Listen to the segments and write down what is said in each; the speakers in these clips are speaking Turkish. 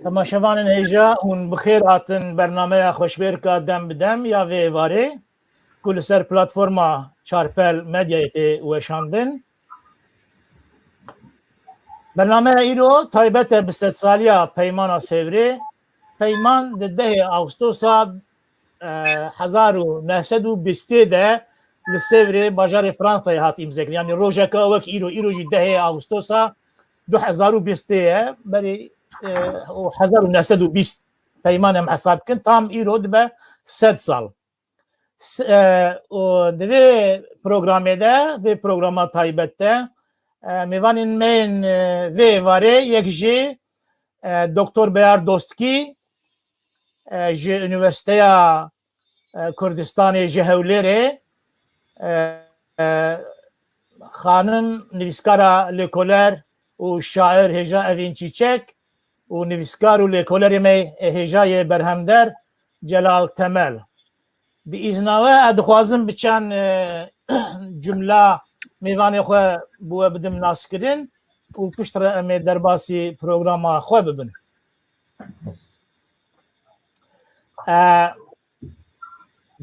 Temaşevanên hêja hûn bi xêr hatin bernameya xweşbêrka dem bi dem ya vê êvarê ku li ser platforma Çarpel Medyayê tê weşandin. Bernameya îro taybet e bi sedsaliya Peymana Sêvrê. Peyman di 10 Ağustosa 1920 de li Sêvrê bajarê Fransayê hat îmzekirin. Yani rojeka wek îro jî 10 Ağustosa 2020 ye berê 1920 peyman em hesab kin tam îro dibe 100 sal. Di vê programê de vê programa taybet de mêvanên me yên vê êvarê yek jî Doktor Beyar Dostkî ji Üniversiteya Kurdistanê ji Hewlêrê xanim nivîskara lêkoler û şair hêja Evîn Çîçek û nivîskar û lêkolerê me hêjayê berhemder Celal Temel. Bi îzna we dixwazim biçan cumla mêvanê xwe bi we bidim naskirin û piştre em ê derbasî programa xwe bibin.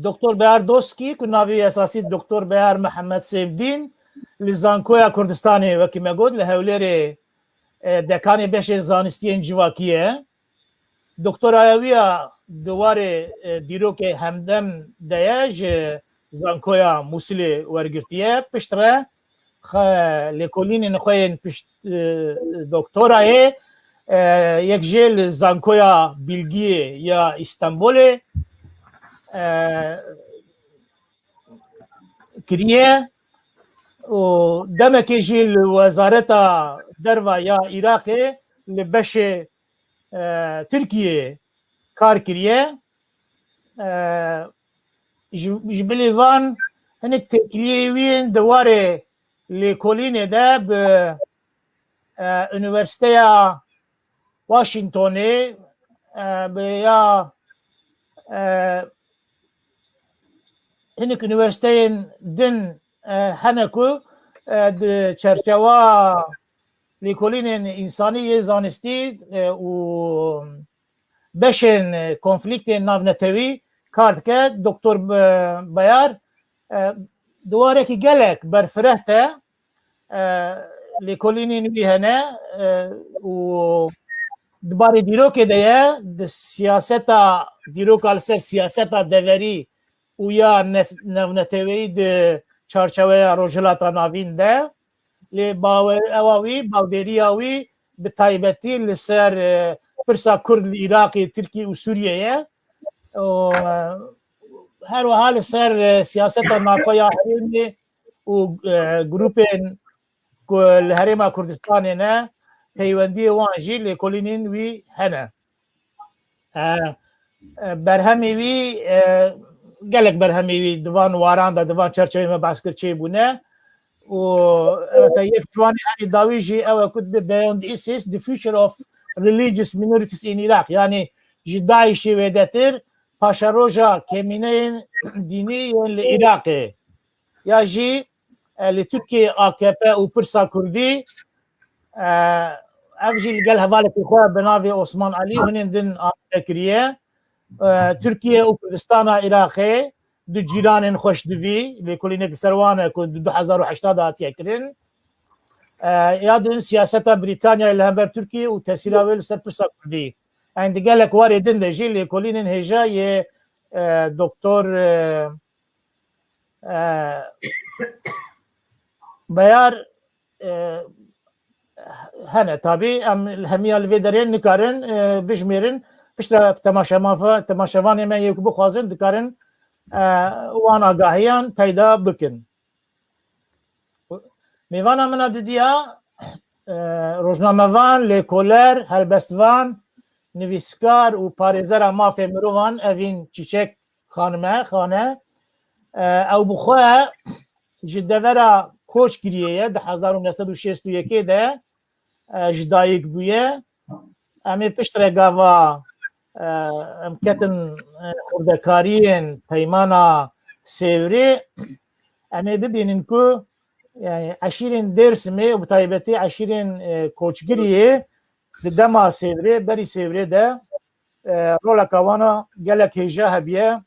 Doktor Beyar Dostkî ku navê esasî Doktor Beyar Mihemed Sêvdîn li Zankoya Kurdistanê wekî me got li Hewlêrê dekanê beşê zanistiyên civakî ye. Doktoraya wî ya di warê dîrokê Hemdem de ye ji Zankoya Musilê wergirtiye. Piştre lêkolînên xwe yên pişt doktorayê yek jê li Zankoya Bilgiyê ya İstanbulê kiriye û demekê jî li Wezareta Derva ya Iraqê li beşê Tirkiyeyê kar kiriye. Ji bilê van hinek têkiliyê wî yên di warê lêkolînê de bi Üniversiteya Washingtonê bi ya hinek üniversiteyên din hene ku di çerçeva lêkolînên însanî yê zanistî û beşên konfliktên navnetewî kar dike. Doktor Beyar di warekî gelek berfireh te lêkolînên wî hene û di barê dîrokê de ye di siyaseta dîroka li ser siyaseta deverî û ya navnetewî di çarçeveya Rojhilata Navîn de lê ewa wî bawdêriya wî bi taybetî li ser pirsa Kurd li Iraqê, Tirkiye û Sûriyeyê her wiha li ser siyaseta navxweya herêmê û grûpên ku li Herêma Kurdistanê ne peywendiyê wan jî lêkolînên wî hene. Berhemê wî gelek berhemê wî di van waran da di van çerçeveyê me behs kir çêbûne û yek ciwanê herî dawî jî ew e ku dibe Beyond ISIS the future of religious minorities in Iraq, yani ji Daişê wêdetir paşaroja kemîneyên dînî yên li Iraqê ya jî li Tirkiye AKP û pirsa Kurdî ev jî li gel hevalekê xwe bi navê Osman Alî hunên din amade kiriye. Tirkiye û Kurdistana Iraqê du cîranên xweş divî lêkolînekî ser wan e ku di 2008 de hatiye kirin. Ya din siyaseta Brîtanyayê li hember Tirkiye û tesîra wê li ser pirsa Kurdî. Yani di gelek warê din de jî lêkolînên hêja yê Doktor Beyar hene tabii em hemiya li vê derê nikarin bijmêrin piştre temaşevanê me yê ku bixwazin dikarin wan agahiyan peyda bikin. Mêvana min a didiya rojnamevan, lêkoler, helbestvan, nivîskar û parêzera mafê mirovan Evîn Çîçek xane ew bi xwe ji devera koç kiriye ye di 1961 de ji dayîk bûye. Em ê piştre gava em ketin xurdekariyên Peymana Sêvrê em ê bibînin ku yani eşîrên Dêrsimê û bi taybetî eşîrên Koçgiriyê دما سیوری بری سیوری ده رولا کوانا گلک هجا هبیه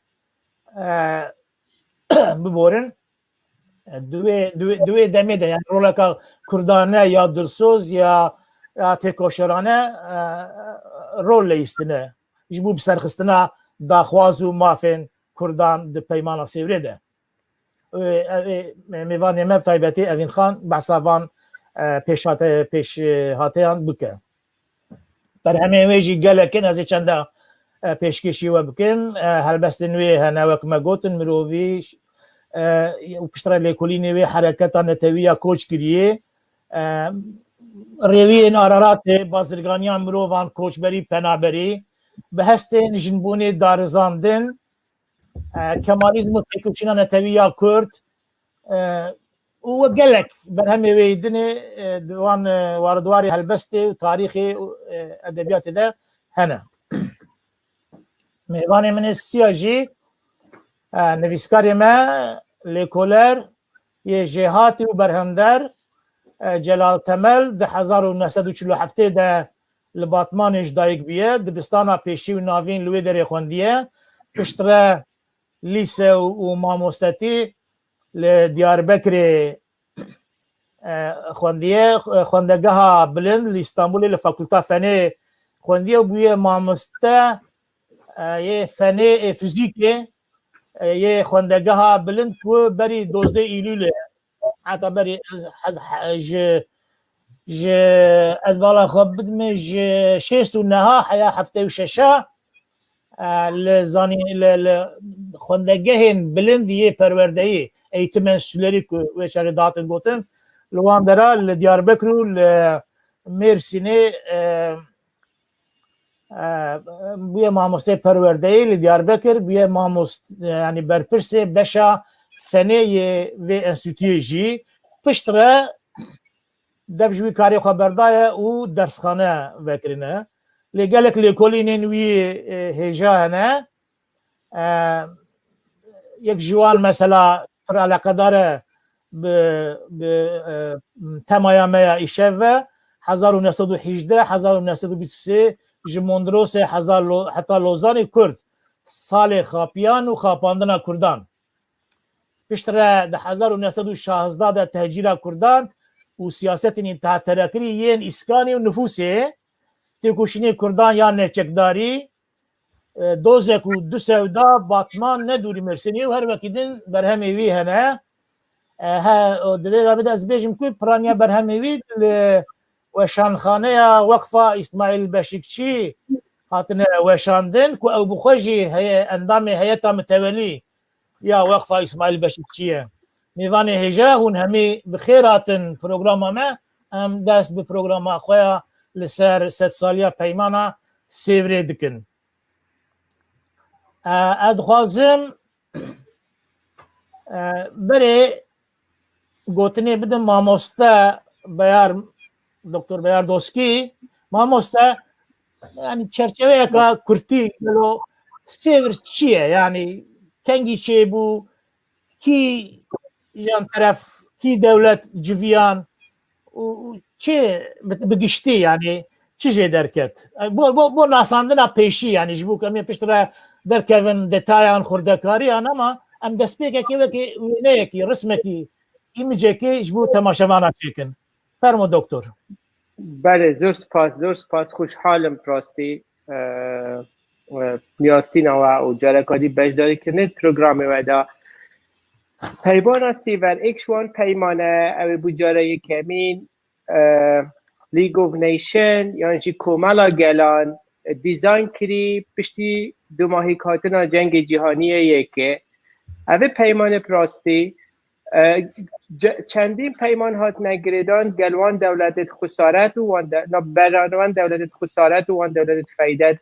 ببورن دوی دمی ده یعنی رولا که کردانه یا درسوز یا تکوشرانه رول لیستنه جبو بسرخستنا داخواز و مافین کردان ده پیمان سیوری ده میوان مب تایبتی اوین خان بحثابان پیش هاتیان بکه بر همه ویجی گلکن از چنده پیشکشی و بکن هلبست نوی هنوک مگوتن مروویش و پشتر لیکولی نوی حرکتان نتویه کوچ کریه ریوی نارارات بازرگانیان مرووان کوچ بری پنابری به هستین جنبونی دارزاندن کمالیزم و تکوچینا نتویه کرد و گلک بر همه ویدنی دوان واردواری هلبستی و تاریخی ادبیات ده هنه میوان من سیاجی نویسکاری ما لیکولر یه جهاتی و برهندر جلال تمل ده 1947 ده لباتمانش دایک بیه دبستانا پیشی و ناوین لوی دری خوندیه پشتره لیسه و ماموستتی لدیاربکر خوندیه خوندگاه بلند لإستانبول لفاکولتا فنی خوندیه و بویه ماموسته یه فنی فیزیکه یه خوندگاه بلند که بری 12 ایلوله حتی بری از بالا خواب بدم شیست و نها حیا هفته و ششه لزانی خوندگاه بلند یه پروردهی ایتمن سولری که ویچاری داتن گوتن لوان درا لدیاربکر و لمرسینه بوی ماموسته پروردهی لدیاربکر بوی ماموست یعنی برپرس بشا فنی و انستیتوی جی پشتره دفجوی کاری خبردایه و درسخانه وکرینه لگلک لیکولینین وی هجا هنه یک جوان مثلا پر علاقه داره به تمایامه ایشوه 1918 1923 جموندروس حتی لوزانی کرد سال خاپیان و خاپاندن کردان پشتره ده 1916 ده تهجیر کردان و سیاست انتها ترکری یین اسکانی و نفوسی تکوشنی کردان یا نچکداری دوزک و دو سودا باتمان ندوری مرسینی و هر وکیدن برهمی وی هنه ها دلیل آمده از بیجم کوی پرانیا برهمی وی وشانخانه وقفه اسماعیل بشکچی هاتنه وشاندن که او بخوشی اندام هیئتا متولی یا وقفه اسماعیل بشکچیه میوان هجا هون همی بخیراتن پروگرام ما هم دست به پروگرام خواه لسر 7 سالیا پیمانا سیوری دکن ادخوازم بری گوتنی بدم ماموسته بیار دکتر بیار دوسکی ماموسته یعنی چرچوه که کرتی بلو سیور چیه یعنی کنگی چیه بو کی جان طرف کی دولت جویان و چه بگشتی یعنی چیزی درکت بو ناساندن پیشی یعنی جبو کمی پشتره درکون دتایان خوردکاری اما ام دسپیک کی وکی وینه کی رسمه کی ایمیجه کی جبو تماشاوانا چیکن فرمو دکتر. بله زور سپاس خوشحالم پراستی نیاسین و جارکادی بجداری کنید پروگرام ودا پیمان سیور اکشوان پیمانه او بجاره کمین لیگ اوف نیشن یعنی کومالا گلان دیزاین کری پشتی 2 ماهی کاتنا جنگ جهانی یکه او پیمان پراستی چندین پیمان هات نگریدان گلوان دولت خسارت و برانوان دولت خسارت و وان دولت فایدت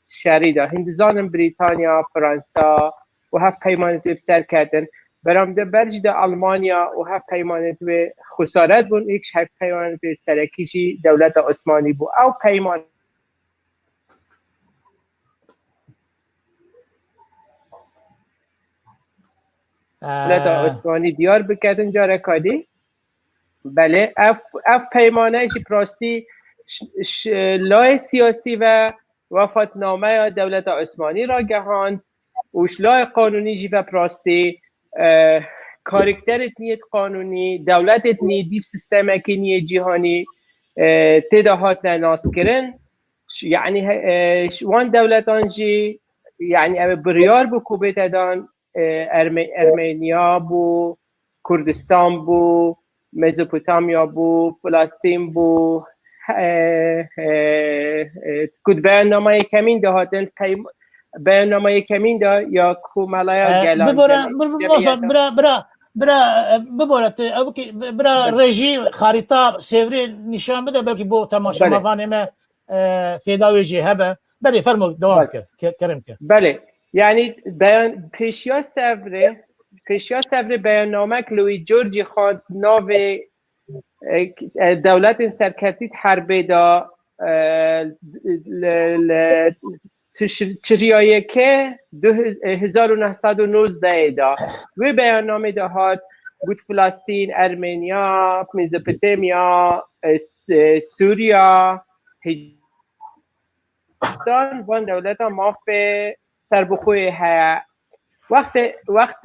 شریده هندزان بریتانیا فرانسا و هفت پیمان تو بسر کردن برام ده برج ده آلمانیا و هفت پیمان تو خسارت بون ایک هفت پیمان تو سرکیشی دولت عثمانی بو او پیمان دولت عثمانی دیار بکردن جا رکادی بله اف پیمانه چی پراستی لای سیاسی و وفاتنامه دولت عثمانی را گهاند و لای قانونی جی و پراستی کارکترت نیت قانونی دولتت نیت دیف سیستم اکی جهانی تدا هات ناس کرن يعني وان دولتان جي يعني بريار بو كوبيت دان ارمينيا بو كردستان بو ميزوبوتاميا بو فلسطين بو كود برنامه کمین دهاتن برنامه کمین دا یا کومالایا گلان برا رژی خریطه سیوری نشان بده بلکه بو تماشا مفانه ما فیداوی جی هبه بله فرمو دوام کرم که بله یعنی بیان پیشیا سفر بیاننامه لوی جورجی خواند ناو دولت سرکتیت حربه دا چریایی که 1919 دا و بیاننامه دا هات بود فلسطین، ارمنیا، مزوپوتامیا، سوریا، هجدان وان دولت ماف سربخوی ها وقت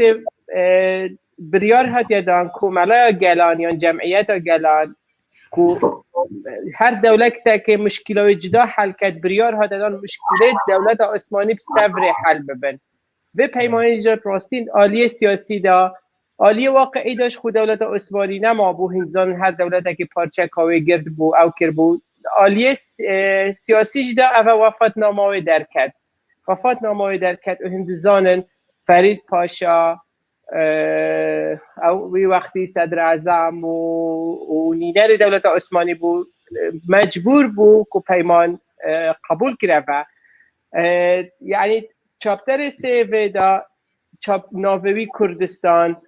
بریار هات یادان کوملا گلان یا جمعیت گلان کو هر دولت که مشکلات جدا حل کرد بریار هات یادان مشکلات دولت عثمانی بسفر حل ببن و پیمانی جا پراستین عالی سیاسی دا عالی واقعی داشت خود دولت عثمانی نما بو هنزان هر دولت که پارچه کاوی گرد بو او کر بو عالی سیاسی جدا او وفاتنامه درکد و هندوزان فرید پاشا او وقتی صدر اعظم و لیدر دولت عثمانی بود مجبور بود که پیمان قبول کرده و یعنی چاپتر سه دا چاپ ناوی کردستان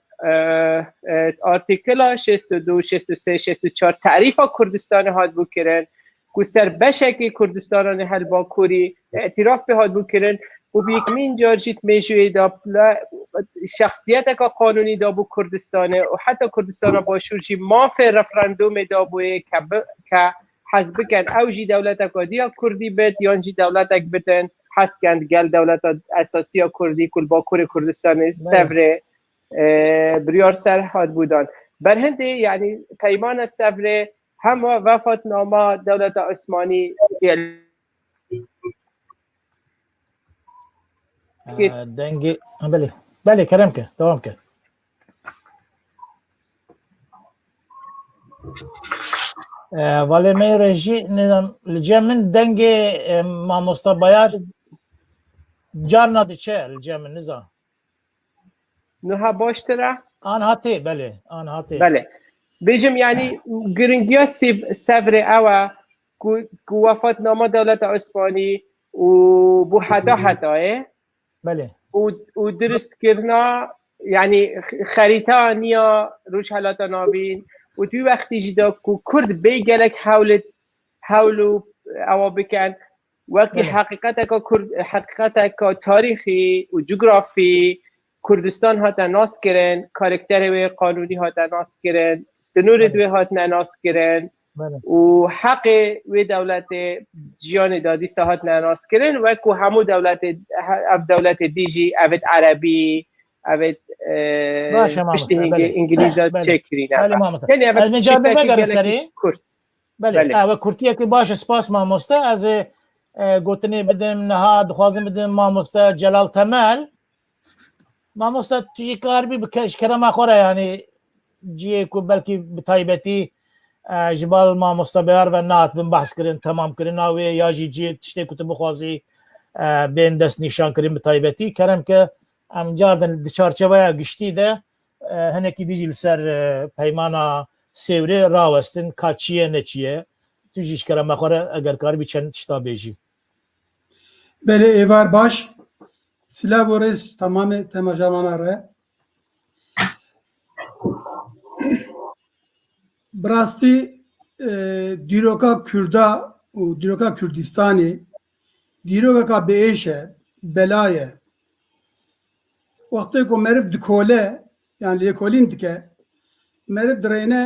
آرتیکل 62 63 64 تعریف کردستان هاد بود کرن که سر بشکی کردستان هل با کوری اعتراف به هاد بود کرن و بیکمین جارجیت میشوی دا شخصیت که قانونی دا بو کردستانه و حتی کردستان با شورجی ماف رفراندوم دا بوی که حزب کن او جی دولت که دیا کردی بید یا جی دولت که بتن حس کند گل دولت اساسی کردی کل با کردستان سفر بریار سر هاد بودن بر هنده یعنی پیمان سفر هم وفاتنامه دولت عثمانی دنگی بله کرم که دوام که ولی می رژی لجمن دنگ ما مستبایار جار نادی چه لجمن نزا نها باشتره آنها تی بله بیجم یعنی گرینگیا سفر اوه که وفاتنامه دولت عثمانی و بو حتاه بله و درست کرنا یعنی خریطه نیا روش حالاتا نابین و توی وقتی جدا که کرد بیگلک حولو اوا بکن وقتی حقیقت که تاریخی و جغرافی کردستان هاتا ناس کرن کارکتر و قانونی هاتا ناس کرن سنور دوی هاتا ناس کرن و حق و دولت جیان دادی ساعت ناس کرن و که همو دولت دیجی اوید عربی اوید پشتی انگلیزا چکری یعنی اوید جابه بگره سری بله و کرتیه که باشه سپاس ماموسته از گوتنی بدم نهاد خوازم بدم ماموسته جلال تمل ماموسته تجی کار بی بکش کرم اخوره یعنی جیه که بلکی بطایبتی جبال ماموسته بیار و نات بین بحث کرن تمام کرن آوه یا جی تشتی کتب بخوازی بین دست نشان کرن بطایبتی کرم که ام جاردن چارچوه گشتی ده هنکی دیجی لسر پیمانا سیوری راوستن که چیه نچیه توجیش کرم اخوره اگر کار بی چند تشتا بیجی بله ایوار باش سلاح ورز تمام تماشاوانه ره براستی دیروکا کردا و دیروکا کردستانی دیروکا بیشه بلایه وقتی که مرف دکوله yani لیکولین دکه مرف درینه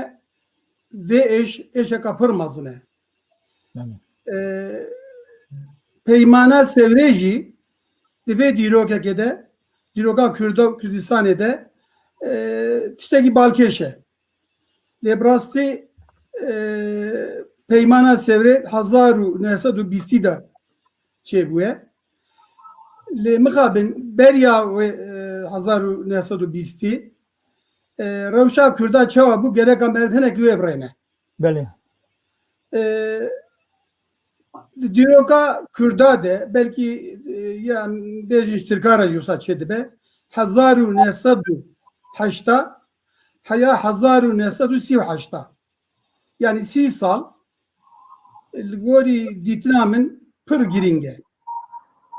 و ایش کپر مزنه Peymana Sevreci ve Dirokek'de Diroka Kürdistan'da tişteki Balkeşe Lebrasti Peymana Sevre Hazaru Nesadu Bistida Çebuye Le Mıkabin Berya ve Hazaru Nesadu Bisti Revşa Kürda Çava bu gerek ameltenek Lüebrene Beli. Diroka Kürdade belki yani Bejiştirkara yusa çedibe Hazaru Nesadu Haşta Haya Hazaru Nesadu Siv Haşta yani 6 sal Gori Ditnamın pır giringe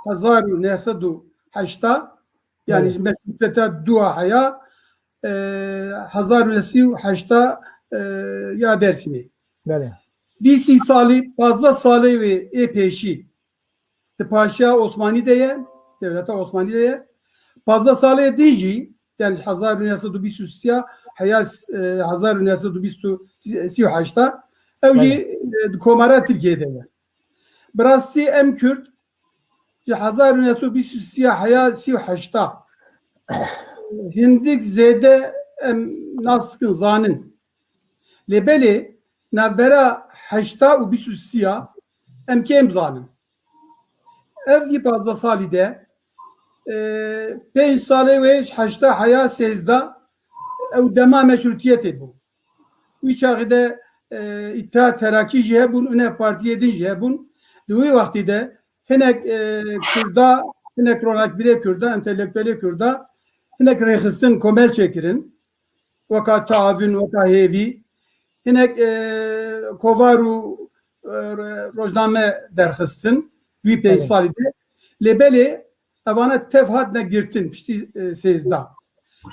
Hazaru Nesadu Haşta yani meşruteta dua haya Hazaru Nesiv Haşta ya dersimi Beli. Visi sali fazla sali ve peşi Paşa Osmani'de devlete Osmani'de fazla sali edinci yani Hazaru Nesadu Bisusya Hayas Hazaru Nesadu Bisu Haşta evci komara Türkiye'de Brasti em Kürt Hazaru Nesadu Bisusya Hayas Siv Haşta Hindik zede em nasıkın zanin lebeli navbera haşta u bisusya em kem zanin ev fazla salide 5 sale ve haşta haya sezda ev dema meşrutiyeti bu çağda İttihat Terakki jehbun üne partiye din jehbun duyu vaktide hinek Kürda hinek ronak bile Kürda entelektüeli Kürda hinek rehıstin komel çekirin vaka taavün vaka hevi hinek kovaru rozname derhıstin bir peysalide lebeli avana tefhat ne girtin işte sezda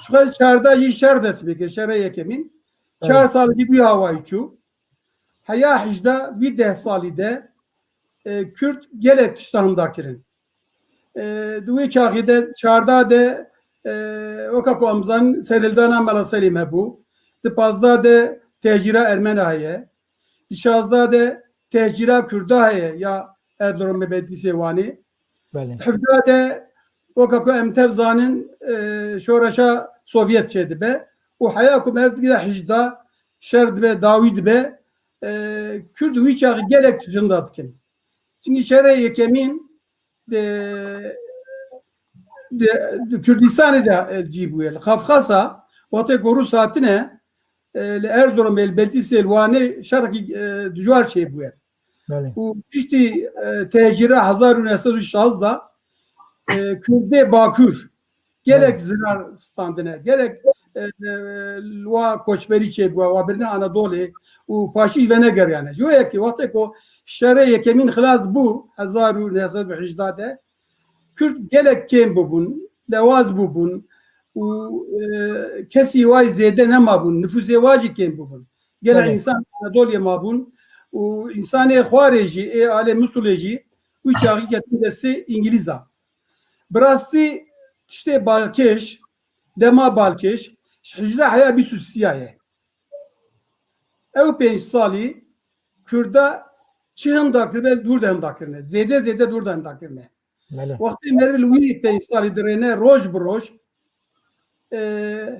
şu çarda işar desbeki şereye kemin çar salı bir havayı çu haya hicda bir de salide Kürt gelek tiştahındakirin duyu çağide çarda de Okaku amzan serildana mala selime bu. Dipazda de tecira Ermenaye. Dişazda de tecira Kürdaye ya Erdoğan Mebedi Sevani. Hıfda de Okaku emtevzanın şoraşa Sovyet şeydi be. O hayaku mevdide hicda şerd be David be Kürt viçağı gelek tücündatkin. Çünkü şereye kemin de Kürdistan'ı da cibuel. Kafkas'a vate koru saatine Erdoğan belbelti selvane şarkı duvar şey bu yer. Bu işte tecire Hazaru Nesadu Şazda Kürde Bakür gerek zirar standine gerek lua koçberi şey bu vabirine Anadolu u paşi ve neger yani. Joya ki vate ko şereye kemin xilaz bu Hazaru Nesadu Hicdade Kürt gelek kem bubun, levaz bubun, kesi vay zede ne mabun, nüfuze vacı kem bubun. Gelek insan Anadolu'ya mabun, insanı Xwareji, ale Musuleci, bu çağı ketin İngiliz'a. Brasti işte Balkeş, dema Balkeş, hicra haya bir süsiyaye. Ev 5 sali Kürt'da çığın dakirne, durdan dakirne, zede durdan dakirne. Vakti mervel wî peysalî dirêne roj bi roj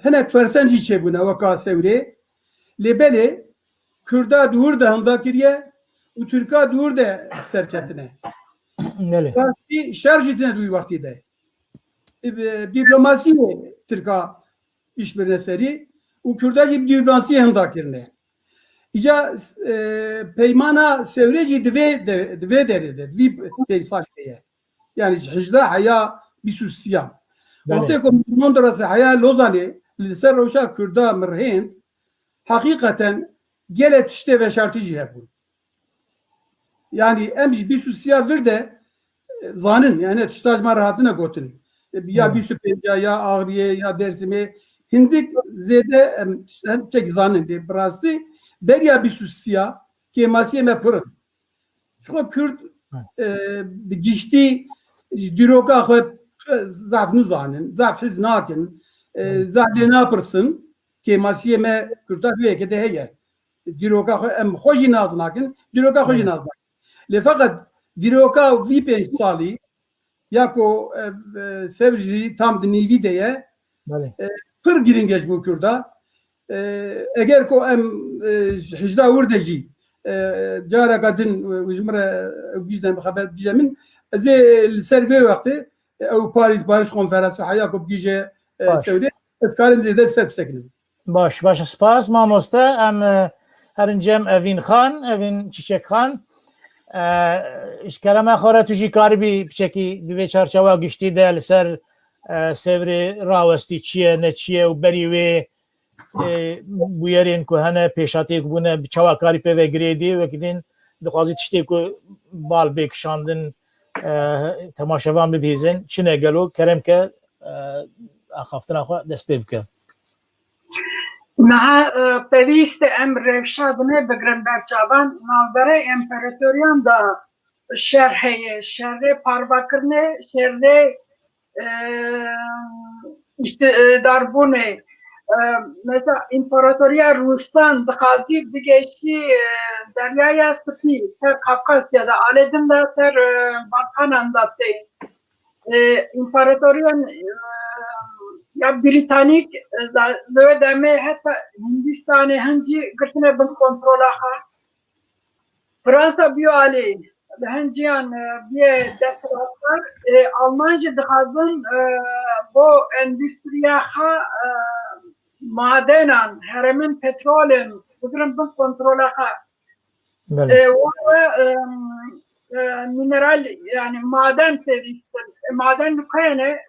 hinek fersencî çêbûne weka Sewrê lêbelê Kürda dûr de hemda kiriye û Türka dûr de serketine. Rastî şer jî tune dûyî vaktî de. Diplomasiyê Türka işbirine serî û Kürda jî diplomasiyê hemda kirine. İca peymana Sewrê jî divê derê de divî peysalîye. Yani hicda haya bisusya. Vakti ko Mondrası haya Lozan'ı liser roşa Kürda mirhind hakikaten gelet işte ve şartıcı yapın. Yani emci bisusya vir de zanın yani tüştajma rahatına gotun. Ya bisupya ya Ağrı'ya ya Dersim'e hindik zede hem çek zanın de burası berya bisusya kemasiye me pırın. Şu Kürt geçti Diroka xwe zaf nizanin, zaf hiz nakin, zaf lê napirsin, kêmasiyê me Kurta hûyekê de heye. Diroka xwe em xwe jî naz nakin, diroka xwe jî naz nakin. لی فقط دیروکا وی 5 سالی یاکو سوجی tam dinivi diye بله pır giringeç bu Kürda. Eğer ko em hicda vurdeci cara kadın uzmara bizden haber bizemin ze serve vakti o Paris konferansı hayako bize sevdi. Eskarim zede sepsekni. باش سپاس مامۆستا ئەم هەرنجەم ئەڤین خان ئەڤین چیچێک خان ئیشکەرەمە خۆرە توژی کاربی بچێکی دوێ چارچەوە گشتی دە لەسەر سێورێ ڕاوەستی چییە نەچیە و بەری وێ بویەرێن کو هەنە پێشاتێک بوونە بچاواکاری پێوە گرێدی وەکدین دخوازی تشتێک و باڵ بێکشاندن تەماشەوان ببیزن چنە گەلۆ کەرەمکە ئاخافتناخوا دەست پێ بکە Meha pevîst em revşa bine bigrin berçavan navbere împaratoriyan da şer heye şerrê parvakirine şerrê iktidarbûnê mesela İmparatoriya Ruslan dixwazî bigeşî deryaya Spî ser Kafkasya'da alêdin de ser Balkanan da tê İmparatoriyan ya Britannik böyle deme hatta Hindistan'ı hangi gırtına bin kontrola ha Fransa biyali hanciyan bir desteklerde Almanca dağızın bu endüstriya ha madenan heremin petrolün bugün bin kontrola ha mineral yani maden pevisten maden nukayene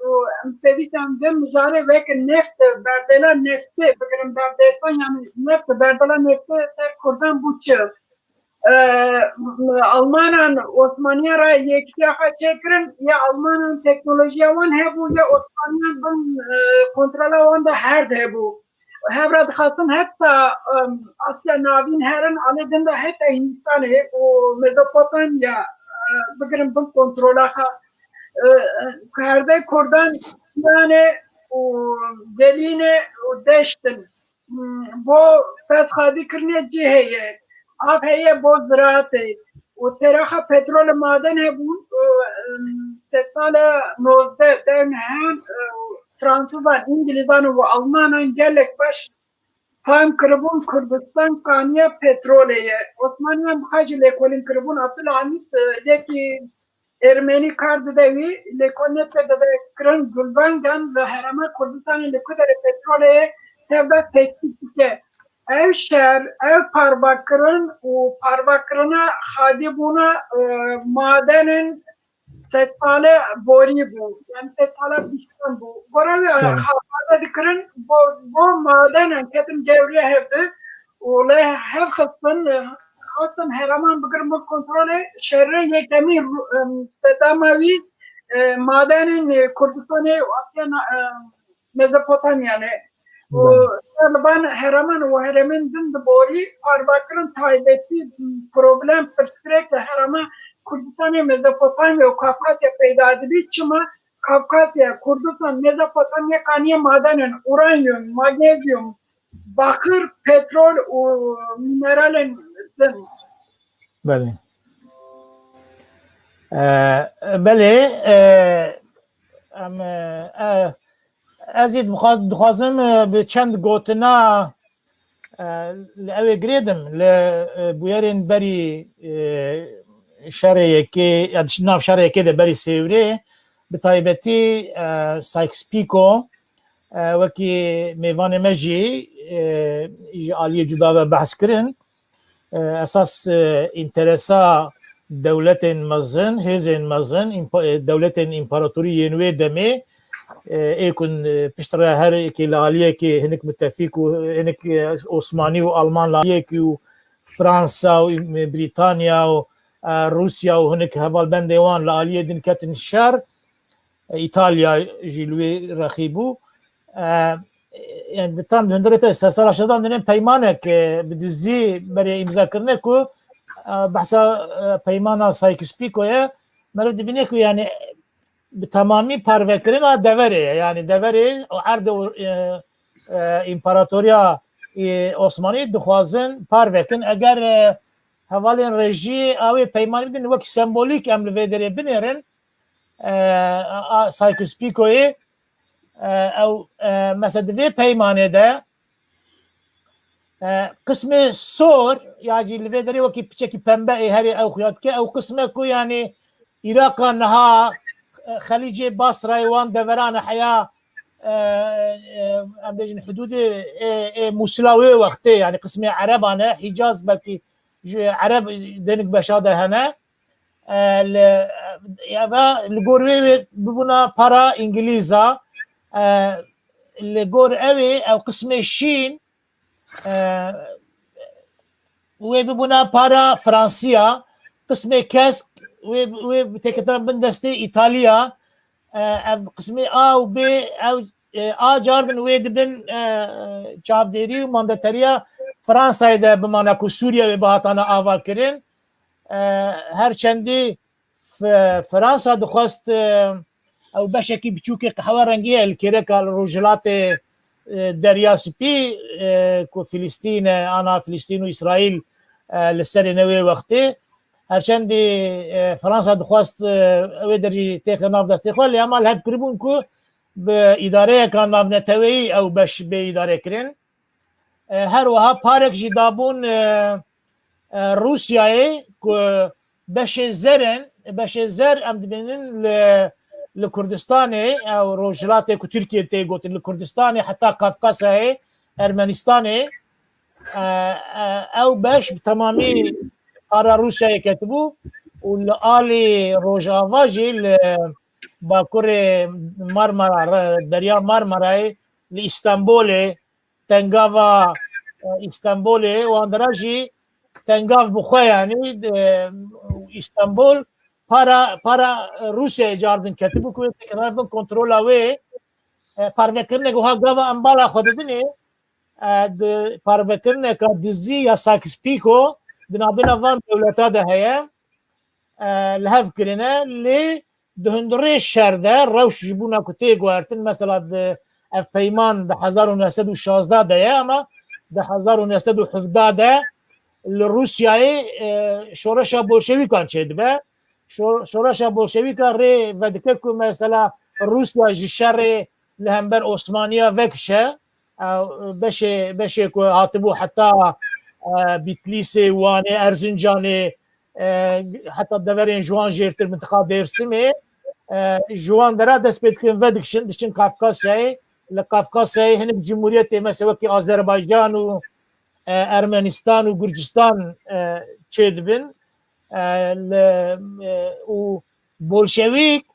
pevisten de müzare ve neft berdela nefti bugün berdestan yani neft berdela nefti ser kurdan buçu Almanan Osmaniye'ra yektiyaha çekirin ya Almanan teknolojiye van hebu ya Osmaniye bin kontrola van da her de bu Hevrad xasın hatta Asya navin herin alidinde hatta Hindistan'ı o Mezopotamya bugün bu kontrola kerde kurdan yani o deline o deştin bu peskhadi kirne ciheye ab heye bu ziraatı o teraha petrol maden he bu setala nozde devnen Fransızlar, İngilizler ve Almanlar gelek baş tam kırbun Kürdistan kaniye petroleye Osmanlı muhacir lekolin kırbun Abdülhamit deki Ermeni kardı devi lekonet de kırın gülbangan ve herama Kürdistan'ın lekudere petroleye tevda tespit ke ev şer ev parvakırın o parvakırına hadibuna madenin sesale bori bu yani sesale bistan bu görevi havada dikrin bu maden ketin gevriye hevdi olay hev xastan heraman bugün bu kontrolü şerre yekemi sedamavi madenin Kürdistan'ı Asya Mezopotamya'ne ben heraman o heramin din de bori parvakırın taybeti problem sürekli herama Kürdistan'ı Mezopotamya ve Kafkasya peyda edildi çıma Kafkasya, Kürdistan, Mezopotamya kaniye madenin uranyum, magnezyum, bakır, petrol, mineralin din. بله بله ازید دخوازم به چند گوتنا لأوی گریدم لبویرین بری شرعی که ناف شرعی که ده بری سیوری به تایبتی سایکس پیکو وکی میوان مجی آلیه جدا و بحث کرن اساس انترسا دولت مزن هزین مزن دولت امپراتوری ینوی دمی ایکن پشتر هر کی لالیه کی هنک متفق و هنک عثمانی و آلمان لالیه کی و فرانسا و بریتانیا و روسیا و هنک هوال بندوان لالیه دین کتن شر ایتالیا جلوی رخیبو yani tam döndürüp esaslar aşağıdan dönen peymane ki bidizi böyle imza kırne ku bahsa peymana Sykes-Picot'ya mere dibine ku yani tamamı parvekrin devere yani devere o arda imparatoriya Osmanlı dixwazin parvekin eğer hevalên rejiyê ew ê peymanî bidin wek sembolîk em li vê derê binêrin Sykes-Picot'ê ew mesela di vê peymanê de qismê sor ya jî li vê derê wekî piçekî pembe ê herê ew xuya dike ew qismek ku yanî Îraqa niha Xelîcê Basrayê wan deverane heya em bêjin hudûdê Musila wê wextê yani qismê Ereban e Hicaz belkî ji Ereb denik beşa de hene li gor wê bibûna para İngilîza li gor evê ew qismê şîn wê bibûna para Fransiya qismê kesk wê têketan bin destê İtalya ev qismê A û B ew A cardin wê dibin çavdêrî û mandateriya Fransayê de bimane ku Sûriye wê bihatane ava kirin her çendî Fransa dixwast ew beşekî biçûkê qehwe rengî ye li kêreka Rojhilatê Derya Spî ku Filîstîn e ana Filîstîn û İsraîl li serê ne wê wextê her çendî Fransa dixwast wê derî têxe nav destê xwe lê ema li hev kiribûn ku bi îdareyekan navneteweyî ew beş bê îdare kirin her wiha parek jî dabûn Rûsyayê ku beşê zer em dibînin li Kurdistanê ew Rojhilatê ku Tirkiye tê gotin li Kurdistanê heta Kafkasyayê Ermenistanê ew beş bi temamî para Rûsyayê ketibû û li alî Rojava jî li bakurê Marmara Derya Marmarayê li İstanbulê tengava İstanbulê wan dira jî tengav bixwe yanî İstanbul para Rûsyayê cardin ketibû ku wê bin kontrola wê parvekirinek wiha gava embala xwe didinê parvekirinek dizî ya Sykes-Picot di navbêna van dewleta de heye li hev kirine lê di hundirê şer de rewş ji bûna ku tê guhertin mesela ev peyman di 1916 de ye ama di 1917 de li Rûsyayê şoreşa Bolşewîkan çêdibe şoreşa Bolşewîkan rê vedike ku mesela Rûsya ji şerê li hember Osmaniya vekişe beşê ku hatibû heta Bitlisê Wanê Erzincanê heta deverên ji wan jêrtir mintiqa Dêrsimê ji wan dera dest pê dikin vedikişin diçin Kafkasyayê li Kafkasyayê hinek cumhuriyetê mesela wekî Azerbaycan û Ermenistan û Gürcistan çê dibin û Bolşewîk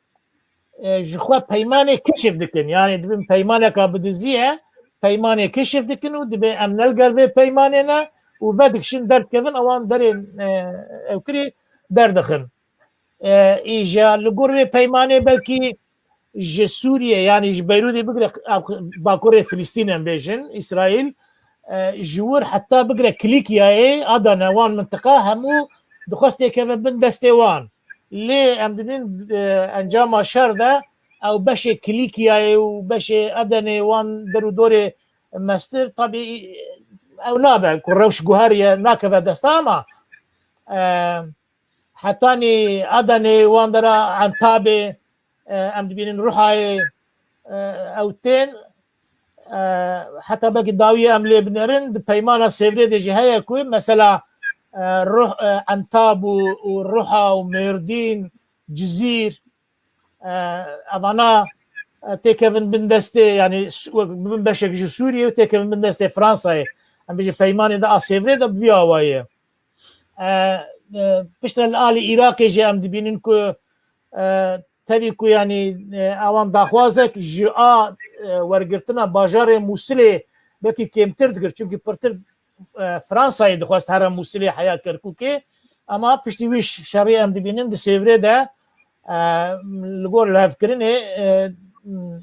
ji xwe peymanê keşif dikin yani dibin peymaneka bidiziye peymanê keşif dikin û dibe em nelgel vê peymanê ne û vedikişin derdkevin ewan derên ew kirî derdixin îja li gor vê peymanê belkî ji Sûriye yani ji Beyrûdê bigire bakurê Filîstîn em bêjin İsraîl ji wir heta bigire Kilîkiyayê adane wan mintiqa hemû dixwast têkeve bin destê wan lê em dibin encama şer de ew beşê Kilîkiyayê û beşê Edenê wan der û dorê mestir tabî ew nabe ku rewş guheriye nakeve desta ama hetanî Edenê wan dera Entabê em dibînin Ruhayê ew tên heta belkî dawiyê em lê binerin di peymana Sevrê de jî heye ku mesela Entab û Ruha û Mêrdîn Cizîr evana têkevin bin destê yani bibin beşek ji Sûriye û têkevin bin destê Fransayê em bêjin peymanê de a Sevrê de bi vî awayê piştre li alî Îraqê jî em dibînin ku tevî ku yanî ewan daxwazek ji a wergirtina bajarê Musilê belkî kêmtir dikir çünkü pirtir Fransayê dixwast here Musilê heya Kirkûkê ama piştî wî şerê em dibînin di Sevrê de li gor levkirinê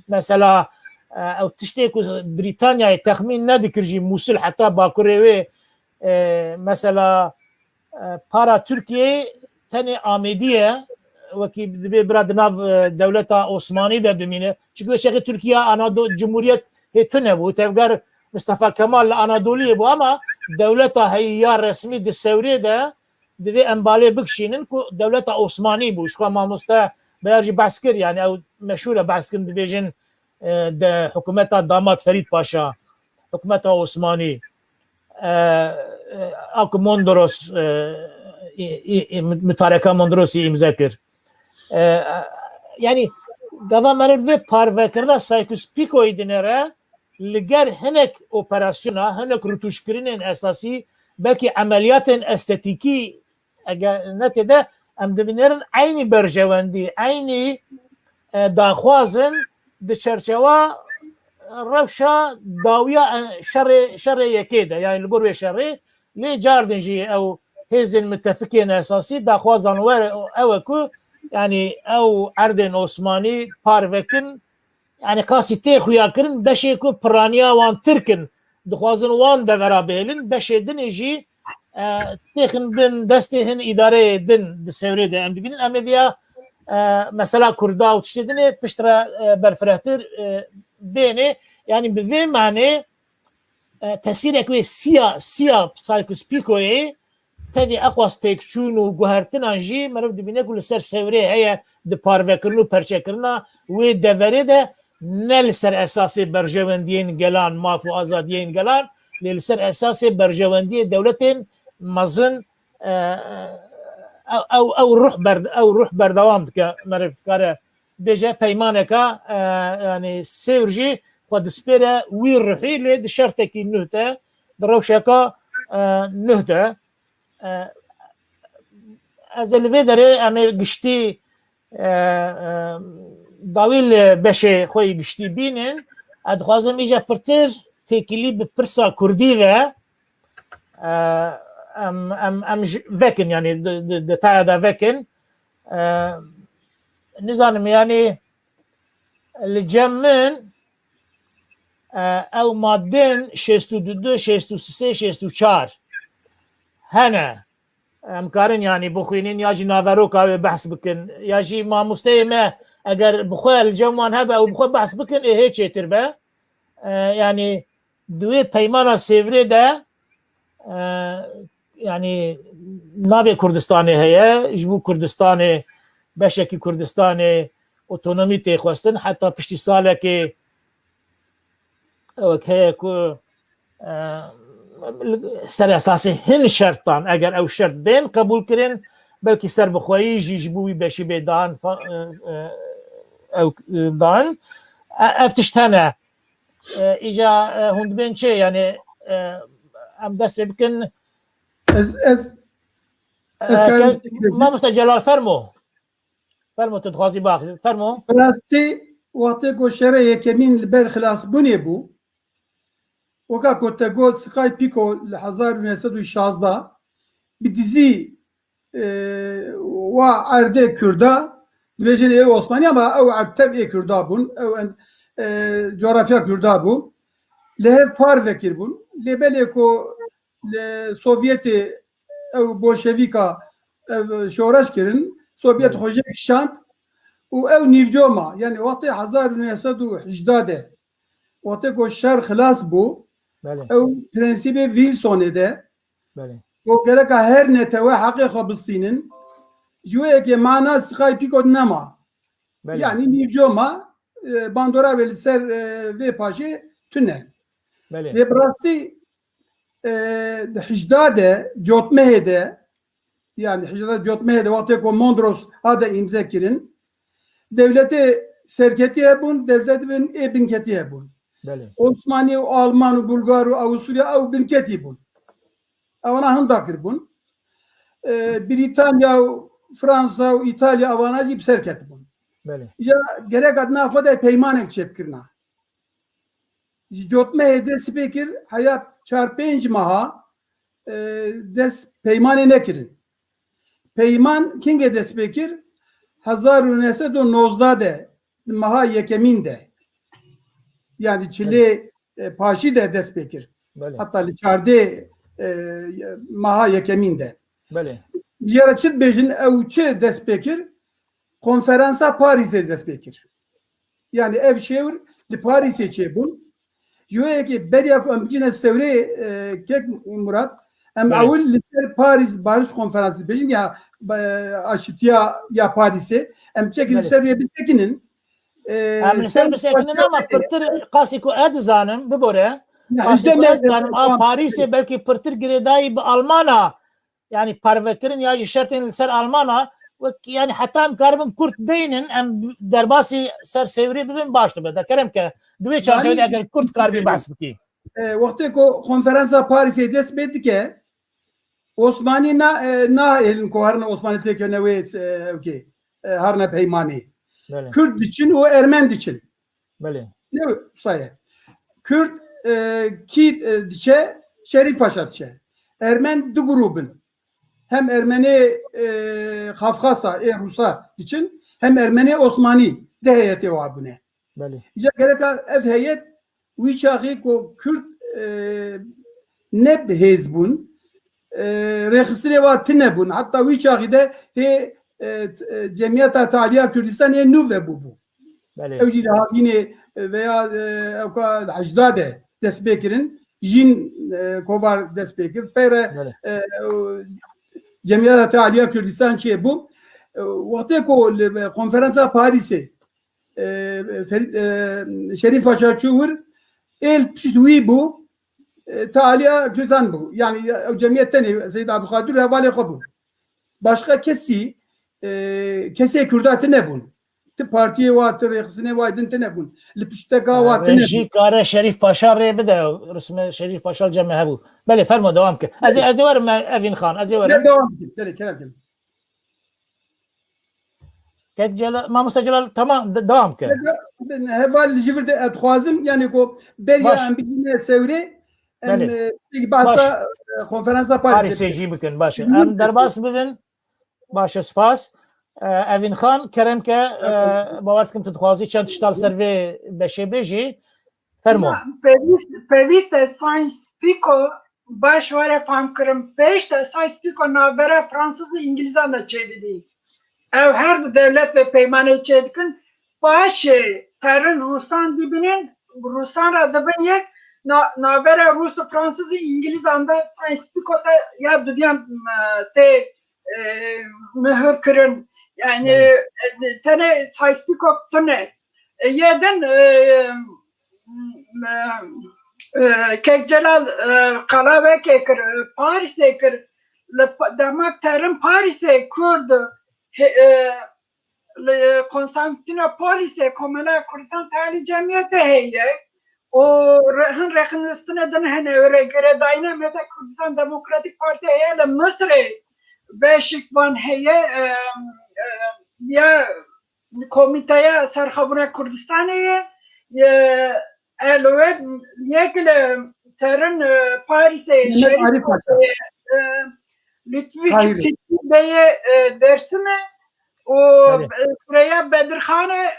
mesela ew tiştê ku Brîtanyayê texmîn nedikir jî Musil heta bakurê wê mesela para Türkiye tenê Amêdî wekî dibe bira di nav dewleta Osmanî de bimîne çünkü şexê Tirkiye Cumhuriyet hê tune bû tevger Mustafa Kemal li Anadoliyê bû ama dewleta heyya resmî di Sevrê de divê em balê bikişînin ku dewleta Osmanî bû. Şixwe mamoste beyar jî behs kir, yani ew meşhûr e behs kirin dibêjin de hikûmeta damat Ferîd Paşa, hikûmeta Osmanî, ak Mondros mütareka Mondrosî imza kir. Yani gava meriv vê parvekirina Sykes-Picot'î dinêre li ger hinek operasyona, hinek rûtuşkirinên esasî, belkî emeliyatên estetîkî eger netêde em dibînerin aynı berjewendî, aynı daxwazin di çerçeva rewşa dawiya şerê yekê de, yani li gor wê şerê lê cardin jî ew hêzên müttefikên esasî daxwazan ew e ku yani ew erdên Osmanî parvekin, yani qasî tê xuya kirin beşê ku piraniya wan tirkin dixwazin wan devera bêlin, beşê dinê jî têxin bin destê hin îdareyê din di Sewrê de em dibînin. Em ê vêya mesela Kurda û tiştê dinê piştre berfirehtir bêne, yani bi vê manê tesîrek wê siya Sykes-Picot'ê tevî eqwas têkçûn û guhertinan jî meriv dibîne ku li ser Sewrê heye di parvekirin û perçekirina wê deverê de ne li ser esasê berjewendiyên gelan, maf û azadiyên gelan, lê li ser esasê berjewendiyê dewletên mezin ew ruh berdewam dike meriv kare bêje peymaneka yani sêwr jî xwe dispêre wî rihî lê di şertekî nûh de di rewşeka nûh de. Ez li vê derê em ê giştî dawî li beşê xwe yê giştî bînin. Ez dixwazim îja pirtir têkilî bi pirsa Kurdî ve em vekin, yani detaya da vekin. Nizanim yani li cem min ew maddên 62, 63, 64 hene. Em karin yani bixwînin ya jî naveroka wê behs bikin ya jî mamosteyê me eger bixwe li cem wan hebe ew bixwe behs bikin ê hê çêtir be. Yani di wê peymana Sêvrê de yani navê Kurdistanê heye, ji bo Kurdistanê beşekî Kurdistanê otonomî tê xwestin, heta piştî salekê ewek heye ku ser esasê hin şertan eger ew şert bên qebûl kirin, belkî serbixweyî jî ji bo wî beşî bê dan ew dan. Ev tişt hene îja hûn dibên çê, yani em dest pê bikin. Mamoste Celal fermo tu dixwazî baxî fermo. Rastî wextê ku şerê yekemîn li ber xilasbûnê bû, weka ku te got Sykes-Picot li 1916 bi dizî wa erdê Kurda dibêjin ê Osmanî ama ew erd tevê Kurda bûn, ew coğrafya Kurda bû. Li hev par vekir bûn. Lê belê ku li Sovyetê ew Bolşevîka ev şoreş kirin, Sovyet xwe jê kişand û ew nîvcoma, yani wextê 1918 wextê ku şer xilas bû, ew prensîbê Wilsonê de ku gereka her netewe heqê xwe bistînin, ji wê yekê mana Sykes-Picot nema. Yani nîvcoma bandora wê li ser vê paşê tune. Lê bi rastî di 18 de cotmehê de, yani 18 cotmehê de wextê ku Mondros hade imza kirin, devletê serketî hebûn, devletê ê binketî hebûn. Osmanî û Alman û Bulgar û Avusturya ew binketî bûn. Ewana hin dakiribûn. Brîtanya û Fransa û İtalya ewana jî bi ser ketibûn. Ya gerek adna xwe de peymanek çêbkirina. Ji cotmehê dest pê kir heya 4-5 meha dest peymanê nekirin. Peyman kingê dest pê kir 1919 de meha yekemîn de. Yani çilê paşî de dest pê kir. Hatta li çardê meha yekemîn de. Dijara çi dibêjin ew çi dest pê kir? Konferansa Parîsê dest pê kir. Yani ev şêwr li Parîsê çêbûn. Ji wê yekê beriya ku em bicîne Sewrê kek Murat, Em Evet. evvel li Paris konferansı bejin ya aşıtiya ya Paris'e em çekil Evet. ser bir sekinin Em li ser bisekinin ama pırtır qasî ku ez zanim bibore. Qasî ku ez zanim a Paris'e belki pırtır girêdayî bi Almana yani parvekirin ya jî şertên li ser Almana yani heta em karibin Kurt deynin em derbasî ser sevrî bibin baş dibe. Dekerim ke divê çarşevê eger Kurt karibî behs bikî. Vakti ko konferansa Paris'e dest beddi ke Osmani na elin ko harna Osmani tekene ve harna peymani. Belê. Kürt için o Ermen için. Belê. Ne sayı? Kürt ki diçe Şerif Paşa diçe. Ermen du grubun. Hem Ermeni Kafkas'a, Rus'a için hem Ermeni Osmani de heyeti var buna. Belê. İşte gerek ev heyet wiçağı ko Kürt ne hezbun rehsine var tinebun. Hatta wiçağı de he Cemiyeta Taliya Kürdistan ye nüve bu. Belê. Evci daha yine veya evka Hacdade desbekirin jin kovar desbekir pere Cemiyet Aliya Kürdistan çiye bu vakti ko konferansa Paris'e Şerif Paşa çuğur el piştüğü bu Aliya Kürdistan bu yani cemiyetten Seyyid Abdülkadir hevale kabul başka kesi Kürdatı ne bun partiye vatır reksine vaydın ne bun lipişteka vatır ne Reji kare Şerif Paşa rê bide resmi Şerif Paşa cem hebu. Belê fermo devam ke. Ez werim Evin Xan ez werim. devam edin kelam Mamosta Celal tamam devam ke. Ben heval jivirde etxwazim yani ko beriya em bigine sevri em bahsa konferansa Paris'e jî bikin baş. Em derbas bibin baş spas. Evin Xan kerem ke bawer dikim tu dixwazî çend tiştal ser vê beşê jî fermo. Pevîst e Science Pico baş were famkirim pêş de Science Pico navbera Fransız û İngilîzan da çêdibî. Ev her du devlet ve peymanê çêdikin başê terin Rusan dibinin Rusan ra dibin yek navbera Rus û Fransız û İngilîzan da Science Pico'da ya duyan tê mühür kirin yani tene Science Pico tune yedin Kek Celal Kalave kekir Paris'e kir demek terim Paris'e kurdu Konstantinopolis'e Komuna Kurdistan Tali Cemiyeti heye o hın rekhnistine den hene öyle göre dayına meta Kurdistan Demokratik Parti heye Mısır'e beşik van heye ya komiteye serhabuna Kurdistan heye elbet yekle terin Paris'e Şerif Lütfi Fikri Bey'e dersine o buraya Bedirhan'e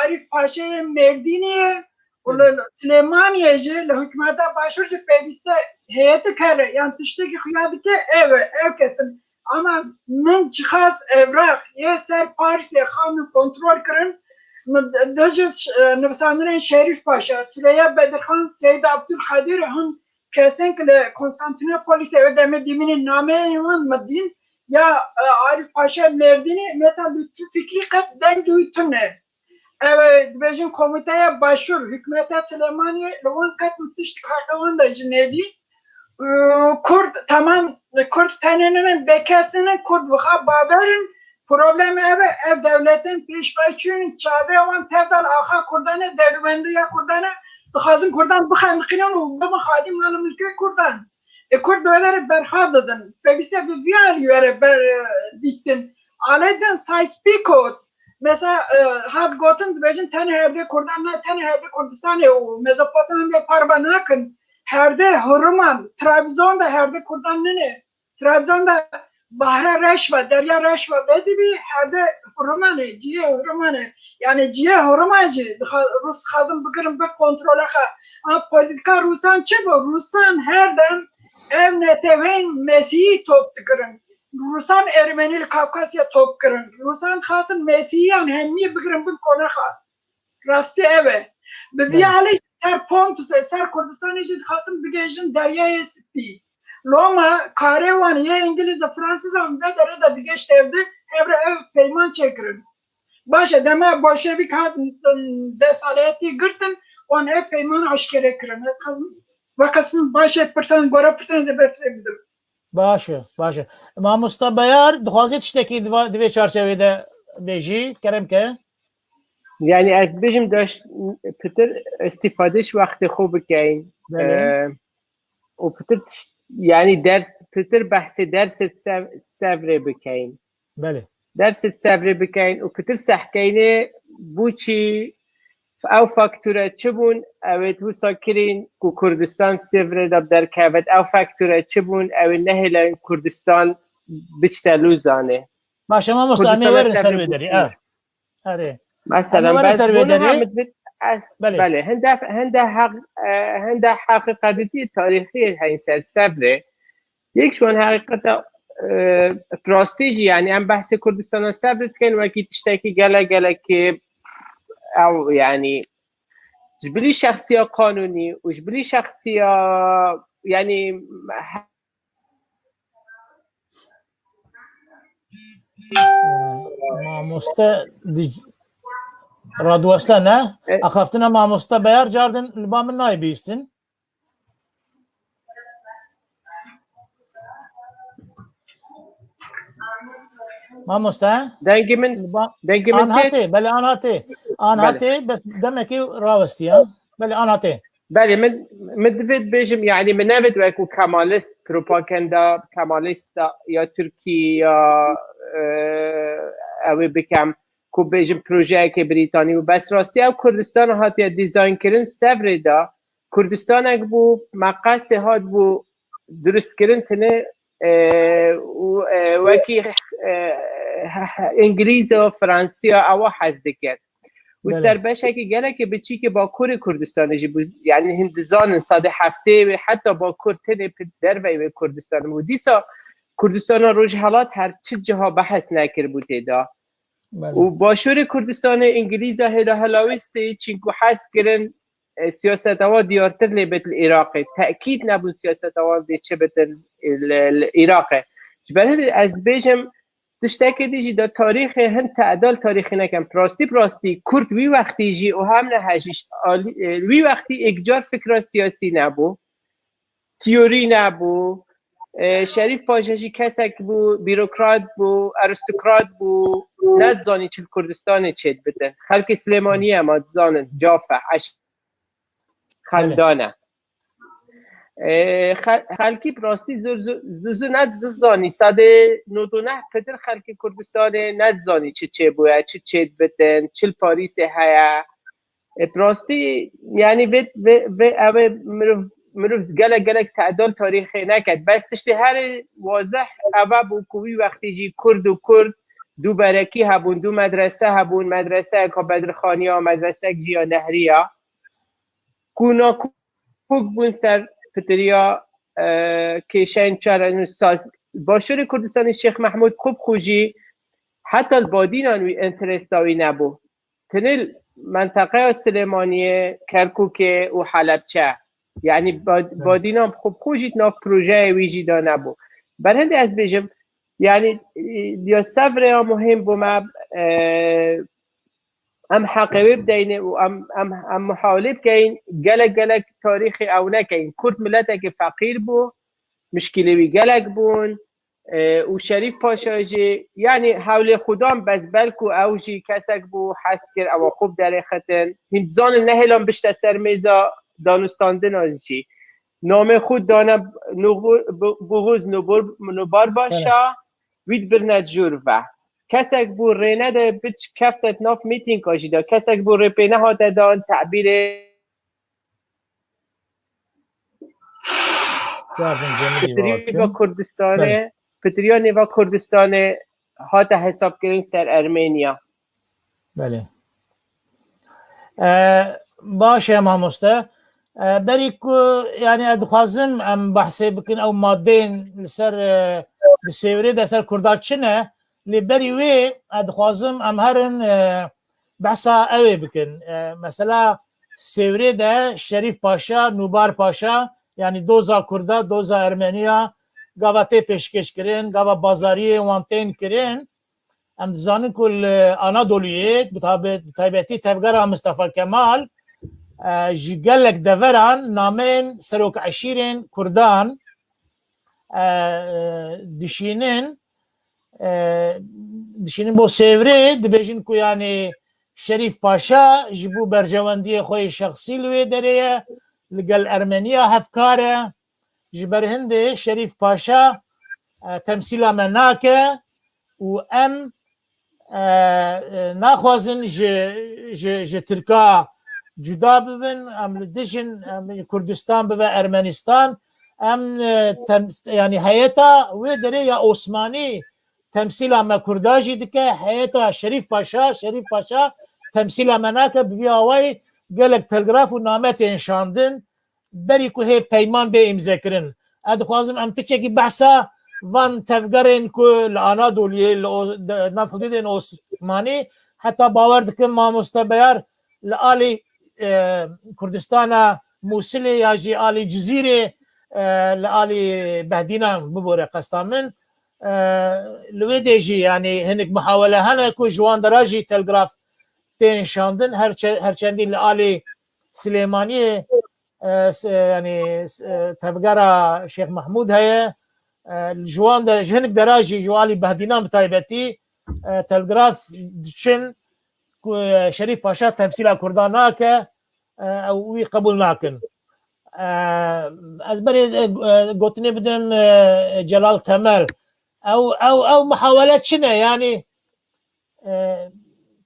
Arif Paşa'ya Mevdini'ye Süleymaniye'ci hükümete başvurcu peviste heyeti kere yani tişteki hıyadiki ev kesin ama min çıkaz evrak yeser Paris'e kanun kontrol kırın Dajız nefsanların Şerif Paşa, Süreyya Bedirhan, Seyyid Abdülkadir han kesinlikle Konstantinopolis'e ödeme diminin nameyen madin ya Arif Paşa Mevdini mesela Lütfü Fikri kat dengi ütüne. Evet, bizim komiteye başvur, hükümete Süleymaniye, Levan kat müthiş kartavan da cinevi. Kurd, tamam, Kurd teninin bekesinin Kurd vaka baberin problemi ev devletin peşbaşçının çağda olan tevdal aha Kurdan'a devlendi ya Kurdan'a dıkazın Kurdan bıxanlıkınan o baba hadim lanı mülke Kurdan. Kurd öyle berhadıdın. Pekiste bir viyal yöre diktin. Aleden sayspikot. Mesela had gotun bejin tane herde Kurdan'la tane herde Kurdistan'e o Mezopotamya parbanakın herde Hurman Trabzon'da herde Kurdan'ın ne? Trabzon'da Bahra Reşva, Derya Reşva dedi bir herde Hurman'ı, ciye Hurman'ı yani ciye Hurman'cı Rus kazım bıkırım bir kontrol aha ama politika Rusan çıbı Rusan herden ev neteven Mesih'i top tıkırın Rusan Ermenil Kafkasya top kırın Rusan khasın Mesih'yan hemmi bıkırım bir konaha rastı eve bir viyali ser Pontus'e ser Kurdistan'ı khasın bigejin Derya'ya sipi لوما کاری وان یه انگلیز فرانسیز هم ده داره دا دیگه شتevde evre ev peyman çekirin. باشه دما باشه بی که ده سالیتی گرتن وان ev peyman aşkere kirin. Ez xazım و قسم باشه پرسن گورا پرسن ده بتره بیدم. باشه مامۆستا بەیار دخوازیت شتێکی دوێ چارچەوێدا بێژی کەرم کە یعنی از بێژم داشت پتر استیفادهش وقت خوب بکەین و پتر یعنی درس پتر بحث درست سەڤرێ بکەین بەێ درست سەڤرێ بکەین و پتر سەحکەینێ بوچی ئەو فاکتورە چ بوون ئەوێت وسا کرین و کوردستان سێڤرێدا دەرکەوێت ئەو فاکتورە چ بوون ئەوێ نەهێڵە کوردستان بچتە لوزانێ باشە مامۆستا ئەمێ وەرن سەر بێدەری ئەرێ مثلا بله هنده حقیقتی تاریخی هین سر سفره یکشون حقیقت پراستیجی یعنی هم بحث کردستان ها سفرت کن وکی تشتاکی گله که او یعنی جبلی شخصی ها قانونی و جبلی شخصی ها یعنی مامۆستا ڕادوەستە نە ئەخەفتنە مامۆستا بەیار جاردن با من نایبیستن مامۆستا دەنگی من هاتێ بەێ ئان هاتێ بەس دەمێکی ڕاوەستیە بەێ ئان هاتێ بله من دوید بێژم یعنی من نوید وکو کمالیست پروپاگندا کمالیست یا ترکی یا اوی بکم کو بێژم پروژه بریتانی و بس راستی او کردستان هاتی دیزاین کرن سفره دا کردستان اگ بو مقص هات بو درست کرن تنه وکی انگلیز و فرانسی او حزد کرد و سربشه که گله که بچی که با کور کردستان جی بود یعنی هندزان صد هفته و حتی با کور تنه در و کردستان بود دیسا کردستان روش حالات هر چه جاها بحث نکر بوده دا و باشور کردستان انگلیز هلا هلاویسته چینکو حس کرن سیاست ها دیارتر لیبت العراق تأکید نبود سیاست ها دی چه بتن العراق جبرهد از بیشم دشتاکی دیجی دا تاریخ هن تعدال تاریخی نکم پراستی کرد وی وقتی جی و هم نهجیش وی وقتی اگجار فکر سیاسی نبو تیوری نبو شریف پاشاشی کسک بو بیروکرات بو ارستوکرات بو ندزانی چل کردستان چید بدن خلق سلیمانی هم ادزانن جافه خلدانه خلقی پراستی زوزو ندزانی ساده نودونه پدر خلقی کردستان ندزانی چه بوید چه چید بدن چل پاریس هیا پراستی یعنی اوه مروف گلک تعدال تاریخی نکد بس تشتی هر واضح اوه بو کوی وقتی جی کرد و کرد دو برکی هبون دو مدرسه هبون مدرسه که بدرخانی ها مدرسه جیا نهری ها کونا کوک بون سر پتریا که شین چارن ساز باشور کردستان شیخ محمود خوب خوشی حتی البادین آنوی انترستاوی نبو تنل منطقه سلیمانیه کرکوک و حلبچه یعنی بادین هم خوب خوشید ناف پروژه ویجی دا نبو برهنده از بیجم یعنی یا سفره ها مهم بوم ام حقیقی بدینه و ام محاوله بکین گلک تاریخی او نکین کرد ملت که فقیر بو مشکلی گلک بون و شریف پاشاجی یعنی حول خودم بس بلکو اوجی کسک بو حس کر او خوب در ختن هندزان نهلان بشت سر میزا دانستاندن آنچی نام خود دانه بغوز نبار باشا وید برنت جور و کسک بو رینه ده بچ کفتت ناف میتینگ کاشی دا کسک بو رپینه ها دادان تعبیر پتریو کردستانه پتریا نیوا کردستانه ها تا حساب کرین سر ارمینیا بله باشه مامۆستا بەری یعنی ئەدخوازم ئەم بەحسێ بکن ئەو مادەین لەسەر سێورێدا سەر کورددا چنە لێبەری وێ ئەدخوازم ئەم هەرن بەسا ئەوێ بکن مەسەلا سێورێدا شەریف پاشا نوبار پاشا yani doza Kurda, doza Ermeniya, gava tê pêşkêş kirin, gava bazariyê wan tên kirin. Em dizanin ku li Anadolu'yê bi taybetî tevgera Mustafa Kemal ji gelek deveran namên serokeşîrên Kurdan dişinin bo sevrê dibêjin ku yani Şerîf Paşa ji bo berjewendiyê xwe yê şexsî li wê derê ye li gel Ermeniya hevkar e ji ber hindê Şerîf Paşa temsîla me nake û em naxwazin ji Tirka cuda bibin, em li dijin Kurdistan bibe Ermenistan, em yani heyeta wê derê ya Osmanî temsîla me Kurda jî dike, heyeta Şerîf Paşa temsîla me nake, bi vî awayî gelek telgraf û name tên şandin berî ku hê peyman bê îmzekirin. Ez dixwazim em piçekî behsa van tevgerên ku li Anadolu'yê li navxwedên Osmanî heta bawer dikim mamoste beyar li alî Kurdistana Musilê ya jî alî Cizîrê li alî Behdînan bibore qesta min li wê de jî yani hinek mihawele hene ku ji wan de re jî telgraf tên şandin her çendî li alî Silêmaniyê yani tevgera Şeyh Mahmud heye ji wan de ji hinek de re jî ji alî Behdînan bi taybetî telgraf diçin ku Şerîf Paşa temsîla Kurdan nake wî qebûl nakin. Ez berê gotinê bidim Celal Temel ew mihawele çi ne yani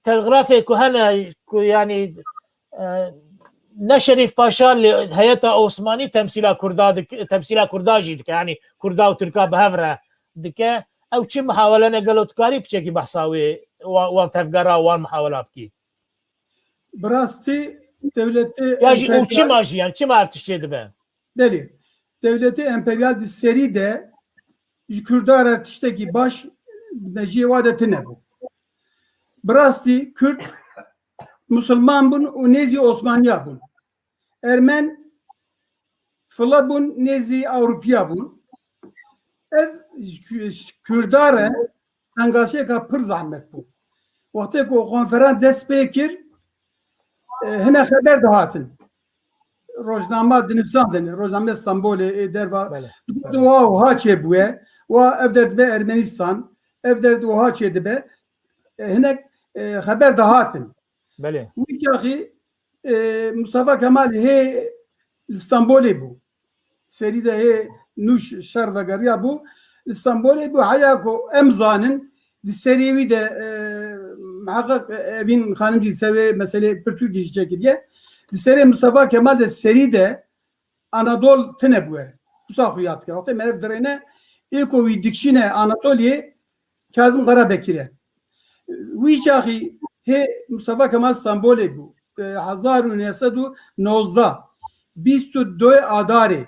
telgrafê ku hene ku yani ne Şerîf Paşa li heyeta Osmanî temsîla Kurda jî dike yani Kurda û Tirka bi hev re dike ew çi mihawele ne gelo tukarî piçekî behsa wê wan tevgera wan mihawela bikî Birastî devleti ya jî û çima jî yani çima ev tiştê dibe Deli. Devleti emperyal di seri de ji Kurdara tiştekî baş meciyê wa de tune bû. Birastî Kürt Müslüman bûn û nêzî Osmaniya bûn. Ermen fila bûn nêzî Awropiya bûn. Ev Kurdare engaşeka pir zahmet bû. Wextê ku konferans dest pê kir hine xeber dihatin. Rojname dinivsandin, Rojname Stenbolê derva wiha çêbûye wa ev derdibe Ermenistan, ev derdi wiha çêdibe hinek xeber dihatin. belê Wî kaxî Mustafa Kemal hê li Stenbolê bû. Serî de hê nûş şer vegeriya bû. Li Stenbolê bû heya ku em zanin di serî wî de muhakkak evin xanimcî serê meselê pirtû gişî kiriye. Di serê Mustafa Kemal de serî de Anadol tune bûye. Kusa xuyat ke. Wextê merev dirêne êko wî dikşîne Anatoliyê Kazım Karabekir e. Wî çaxî hê Mustafa Kemal Stenbolê bû. 1919 22 Adarê.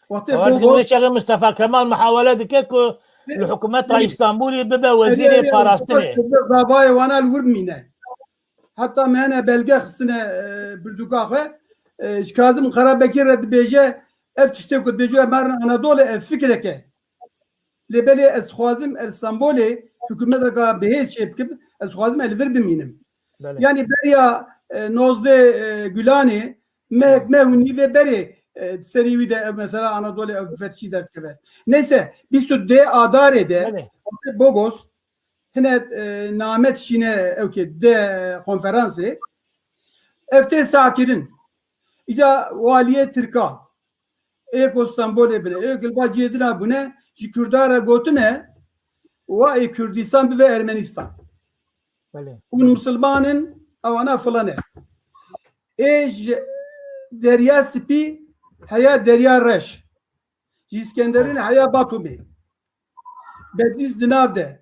Wextê Mustafa Kemal mihawele dike ku li hikûmeta İstanbulê bibe wezîrê parastinê. Davayê wana li wir bimîne. Hatta me hene belge xistine birduka xwe ji Kazım Karabekir re dibêje ev tiştê ku dibêje em herin Anadolê ev fikreke. Lêbelê ez dixwazim er Stenbolê hikûmeteka bihêz çê bikim ez dixwazim ez li vir bimînim. Yani beriya Nozdê Gülanê mehek me hûn nîvê berê serî wî de ev mesela Anadolê ev fetişî derkeve. Neyse 22 Adarê de Bogos hine name tişîne evke de konferansê ev tê sakirin. İca Waliyê Tirka êko Stenbolê bine ê gilba cêdina bûne ji Kurdara gotine wa ê Kurdistan bibe Ermenistan. Hûn Müslümanın ewana filan e. Ê ji Derya Spî heya Derya Reş. Ji İskenderîn heya Batumê. Bedîs di nav de.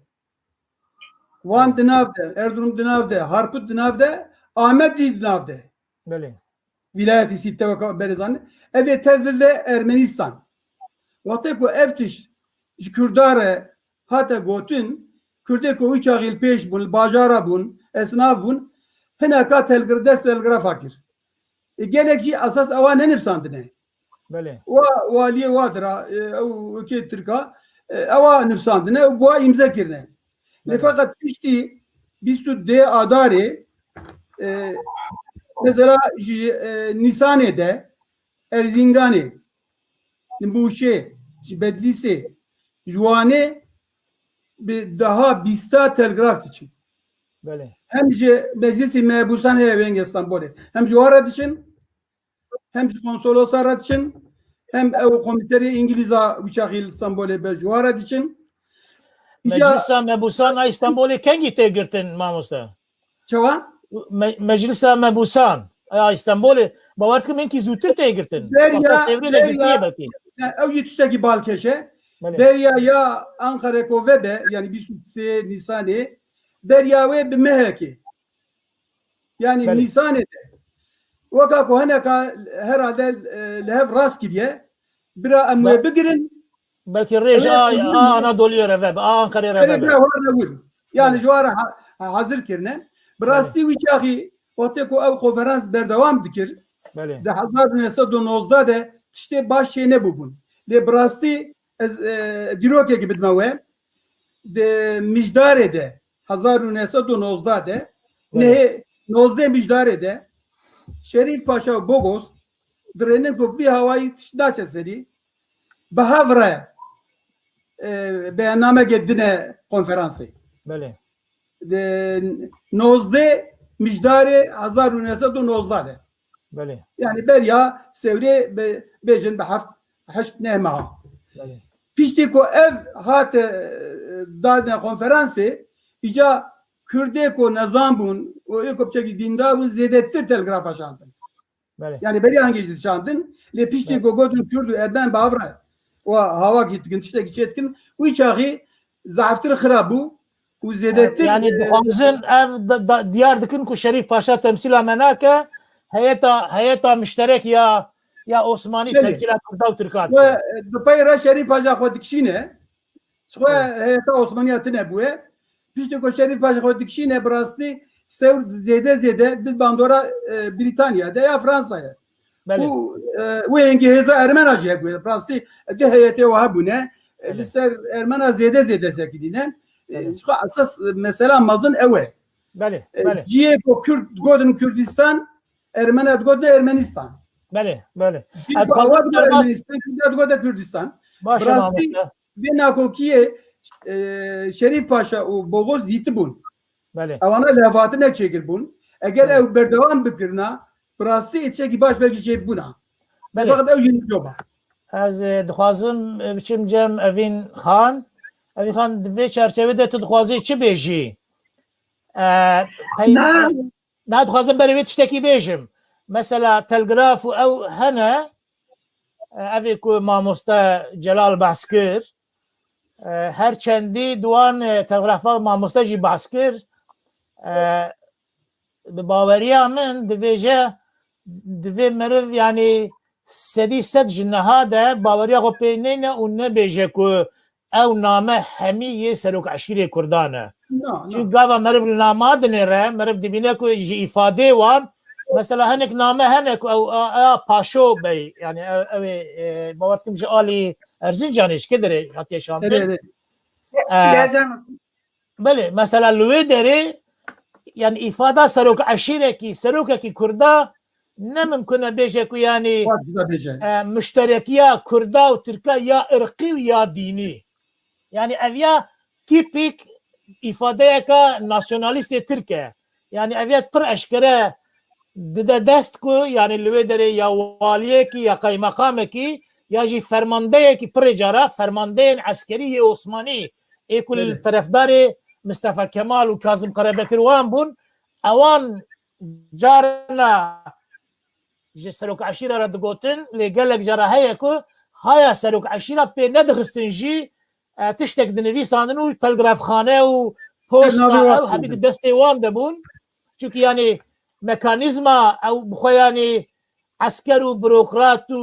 Van di nav de. Erzurum di nav de. Harput di nav de. Ahmet di nav de. Vilayeti Sitte ve Berizan. Ev tev ve Ermenistan. Wextê ku ev tiş ji Kurdare hate gotin Kurdê ku wî çaxîl pêş bûn, bajara bûn, esnaf bûn, hineka dest telgrafa kir. Gelek jî esas ewa nenivsandine. بله والیه وادرا او کی ترکا اوا نفساندنه و بوا imza kirne. بله. Fakat işte biz tu de adari mesela Nisane'de Erzincan'ı bu şey Bedlisi Juane bir daha bista telgraf için بله hem meclisi mebusan heven İstanbul'u hem juarat için hem konsoloslar için hem ev komiseri İngiliz'a uçakil İstanbul'u be juarat için مجلس مبوسان استانبول کنگی تگرتن ماموستا çava مجلس مبوسان استانبول باورت که من کی زودتر تگرتن سیوری لگرتیه بلکی ev yetişteki Balkeşe بله Derya ya Ankara Kovebe yani bir sürü Nisan'ı Derya ve bir meheki yani Bale. Nisan'ede vaka kohaneka herhalde lehev rast gidiye bira amwe bigirin بلکی ریج آنادولی رو ve Ankara Derya رو var ne vur yani Bale. juara hazır kirne brasti viçahi oteko ev konferans berdevam dikir بله de 1919'da de işte baş şey ne bu le brasti diroke gibi dmave de Mijdare'de 1919'da de ne 19 Mijdare'de Şerif Paşa Bogos drenin kopli havayı daça seri Bahavra beyanname geddine konferansı بله de 19 Mijdare 1919'da de بله yani berya sevre bejin be haft nema بله pişti ko ev hat dadne konferansı ica Kürde ko nazam bun o ekopçaki dindar bu zedettir telgraf aşandın بله yani beri hangi şandın le pişti ko godun Kürdü erben bavra o hava gitkin işte geçetkin bu içağı zaftır khrabu bu zedettir yani dixwazin ev diyar dikin ku Şerif Paşa temsila menake heyeta müşterek ya Osmani Bale. temsila Kurda و Türkat ve dupayra Şerif Paşa ko dikşine sonra heyeta Osmaniyatı ne bu pişti ko Şerif Paşa ko dikşine brasti sev zede bir bandora Britanya'da ya Fransa'ya بله bu İngilizce Ermen acayip bu brasti de heyete var bu ne Evet. liser Ermena zede sekidine Evet. asas mesela mazın eve بله بله ciye ko Kürt godun Kürdistan Ermenat godun Ermenistan بله بله Çünkü Avad Ermenistan godun Kürdistan باشه Brasti ماموستا ve nakokiye Şerif Paşa o boğaz gitti bun بله avana lefatı ne çekir bun eğer ev berdevam bikirna brasti içeki baş belki şey buna بله fakat ev yeni joba از دخوازم بچم جم اوین خان دوی چرچوه تو دخوازی چی بیجی نه دخوازم بروی تشتکی بیجم مثلا تلگراف او هنه اوی که ماموستا جلال بحث کر هر چندی دوان تلگرافا ماموستا جی بحث کر به باوریا من دوی مرو یعنی سدی صد جنها ده باوریا خو پینینه و نبیجه که او نامه همیه سروک عشیره کردانه چون گاوا مرف نامه دنیره مرف دبینه که جی ifade وان مثلا هنک نامه هنک او پاشو بی yani باورتکم جی آلی ارزنجانش که داره حتی شامل بله مثلا لوی داره yani ifade سروک عشیره کی سروک کی کرده ne mümkün beje ku yani müşterekiya Kurda ve Türk'e ya ırkı ya dini. Yani evya tipik ifadeye ka nasyonalist Türkiye. Yani evya pır eşkere de dest ku yani lüvedere ya valiye ki ya kaymakame ki ya ji fermandeye ki pır cara fermandeyen askeri Osmani ekul tarafdarı Mustafa Kemal ve Kazım Karabekir wan bun awan jarna ji serok عشیره را دگوتن لگلک جراحه کو هایا سرک عشیره په ندخستن جی تشتک د نویساندن و تلگراف خانه و پست او هبید دسته وان دبون چونکه یعنی مکانیزما او بخو یعنی عسكر و بروکرات و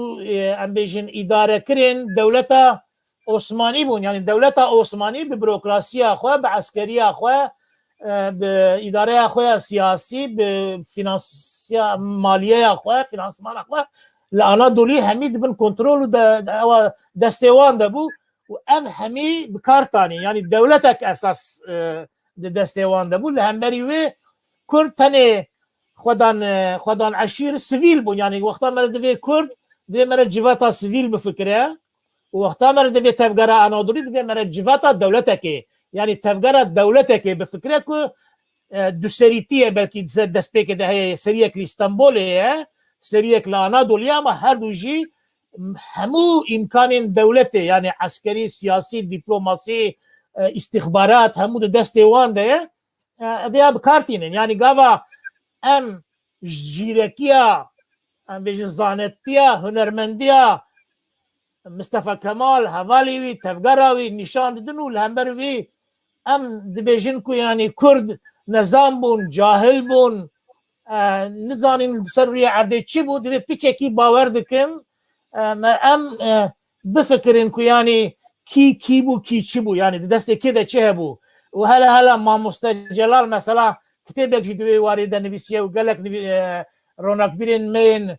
ام بیجن اداره کرین دولتا عثمانی بون یعنی دولتا عثمانی به بروکراسی خو به عسکری خو به اداره خو سیاسی به فینانس مالیه خو فینانسمان خو لأنادولي همي دبن كنترول دستيوان دبو وأف همي بكارتاني يعني دولتك أساس دستيوان دبو لهم بريوه كرد تاني خدان عشير سيفيل بون يعني وقتا مرد في كرد دي مرد جواتا سيفيل بفكره وقتا مرد في تفجر أنادولي دي مرد جواتا دولتك يعني تفجر دولتك بفكره كو دوسريتيه بلكي دست بيك ده هي سريك لإسطنبول هي سريك لأنادوليا ما هر دو جي همو إمكان دولته يعني عسكري سياسي دبلوماسي استخبارات همو دستيوان ده فيها بكارتينين يعني قاوا ام جيركيا ام بيجي زانتيا هنرمنديا مصطفى كمال هواليوي تفجراوي نشان دنو الهمبروي ام دبيجنكو يعني كرد نظام بون جاهل بون نزانين سرية عردي چی بود دبي پیچکی باور دکم ام بفكرين كو يعني كي بو كي چی بو يعني دست كده چه بو وهلا ما مستجلال مثلا كتابك جدوي وارد نبيسيه وقال لك رونق بيرين مين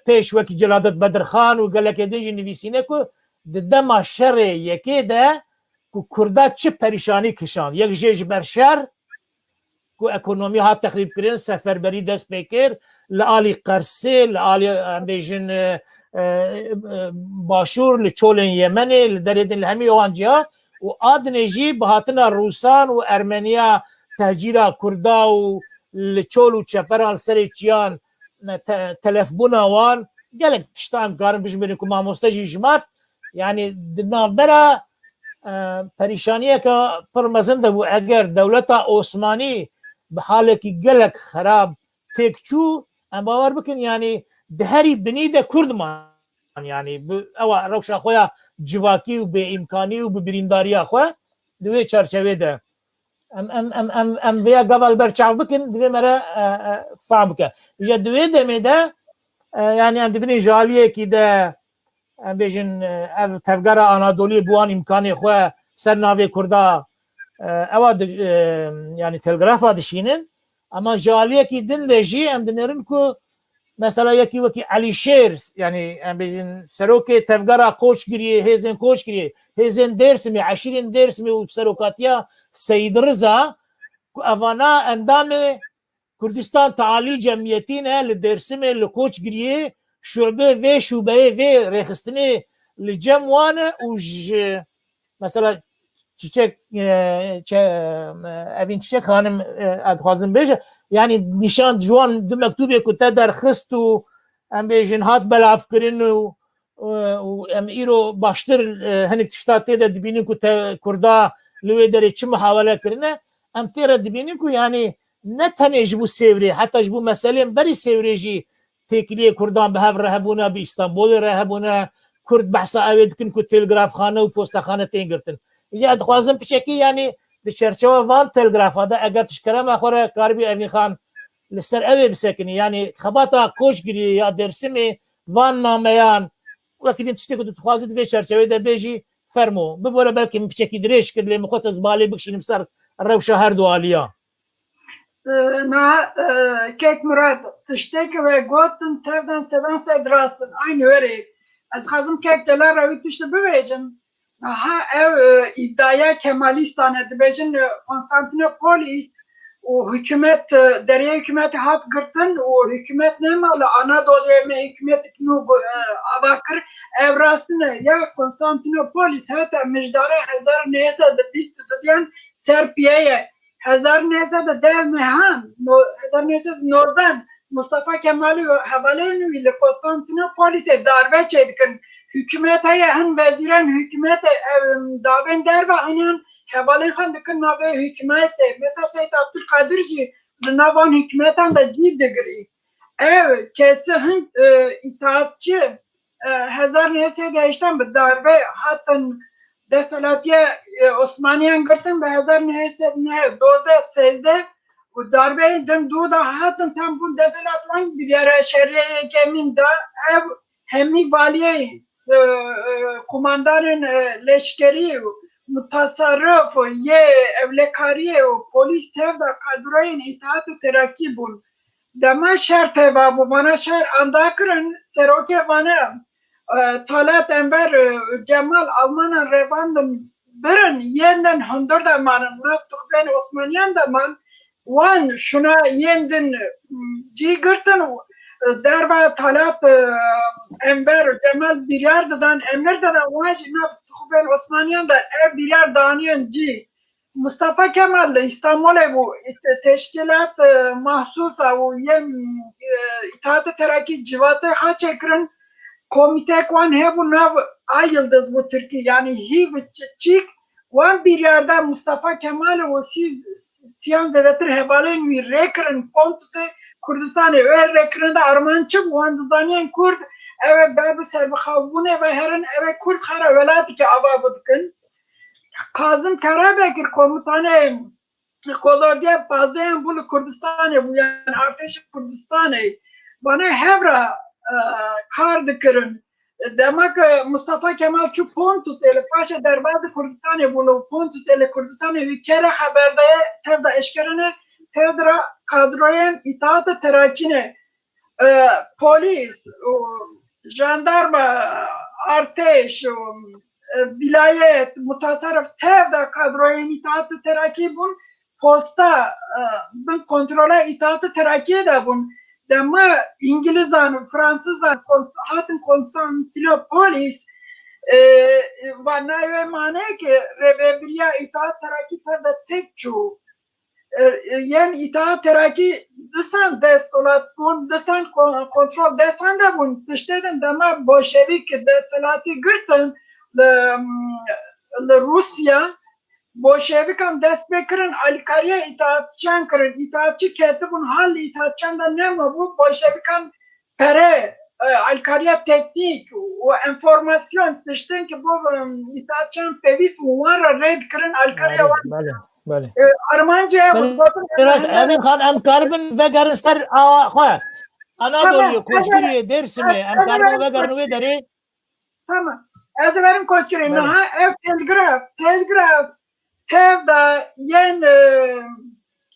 پیش وکی جلادت بدرخان وقال لك يدنجي نبيسينه كو دما شر يكي ده كو كردا چه پریشانی کشان یک جيش برشر کو اکونومی ها تخریب کردن سفربری دست بکر لعالی قرسه لعالی بیجن باشور لچولن یمن لدریدن لهمی اوانجا و آدنجی بهاتنا روسان و ارمنیا تهجیرا کردا و لچول و چپران سر چیان تلف بونا وان گلک تشتان کارن بجمرین که ماموستجی جمارت يعني دنافبرا پریشانیه که پرمزنده بو اگر دولتا عثمانی بحالك قلق خراب تكشو انا باور بكن يعني دهري بنيده كردمان يعني او روشا خويا جواكي وبامكاني وببرينداريا خويا دوي چرچوي ده ام ويا قبل برچاو بكن دوي مرا فهمك يا دوي ده ميده يعني عند بني جاليه كده بيجن تفجر انادولي بوان امكاني خويا سرناوي كردا اواد يعني تلغراف دشينن اما جاليه كي دن لجي ام دنرنكو مثلا يكي وكي علي شير يعني ام بيجن سروكي تفجر كوش جري هيزن كوش جري هيزن درسمي 20 درسمي وبسروكاتيا سيد رضا افانا اندام كردستان تعالي جمعيتين للدرسمي لكوش جري شعبه في شوبه في رخصتني لجموانه وج مثلا چیچک اوین چیچک خانم ادخوازم بیشه یعنی نشان جوان دو مکتوبی که تا درخست و ام بیشن هات بلاف کرن و ام ایرو باشتر هنک تشتاته ده دبینین که تا کردا لوی داره چه محاوله کرنه ام پیره دبینین که یعنی نه تنه جبو سیوری حتی جبو مسئله بری سیوری جی تکلیه کردان به هف رهبونه به استانبول رهبونه کرد بحثا اوید کن که تلگراف خانه و پوست خانه تینگرتن إذا أدخوازم بشكل يعني بشرشوا فان تلغراف هذا أجر تشكرم أخوره كاربي أمين خان لسر أبي بسكني يعني خبطة كوش جري يا درسمي فان ناميان ولكن تشتكي تدخوازت في شرشوا ده بيجي فرمو بقوله بالك بشكل دريش كده مخصص بالي بكشي نمسر الروشة هردو عالية نا كيك مراد تشتكي وقوتن تردن سبان سيدراستن aynı öyle az خازم كيك جلال روي تشتبه بيجن ha iddiaya Kemalistane dibêjin Konstantinopolis û hükümet derya hükümeti hat girtin û hükümet nemalı Anadolu'ya me hükümet kinu avakir ev rastine ya Konstantinopolis hatta mijdara 1920 diyen Serpiyeye 1900 dev mehan 1900 nordan Mustafa Kemal'i havalenin ile Konstantinopolis'e darbe çektin. Hükümete yan veziren hükümete daven der ve anan havale khandıkın nave hükümete. Mesela Seyyid Abdülkadirci navan hükümetten de ciddegri. Ev kesin itaatçı 1900 bir darbe hattın desalatiye Osmaniye'nin girtin ve 1913 و darbe دن دو دا هاتن تام بون دزلات وان بیاره شریعه کمین دا همی والیه کماندارن لشکری و متصرف و یه اولکاریه و پولیس تف دا کادروین اطاعت و ترکی بون Dema şer teva bu bana şer andakırın seroke bana Talat Enver Cemal Alman'a revandım birin yeniden hundur da manın naftuk ben Osmaniyan da man wan şuna yendin cigırtın derva Talat Enver Cemal bilyardadan emlerden vaj naftuk ben Osmaniyan da bilyar daniyon ci Mustafa Kemal İstanbul'e bu teşkilat mahsusa o yem İttihat-ı Terakki civatı haçekrin komite kwan hebu nav ay yıldız bu Türkiye yani hiv çik wan bir yerde Mustafa Kemal o siz siyan zevetir hebalen vi rekrin kontuse Kurdistan'ı ve rekrin de Armançı wan dizaniyen Kurd eve bebe serbixavbune ve herin eve Kurd xara velati ki ababıdkın Kazım Karabekir komutanı kolordiya bazıyan bulu Kurdistan'ı bu yani Arteş Kurdistan'ı bana hevra kar dikirin. Demek Mustafa Kemal çu Pontus ele paşa derbadı Kurdistan'ı bulu Pontus ele Kurdistan'ı bir kere haberde tevda eşkerine tevdra kadroyen İttihat-ı Terakki'ne polis, jandarma, arteş, vilayet, mutasarrıf tevda kadroyen İttihat-ı Terakki bun posta bin kontrole İttihat-ı Terakki'ye de bun Dema İngilizan, Fransızan, hatın Konstantinopolis ve nayve mane ki Rebelliya İttihat Terakki tevda tek çu yani İttihat Terakki disan dest olat bun, disan kontrol desan da bun tişteden dema Bolşevik desalati gırtın Rusya Bolşevikan dest bekirin Alikariya itaatçan kirin. İtaatçı ketibun halli itaatçan da ne mi bu? Bolşevikan pere Alikariya teknik o enformasyon tiştin ki bu itaatçan pevis vara red kirin Alikariya var. Bale. Armanca biraz evin kan em karbin ve garin ser xoya. Anadolu'yu Koçgiriye Dersim'e em karbin ve garin ve deri. Tamam. Ez verim Koçgiriye. Ha ev telgraf tevda yen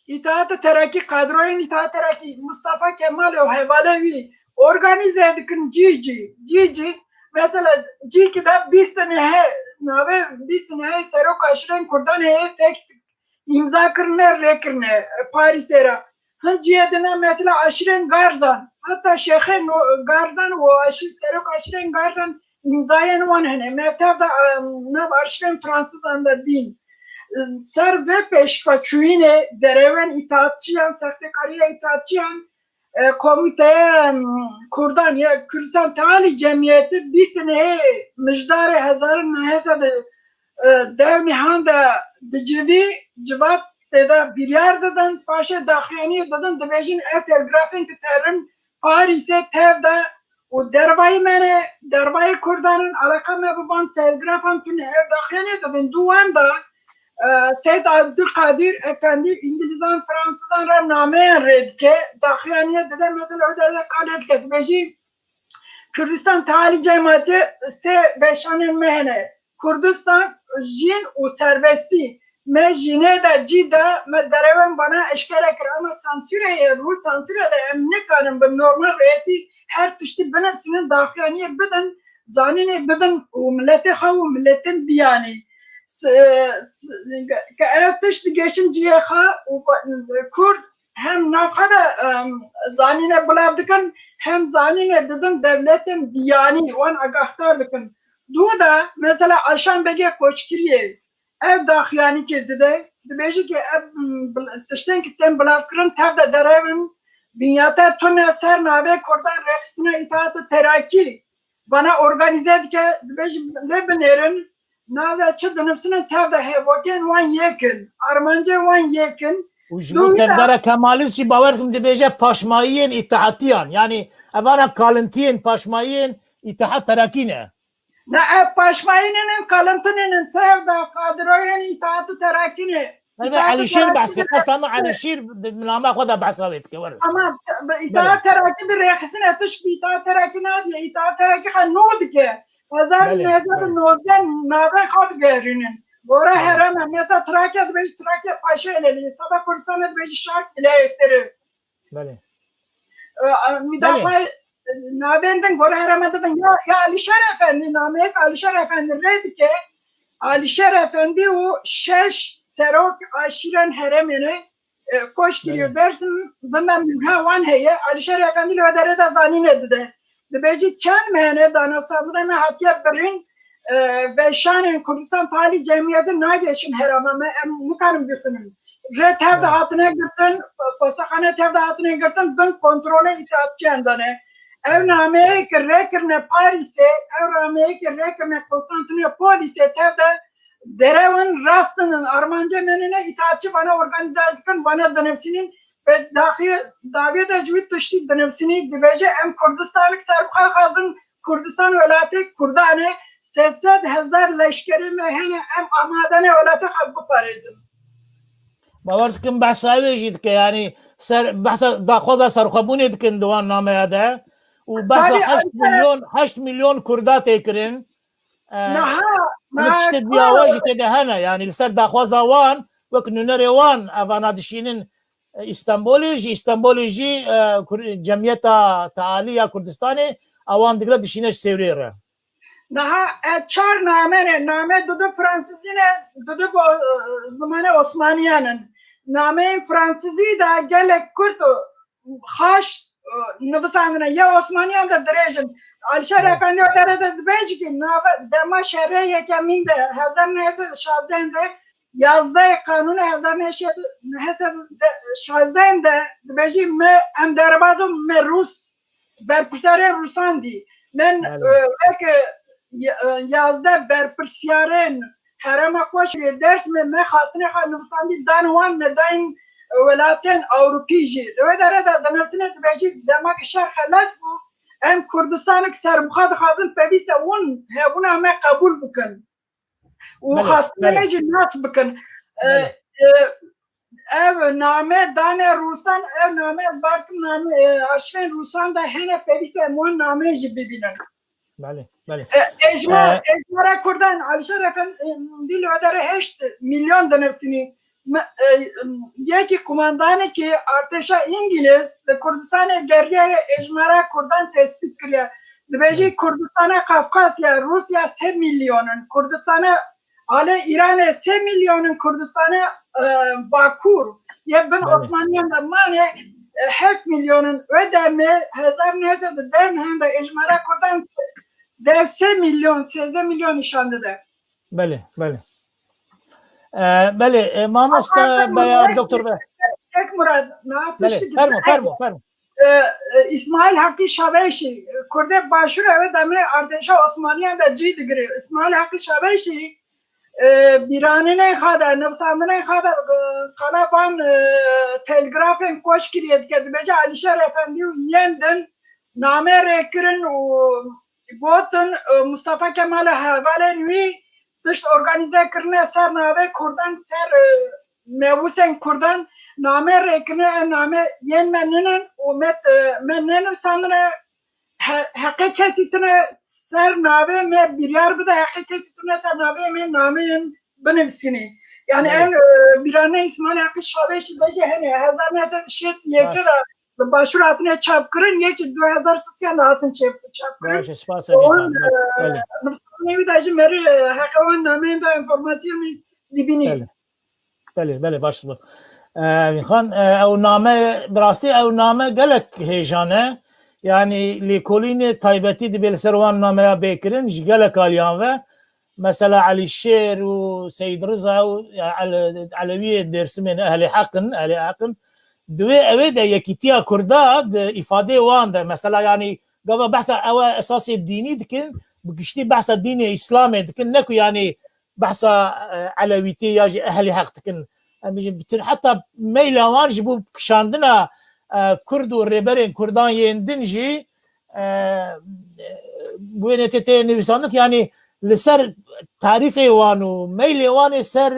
İttihat-ı Terakki kadroyun İttihat-ı Terakki Mustafa Kemal o hevalevi organize edikin Cici mesela Ciki'de bir sene serok aşiren kurdan tekst imza kırne rekirne Paris'e Ciğedine mesela aşiren Garzan hatta Şeyhen Garzan o serok aşiren Garzan imzayen vanhene meftevda aşiren Fransız anda din ser ve peşvaçuyine dereven itaatçıyan, sahtekariye itaatçıyan komiteye kurdan ya Kürdistan Teali Cemiyeti bir sene müjdare hazarın nehesede dev nihanda dicivi civat da bilyar dedan paşa dakhiyani dedan dibejin telgrafin terim Paris'e tevda o dervayı mene dervayı kurdanın alaka mebuban telgrafan tüm dakhiyani dedan duanda Seyyid Abdülkadir Efendi İngilizan Fransızan ramname redke dakhiyaniye de mesela öyle kalet ketmeji Kürdistan Teali Cemiyeti se beşanın mehne Kurdistan jin u serbesti me jine da cida me dereven bana eşkele kır ama sansüreye Rus sansüre de emne kanın bu normal reyeti her tişti benesinin dakhiyaniye beden zanine beden u millete xavu milletin biyani که ارتش دیگهشون جیه خا کرد هم نفخه زانینه بلاف دکن هم زانینه دادن devletin biyani وان آگاهدار دکن دو دا مثلا آشان بگه کوچکریه ev daxiyani ki dide dibêjî ki ev tiştên ki tên bilav kirin tev de derevin binyate tune ser navê Kurdan rexistina İttihat-ı Terakki bana organize dike dibêjî lê binêrin navê çi dinivsinin tev de hêvokên wan yekin Armanca wan yekin Bu tevdara Kemalist jî bawer kim dibêje paşmayiyên İttihatîyan yani evana kalintiyên paşmayiyên İttihat Terakî ne? Ne ev paşmayinin kalıntının tevda kadroyen İttihat-ı Terakki'ne. Alişir bahsi qasama Alişir minama koda bahsavit ki var. Ama İttihat Terakki bir rehisin etiş bir İttihat Terakki ne diye İttihat Terakki ha nod ki. Hazar nodden nave had gerinin. Bora herame mesela Trakya'da beş Trakya paşa eleli. Sabah Kürdistan'da beş şart bile etleri. Bale. müdafaa nabenden göre heremedin ya Alişer Efendi namek Alişer Efendi dedi ki Alişer Efendi o şeş serok aşiren heremini koş giriyor dersin bundan mülhavan heye Alişer Efendi ile ödere de zanin edildi. Dibeci çen mehne danasabına hatiye birin ve şanen Kurdistan tali cemiyeti nageşin herememe mukarım düşünün. Re tevde hatine girtin, posakane tevde hatine girtin ben kontrole itaatçı endane. Ev nameye ki rekirne Paris'e, ev nameye ki rekirne Konstantinopolis'e tevde derevin rastının Armanca menine itaatçı bana organize edilken bana dönemsinin ve dahi davet ecvit tuşti dönemsini dibece em Kurdistanlık Serbukal Kazın Kurdistan velayeti Kurdane 300,000 leşkeri mehene em amadane velayeti hakkı parizm. باور دکن بحث اویجید که یعنی سر بحث داخوازه سرخوابونی دکن دوان نامه ده و بحث 8 میلیون کرده تکرین ونتشتد بیاواجی تده هنه یعنی لسر داخوازه وان وک نونر وان اوانا دشینن استانبولی جی جمعیت تعالی کردستانی اوان دیگر دشینش سوریره Daha çar name dudu Fransızine dudu zamanı Osmaniye'nin name Fransızı da gelek Kurtu haş nüfusandına ya Osmaniye'de derejin Alişer Efendi ödere dibeci ki dema şehre yekeminde hazır neyse şazende yazda kanunu hazır neyse şazende dibeci me em derbazım me Rus berpüsare Rusandi men belki yazda berpirsiyaren herema koş ders me khasne khanusandi danwan nedain welaten Avrupiji ve derede danasine tbeji demak şer khalas bu em Kurdistan'ı serbukhat khazın peviste un hebuna me kabul bukun u khasne cinnat bukun ev name dane Rusan ev name barkım name arşiven Rusan da hene peviste mon name jibibinin بله Ejmara Kurdan Alişer Efendi dil ödere 8 milyon denefsini yeki kumandanı ki arteşa İngiliz ve Kurdistan'a gergeye Ejmara Kurdan tespit kırıyor. Dibeci Kurdistan'a Kafkasya Rusya 3 milyonun Kurdistan'a ale İran'a 3 milyonun Kurdistan'a Bakur ya ben Osmaniye'de mane 7 milyonun ödeme hazır neyse de hem de Ejmara Kurdan dev 3 milyon nişanlıdır. بله بله ماموستا بیا دکتر به Tek Murat فرمو İsmail Hakkı Şabeşi Kurde başvuru evet ama Arteşa Osmaniye'de ciddi giriyor. İsmail Hakkı Şabeşi biranine kadar nefsandine kadar kalaban telgrafen koş giriyor ki bence Alişer Efendi yendin name rekirin Gotun Mustafa Kemal Havalen vi dış organize kırne ser nave Kurdan ser mevusen Kurdan name rekne name yen menenen umet menenen sanre hakkı kesitine ser nave me biryar bida hakkı kesitine ser nave me nameyen benefsini yani en birane İsmail Hakkı Şabeşi bece hani hazar mesela şest yekira başvuru hatine çap kırın yeki 2000 hatın çap kırın. باشه سپاس میکنم نفسانی داشتی مری حکومت نامه با انفورماسیون دیبینی. بله باشه میخوان او نامه براستی او نامه گلک هیجانه yani لیکولین تایبتی دی بلسروان نامه بیکرین گلک آلیان و مثلا علی شیر و سید رضا و علوی درسمین اهل حقن دوی اوی ده یکیتیا کرده ifade وان ده مثلا yani gava bahsa ava esası dini dikin bugüşti bahsa dini İslam dikin neku yani bahsa alaviti ya ehli hak dikin bütün hatta meyla var bu kşandına Kurdu reberin Kurdan yendinci bu netete nisanlık yani لسر تعریف وانو میل وان سر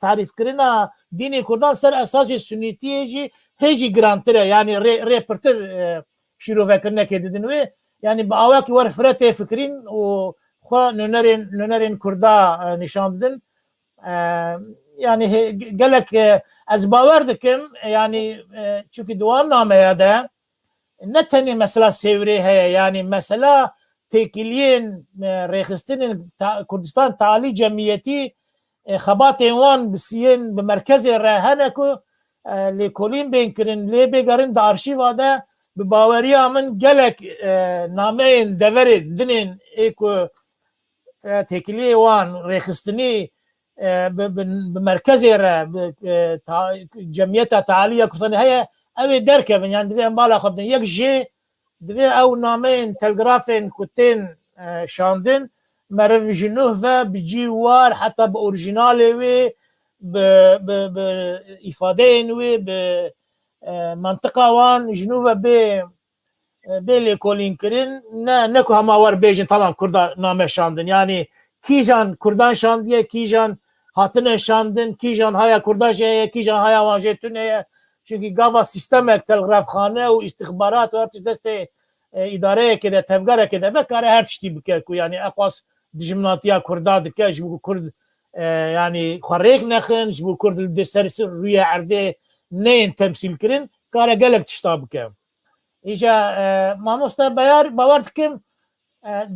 تعریف کردن دین کردان سر اساس سنیتی هیچ گرانتره یعنی ریپرتر شروع کردن که دیدن و یعنی با آوا کی ور فرت فکرین و خو نونرین کردا نشان دادن yani gelek az باور دکم yani çünkü duvar nameye de نتني مثلا سيوري هي يعني مثلا تيكلين ريخستين كردستان تعالي جمعيتي خباتين وان بسيين بمركز راهنكو لكولين بينكرن لي بيقارن دا ارشيف هذا بباوريا من قالك نامين دفرد دنين ايكو تيكلي وان ريخستني بمركز جمعيتها تعالية كصني هي اوي دركه يعني دفي امبالا خبدن يك جي دفي او نامين تلغرافين كوتين شاندن مرف جنوه بجيوار حتى باورجينالي وي بإفادين وي بمنطقة وان جنوبة بيلي كولين كرين نكو هما وار بيجن طبعا كردان نامه شاندن يعني كيجان كردان شاندية كيجان هاتنه شاندن كيجان هايا كرداجية كيجان هايا وانجيتونه çünkü gava sistemek telgrafxane و istihbarat و هرچی دست اداره كده تفگره كده بکاره هر چی بکه کو yani اقواس dijimnatiya kurda dike ji kurd yani xarek nexin ji kurd de serisi rüya erde neyin temsil kirin kare gelek tişta bike İşte mamosta bavar dikim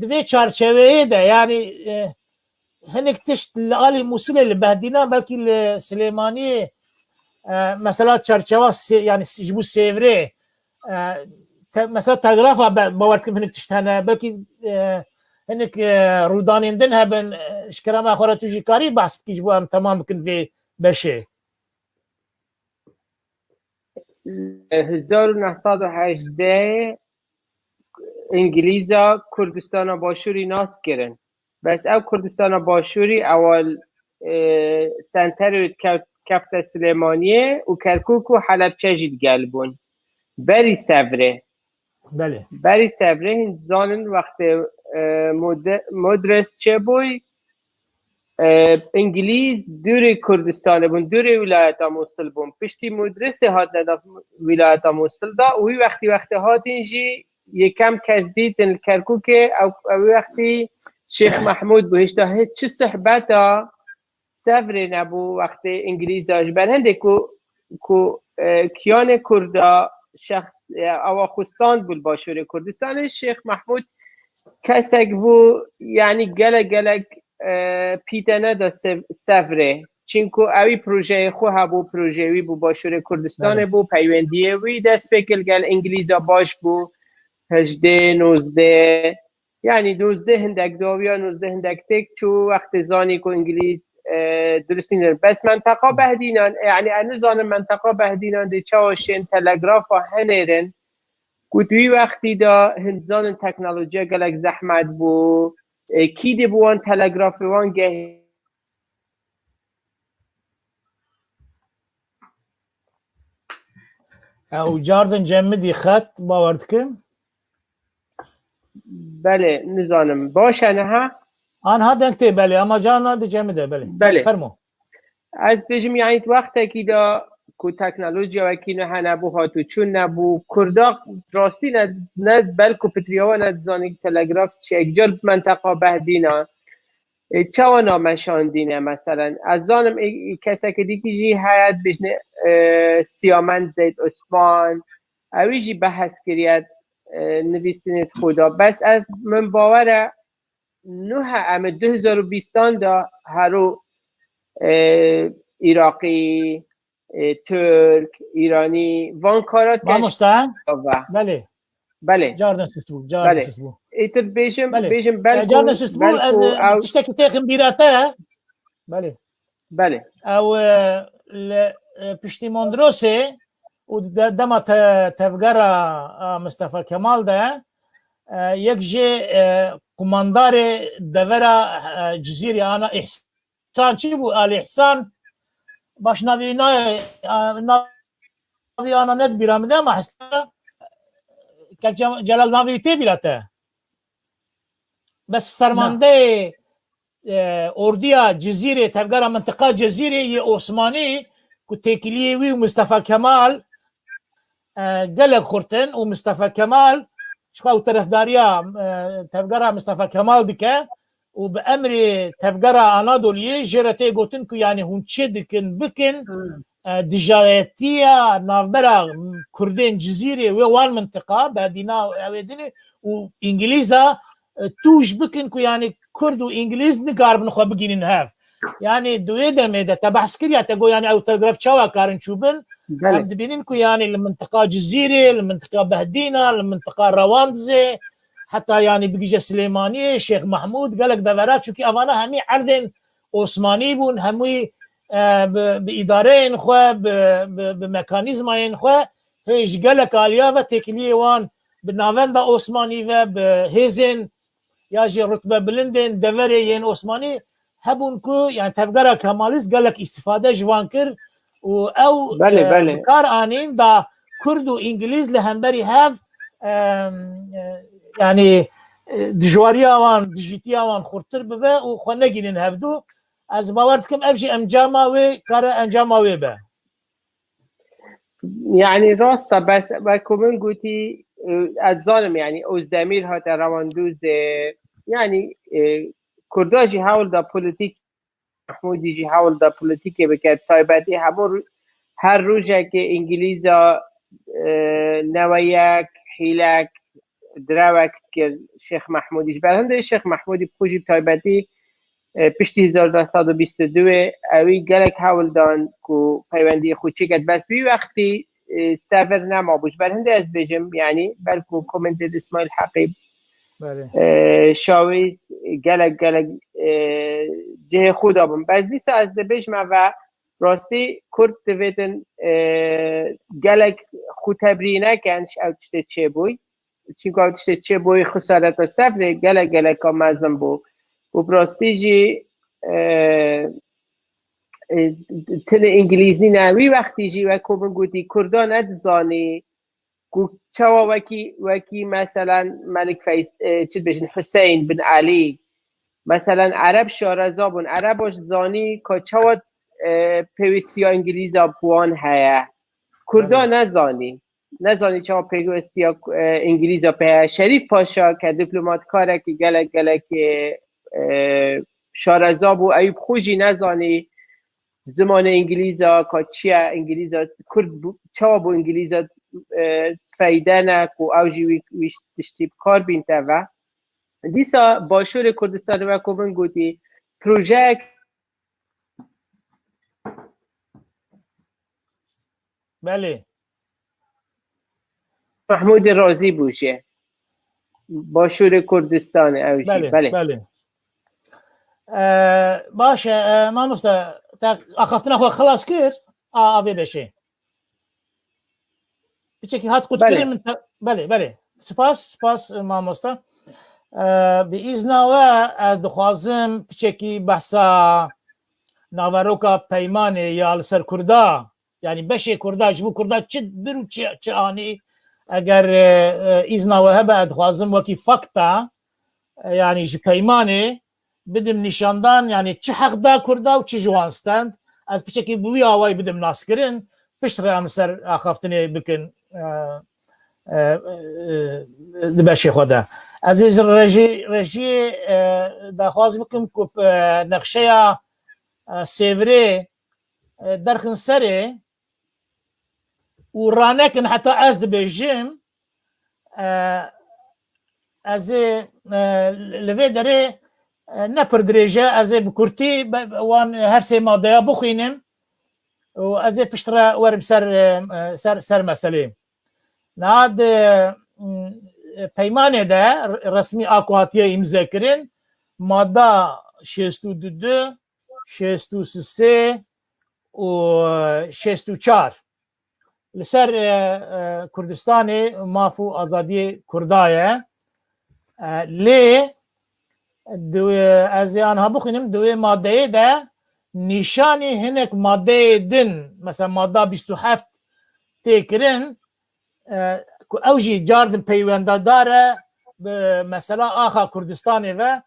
dve çerçeveye de yani henek tişt ali Musil'e li behdina belki li Süleymaniye mesela çerçeve yani bu sevre mesela telgrafa bavar dikim henek tiştane belki هنك رودانين دنها بن شكرا خورا تجي كاري بحث كي جبوهم تمام بكن في بشي 1918 انگلیزا کردستان باشوری ناس کرن بس او کردستان باشوری اول سنتر کفت سلیمانیه و کرکوک و حلب چجید گلبون بری سفره بله بری سفره زانن وقت مدرس چه بوی انگلیز دور کردستان بون دور ولایت موصل بون پشتی مدرس هات ندا ولایت موصل دا وی وقتی هات اینجی یکم کزدیتن کرکوک او وقتی شیخ محمود بوهش دا چه صحبتا سفر نبو وقت انگلیزاش برهنده کو کیان کردا شخص او خوستان بول باشور کردستان شیخ محمود کسک بو یعنی گلک پیتنه دا سفره چینکو اوی پروژه خو هبو پروژه وی بو باشور کردستان بو پیوندیه وی دست بکل گل انگلیزا باش بو 18 19 یعنی 12 هندک داویا 19 هندک تک چو وقت زانی کو انگلیز درستین بس منطقه بهدینان یعنی انزان منطقه بهدینان دی چاوشین تلگراف هنرن کدوی وقتی دا هنزان تکنولوژی گلک زحمت بو کی دی بوان تلگراف وان گه او جاردن جمدی خط باورد کن بله نزانم باشه نه ها آنها دنگته بله اما جانا دی جمده بله فرمو از بجم یعنی وقتی که دا کو تکنولوژی و کی نه نبو هاتو چون نبو کردا راستی نه بلکو پتریاوا نه زانی تلگراف چه اگجال منطقه بهدینا چوانا مشاندینه مثلا از زانم کسی که دیگه جی حیات بجنه سیامند زید عثمان اویجی بحث کریاد نویسینت خدا بس از من باوره نه ام 2020 دا هرو عراقی ترک ایرانی وان کارات مستعان بله جاردن سیستبو ایتر بیشم بلکو جاردن سیستبو از تشتکی تاخم بیراته بله او پشتی مندروسه و دما تفگره مصطفى کمال ده یک جه کماندار دوره جزیره آنا احسان چی بو؟ آل احسان باش ناوی آنا ند بیرامده ما حسن که جلال ناوی تی بیراته بس فرمانده اردیا جزیره تفگره منطقه جزیره یه عثمانی که تکلیه وی و مصطفى کمال قلق خورتن و مصطفى کمال شخوا طرفداریا تفگره مصطفى کمال دکه و به امر تفگره آنادولیه جرته گوتن که یعنی هون چه دکن بکن دجایتیه نافبرا کردین جزیره و وان منطقه بعدینا اویدنی و انگلیزا توش بکن که یعنی کرد و انگلیز نکار بنخوا بگیرین هف یعنی دوی دمه ده تبحث کریه تگو یعنی او تلگراف چاوا کارن چوبن هم دبینین که یعنی المنطقه جزيره المنطقه بهدينه المنطقه رواندزه حتى يعني بقيجه سليمانيه شيخ محمود قالك دورات شو كي افانا همي عردن عثماني بون همي بادارين خو بميكانيزمين خو هيش قالك اليافا تكليه وان بالنافندا عثماني و بهيزن ياجي رتبه بلندن دوري ين عثماني هبون كو يعني تفقرا كماليست قالك استفاده جوانكر او كار انين دا كرد وانجليز لهمبري هاف يعني دجواريا وان دجيتيا وان خورتر بفا وخو نگيرين هفدو از باورتكم افشي انجاماوي كار انجاماوي با يعني راستا بس وكمن قوتي اتظالم يعني اوزدمير هات رواندوز يعني كرداجي هاول دا بوليتيك محمودی جی حاول دا پولیتیکی بکرد تایبتی همون هر روزه که انگلیزا نویک حیلک دروکت که شیخ محمودیش برهنده شیخ محمودی بخوشی تایبتی پشتی 1922 اوی گلک حاول دان که پیوندی خوچی کد بس بی وقتی سفر نما بوش برهنده از بجم یعنی بلکو کومنتد اسماعیل حقیب شاویز گلک جه خدا بون بس دیسا از دبیش ما و راستی کرد دویدن گلک خود تبرینه کنش او تشته چه بوی چون که او تشته چه بوی خسارت و سفر گلک ها مزم بو و براستی جی تن انگلیزی نوی وقتی جی و کوبن گوتی کردان ادزانی چوا وکی مثلا ملک فیس چید بشن حسین بن علی مثلا عرب شارزا بون عرب باش زانی که چوا پیوستی ها انگلیز ها بوان هیا کردا نزانی چوا پیوستی ها انگلیز ها پیا شریف پاشا که دیپلومات کاره که گلک شارزا بو ایوب خوشی نزانی زمان انگلیزا که چیه انگلیزا کرد چوا بو انگلیزا فایده نکو اوجی ویش تشتیب کار بینته و دیسا باشور کردستان و کوبن گوتی پروژه بله محمود رازی بوشه باشور کردستان اوجی بله باشه ما مستا اخفتنا خو خلاص کرد آوی بشه بچه هات قد كريم بله سپاس ما مستا بإذن و دخوازم بچه بحثا ناوروکا پیمانه یا لسر کردا یعنی بشه کردا جبو کردا چه برو چه آنی اگر إذن و هبه دخوازم وکی فکتا یعنی جی پیمانه بدم نشاندان یعنی چه حق دا کردا و چه جوانستند از بچه بوی آوای بدم ناس کرن پشت رام سر آخافتنه بکن دبشي خدا عزيز رجي داخواز بكم كوب نقشيا سيفري درخن سري ورانكن حتى از دبيجيم از لفي دري نبر دريجة از بكورتي وان هرسي ماضيا بخينم وأز بشترى ورم سر مسألة ناد پیمانه ده رسمی آکواتیه امضا کرن ماده 62 63 و 64 لسر کردستان مافو آزادی کردایه لی از آنها بخونیم دوی ماده ده نشانی هنک ماده دن مثلا ماده 27 تکرن اوجی جارد پیونده داره به مثلا آخا کردستانی و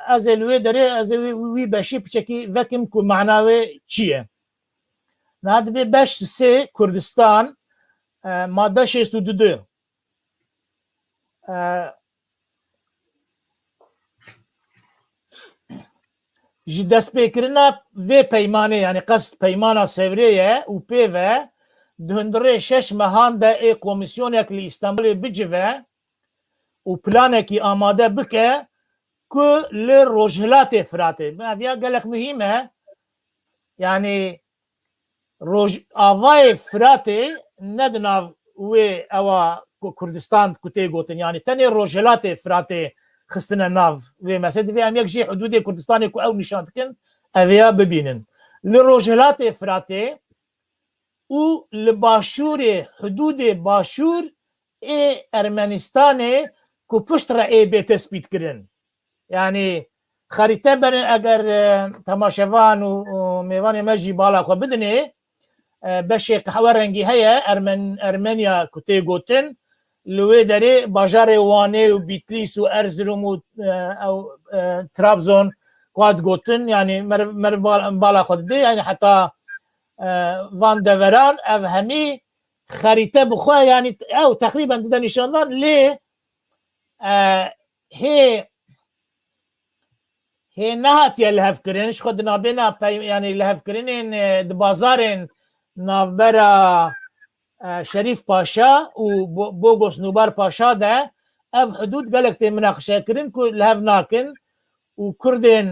از الوی داره از وی بشی بچکی وکم که معناوی چیه نهاد به بش سه کردستان ماده 62 ji destpêkirina vê peymanê yani qest peymana Sewreyê û pêve di hundirê 6 mehan de komisyonek li İstanbulê bicive û planekî amade bike ku li Rojhilatê Firatê meviya gelek mühim e yani avayê Firatê ne di nav wê ewa Kurdistan ku tê gotin yani tenê Rojhilatê Firatê xistine nav vê mesela divê em yek jî hududê Kurdistanê ku ew nîşan dikin ev bibînin li Rojhilatê Firatê û li başûrê hududê başûr ê Ermenistanê ku piştre ê bê tespît kirin yani xerîte berin eger temaşevan û mêvanê me jî bala xwe bidinê beşê qehwe rengî heye Ermenya ku tê gotin li wê derê bajarê Wanê û Bîtlîs û Erzurum û Trabzon qad gotin yani meriv bala xwe didê yani heta van deveran ev hemî xerîte bixwe yani ew teqrîben dide nîşandan lê hê nehatiye lihevkirin ji xwe di navbêna yani lihevkirinên di bazarên navbera Şerîf Paşa û Bogos Nûbar Paşa de ev hudud gelek tê münaqişekirin ku lihev nakin û Kurdên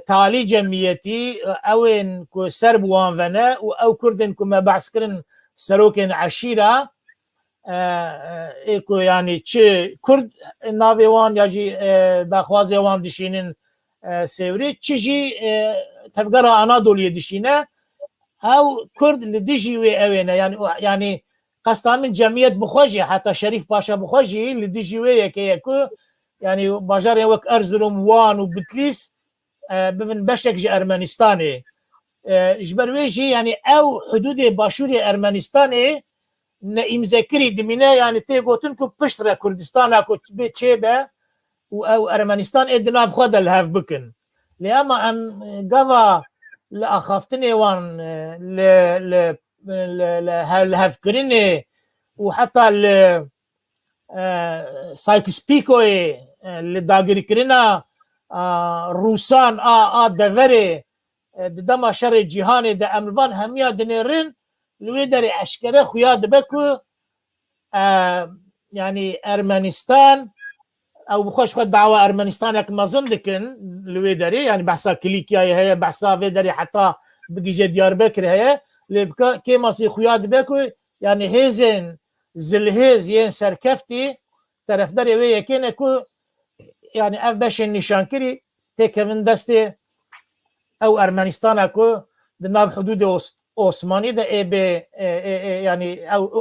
talî cemiyetî ewên ku ser bi wan vene û ew Kurdên ku me behs kirin serokên eşîra ê ku yani çi Kurd navê wan ya jî daxwazê wan dişînin Sewrî çi jî tevgera Anadolu'ya dişîne ew Kurd li dijî wê ew ne yani qesta min cemiyet bixwe jî heta Şerîf Paşa bixwe jî li dijî wê yekê ye ku yani bajarên wek Erzurum Wan û Bitlis bibin beşek ji Ermenistanê ji ber wê jî yani ew hududê başûrê Ermenistanê ne îmzekirî dimîne yani tê gotin ku piştre Kurdistana ku bê çêbe û ew Ermenistan ê di nav xwe de lihev bikin lê ema em gava li axaftinê wan li hevkirinê û heta li Sykes-Picotê li dagirkirina Rûsan a deverê di dema şerê cîhanê de em van hemiya dinêrin li wê derê eşkere xuya dibe ku yani Ermenistan ew bixwe ji xwe dawa Ermenistanek mezin dikin li wê derê yani behsa Kilîkyayê heye behsa vê derê heta bigîje Diyarbekir heye lê kê masî xuya dibe ku yani hêzên zilhêz yên serkeftî terefderê wê yekê ne ku yani ev beşên nîşankirî têkevin destê ew Ermenistana ku di nav hududê Osmanî de ê bê yani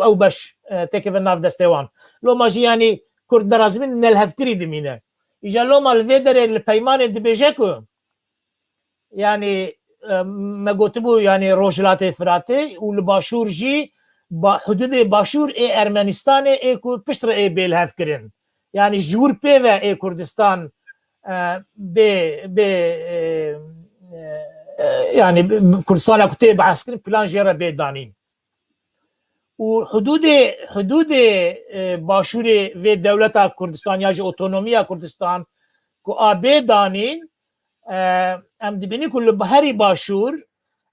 ew beş têkevin nav destê wan loma jî yani Kurd derazibin nelhevkirî dimîne îja loma li vê derê li peymanê dibêje ku yani me gotibû yani Rojhilatê Firatê û li başûr jî hududê başûr ê Ermenistanê ê ku piştre ê bê lihevkirin yani ji wir pêve ê Kurdistan bê yani Kurdistana ku tê behs kirin plan jê re bê danîn û hududê başûrê vê dewleta Kurdistan ya jî otonomiya Kurdistan ku a bê danîn em dibînî ku li herî başûr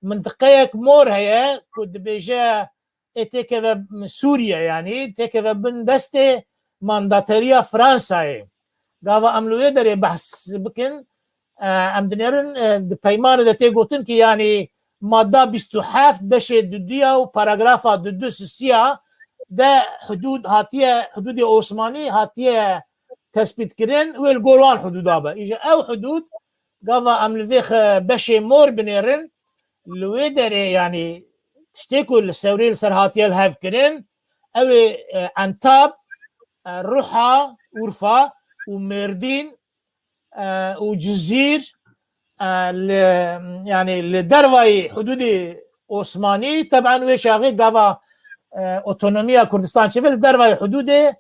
mintiqeyek mor heye ku dibêje ê têkeve Sûriye yani têkeve bin destê mandateriya Fransayê gava em li wê derê behs bikin em dinêrin di peymanê de tê gotin ki yani madda 27 beşê duduya û paragrafa dudu sisiya de hudud hatiye hududê Osmanî hatiye tespît kirin wê li gor wan hududa be îja ew hudud gava em li vê beşê mor binêrin li wê derê yani tiştê ku li Sewrê li ser hatiye lihev kirin ew ê Entab Ruha Urfa û Mêrdîn û Cizîr yani li dervayê hududê Osmanî teban wê şaxê gava otonomiya Kurdistan çêve li dervayê hududê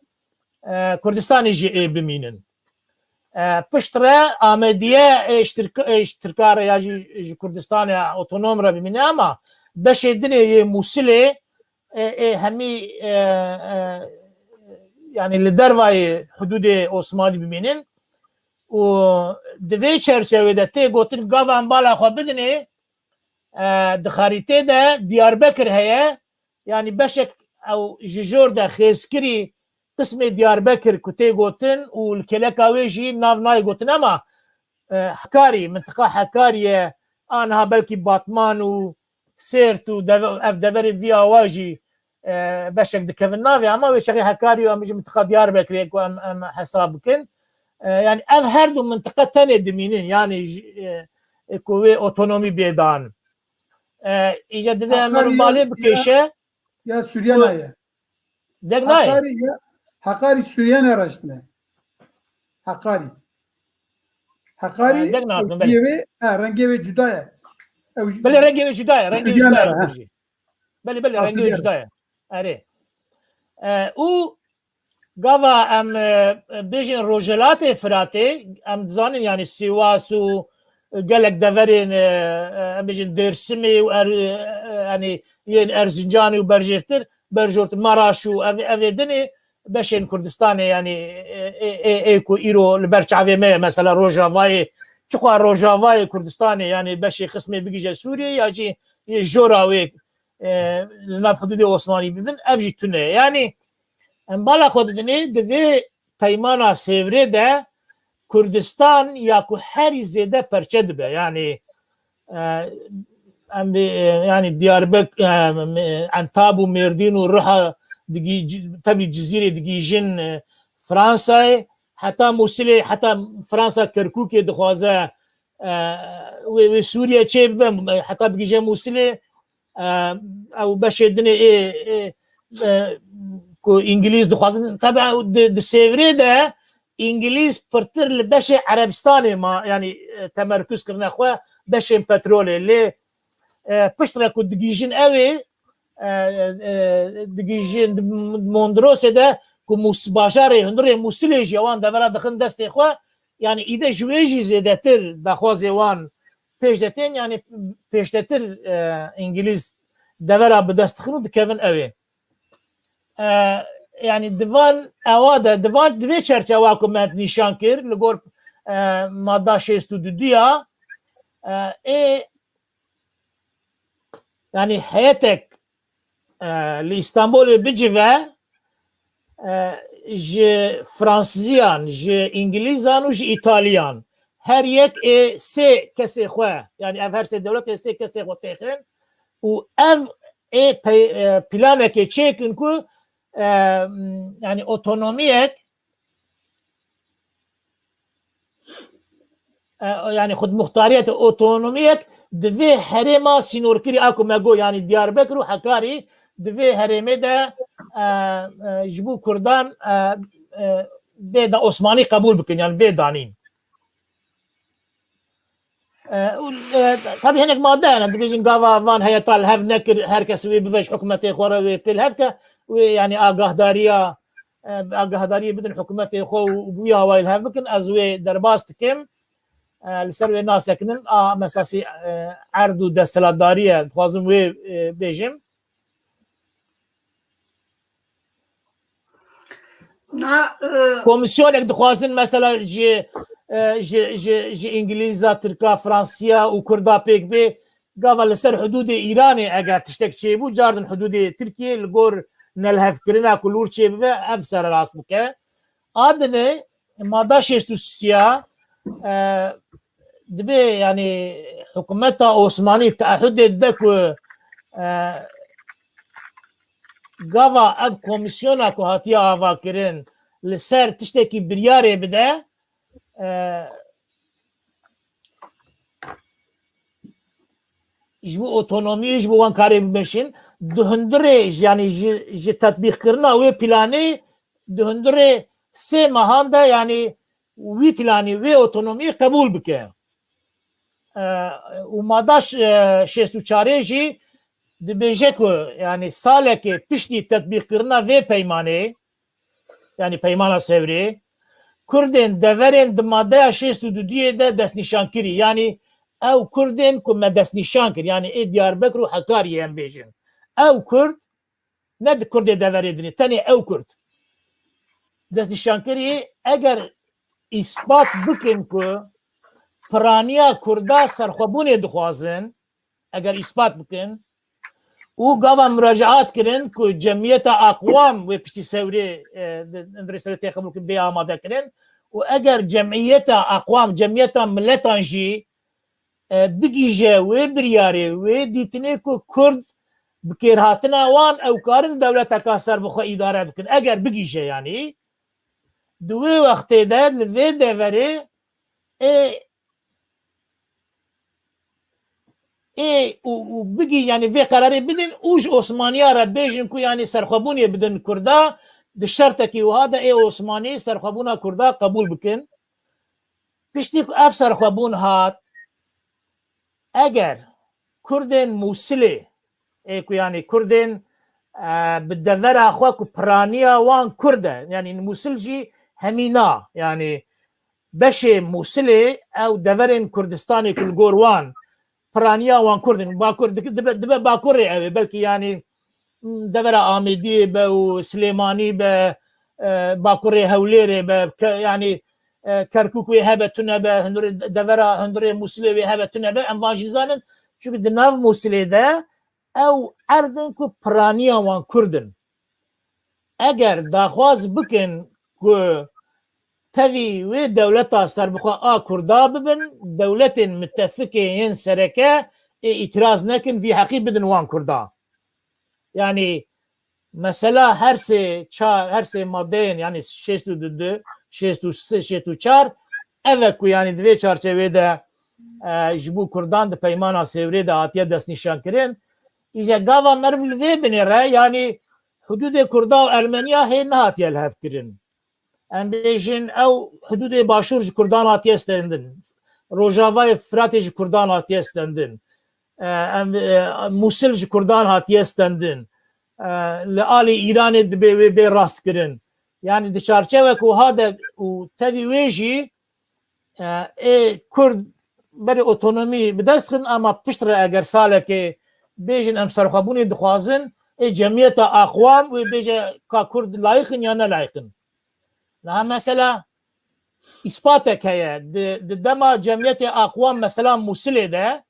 Kurdistanê jî ê bimînin piştre amediye îştirkar ya ji Kurdistanê otonom re bimîne ama beşê dinê yê Musilê hemî yani li dervayê hududê Osmanî bimînin و دوی چرچوه تی گوتن گاوان بالا خو بدنی دخاریته ده دیاربکر هیا yani beşek او ججور ده خیزکری قسم دیاربکر کتی گوتن و الکلکا ویجی ناو نای گوتن اما حکاری منطقه حکاریه آنها بلکی باتمان و سیرت و اف دبری وی آواجی بشک دکوین ناوی اما ویشقی حکاری و امیجی منطقه دیاربکر یک ام حساب بکن yani ev her du منطقه tane diminin yani kowe otonomi bedan iyice de hemen bale bikeşe ya Süryana'ya. degnay Hakkari ya. Hakkari Süryana araştırma. Hakkari. Hakkari degnay bale Rengevi, Rengevi Cudaya. bale rengi judaya rengi Süryana, judaya ha. kurji bale rengi Süryana. judaya are u gava em bejin rojelate frate em zanin yani Sivas u gelek deverin em bejin Dersimi u yani yen Erzincan'ı u berjort Maraş u evedini beşin Kurdistan'ı yani eko iro berçave me mesela Rojava'yı çuha Rojava'yı Kurdistan'ı yani beşi kısmı bigije Suriye ya ci jora ve nav hududu Osmani bidin evji tüne yani bala xodini divê peymana Sêvrê de Kurdistan ya ku herî zêde perçe dibe yani em yani Diyarbekir Entab û Mêrdîn û Riha tabii Cizîrê digîjin Fransayê heta Musilê heta Fransa Kerkûkê dixwaze wê Sûriye çê bibe heta bigîje Musilê ew beşê dinê ku İngiliz dixwazin tabii di Sêvrê de İngiliz pirtir li beşê Erebistanê ma yani temerkûz kirine xwe beşên petrolê lê piştre ku digîjin ew ê digîjin Mondrosê de ku bajarê hundirê Musilê jî wan devera dixin destê xwe yani îde ji wê jî zêdetir daxwazê wan pêş detin yani pêşdetir İngiliz devera bi dest dixin û dikevin ew ê yani divan ewa de divan divê çerçeva ku me nîşan kir li gor madda 62 ya yani heyetek li İstanbulê bicive ji Fransîyan ji İngilîzan û ji İtalyan her yek sê kesê xwe yani ev her sê dewletê sê kesê xwe têxin û ev planekê çêkin ku yani otonomiyek yani xudmuxtariyet otonomiyek divê herêma sînorkirî a ku me got yani Diyarbekir û Hekarî divê herêmê de ji bo Kurdan bê Osmanî qebûl bikin yani bê danîn tabii hinek madde yani dibêjin gava van heyeta li hev nekir herkes wê bive ji hikûmetê xwe re wê pêl hevke wê yani agahdariya bidin hikûmetê xwe û bûya wayl hev bikin ez wê derbas dikim li ser wê nasekinin a mesasî erd û desthilatdariyê dixwazim wê bêjim komisyonek dixwazin mesela ji İngilîza, Tirka, Fransiya û Kurda pêk bê gava li ser hudûdê Îranê eger tiştek çêbû cardin hudûdê Tirkiye li gor nelhevkirina ku lûr çêbive ev sererast bike adinê madda 63 ya dibe yani hikûmeta Osmanî teahhudê dide ku gava ev komisyona ku hatiye avakirin li ser tiştekî biryarê bide ji bo otonomiyê ji bo wan karê bimeşin di hundirê yani ji tetbîqkirina wê planê di hundirê sê mehan de yani wî planî wê otonomiyê qebûl bike û madda 64 jî dibêje ku yani salekê piştî tetbîqkirina vê peymanê yani peymana Sêvrê Kurdên deverên di maddeya 62 de destnîşankirî yani ew Kurdên ku me destnîşan kir yani ê Diyarbekir û Hekariyê em bêjin ew Kurd ne di Kurdê deverê dinê tenê ew Kurd destnîşankirî eger ispat bikin ku piraniya Kurda serxwebûnê dixwazin, eger ispat bikin û gava müracaat kirin ku cemiyeta aqwam wê piştî Sewrê Endrîsê tê qebûl kirin bê amade kirin û eger cemiyeta aqwam cemiyeta milletan jî bigîje wê biryarê wê dîtinê ku Kurd bi kêrhatina wan ew karin dewleteka serbixwe îdare bikin eger bigîje yanî di wê wextê de li vê deverê û bigî yani vê qerarê bidin û ji Osmaniya re bêjin ku yani serxwebûnê bidin Kurda di şertekî wiha de Osmanî serxwebûna Kurda qebûl bikin. Piştî ku ev serxwebûn hat eger Kurdên Musilê ku yani Kurdên bi devera xwe ku piraniya wan Kurd e yani Musil jî hemîna yani beşê Musilê ew deverên Kurdistanê ku li gor wan piraniya wan Kurdin Bakur dibe Bakurê ew ê belkî yani devera Amêdiyê be û Silêmanî be Bakurê Hewlêrê be yani Kerkûk wê hebe tune be devera hundirê Musilê wê hebe tune be em van jî zanin çünkü di nav Musilê de ew erdin ku piraniya wan Kurdin. Eger daxwaz bikin ku tevî wê dewleta serbixwe a Kurda bibin dewletên müttefikê yên sereke îtiraz nekin vî heqî bidin wan Kurda. Yani mesela her sê maddeyên yani 62, 63, 64 ev ku yani di vê çarçevê de ji bo Kurdan di peymana Sewrê de hatiye destnîşankirin îje gava meriv li vê binêre yani hududê Kurda û Ermeniya hê nehatiye lihevkirin. Em bêjin ew hududê başûr ji Kurdan hatiye stendin. Rojavayê Firatê ji Kurdan hatiye stendin. Musil ji Kurdan hatiye stendin. Li alî İranê dibe wê bê rastkirin. Yani di çarçevek wiha de û tevî wê jî Kurd berê otonomî bi dest xin ama pişt re eger salekê bêjin em serxwebûnê dixwazin cemiyeta aqwam wê bêje ka Kurd layıqin ya nelayıqin. Niha mesela ispatek heye di dema cemiyetê aqwam mesela Musilê de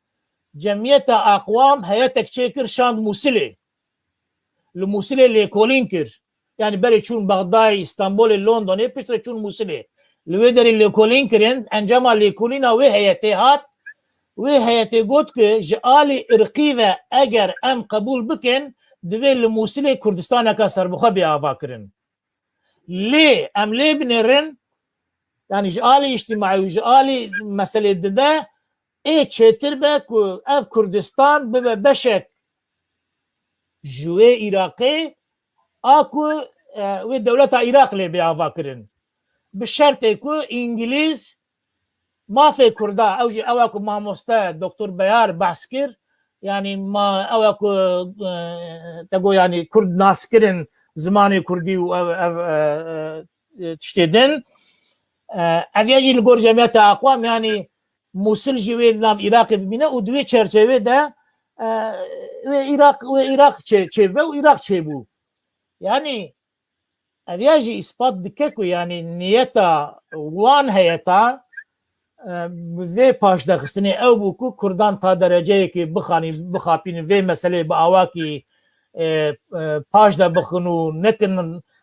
cemiyeta aqwam heyetek çêkir şand Musilê. Li Musilê lêkolîn kir. Yani berê çûn Bexdayê, İstanbolê, Londonê piştre çûn Musilê. Li wê derê lêkolîn kirin encama lêkolîna wê heyetê hat wê heyetê got ki ji alî irqî ve eger em qebûl bikin divê li Musilê Kurdistaneka serbixwe bê ava kirin. Lê em lê binêrin yani ji alî îctimaî û ji alî meselê dide çêtir be ku ev Kurdistan bibe beşek ji wê Iraqê a ku wê dewleta Iraq lê bê ava kirin. Bi şertê ku İngiliz mafê Kurda ew jî ew ku mamoste Doktor Beyar behs kir yani ew ku te got yani Kurd naskirin zimanê Kurdî û ev tiştê din ev ya jî li gor cemiyeta aqwam yani Musil jî wê nav Iraqê bibîne û di wê çerçevê de wê Iraq çêve û Iraq çêbû. Yani ev ya jî ispat dike ku yani niyeta wan heyeta vê paşdexistinê ew bû ku Kurdan ta dereceyekê bixapînin vê meselê bi awakî paş de bixin û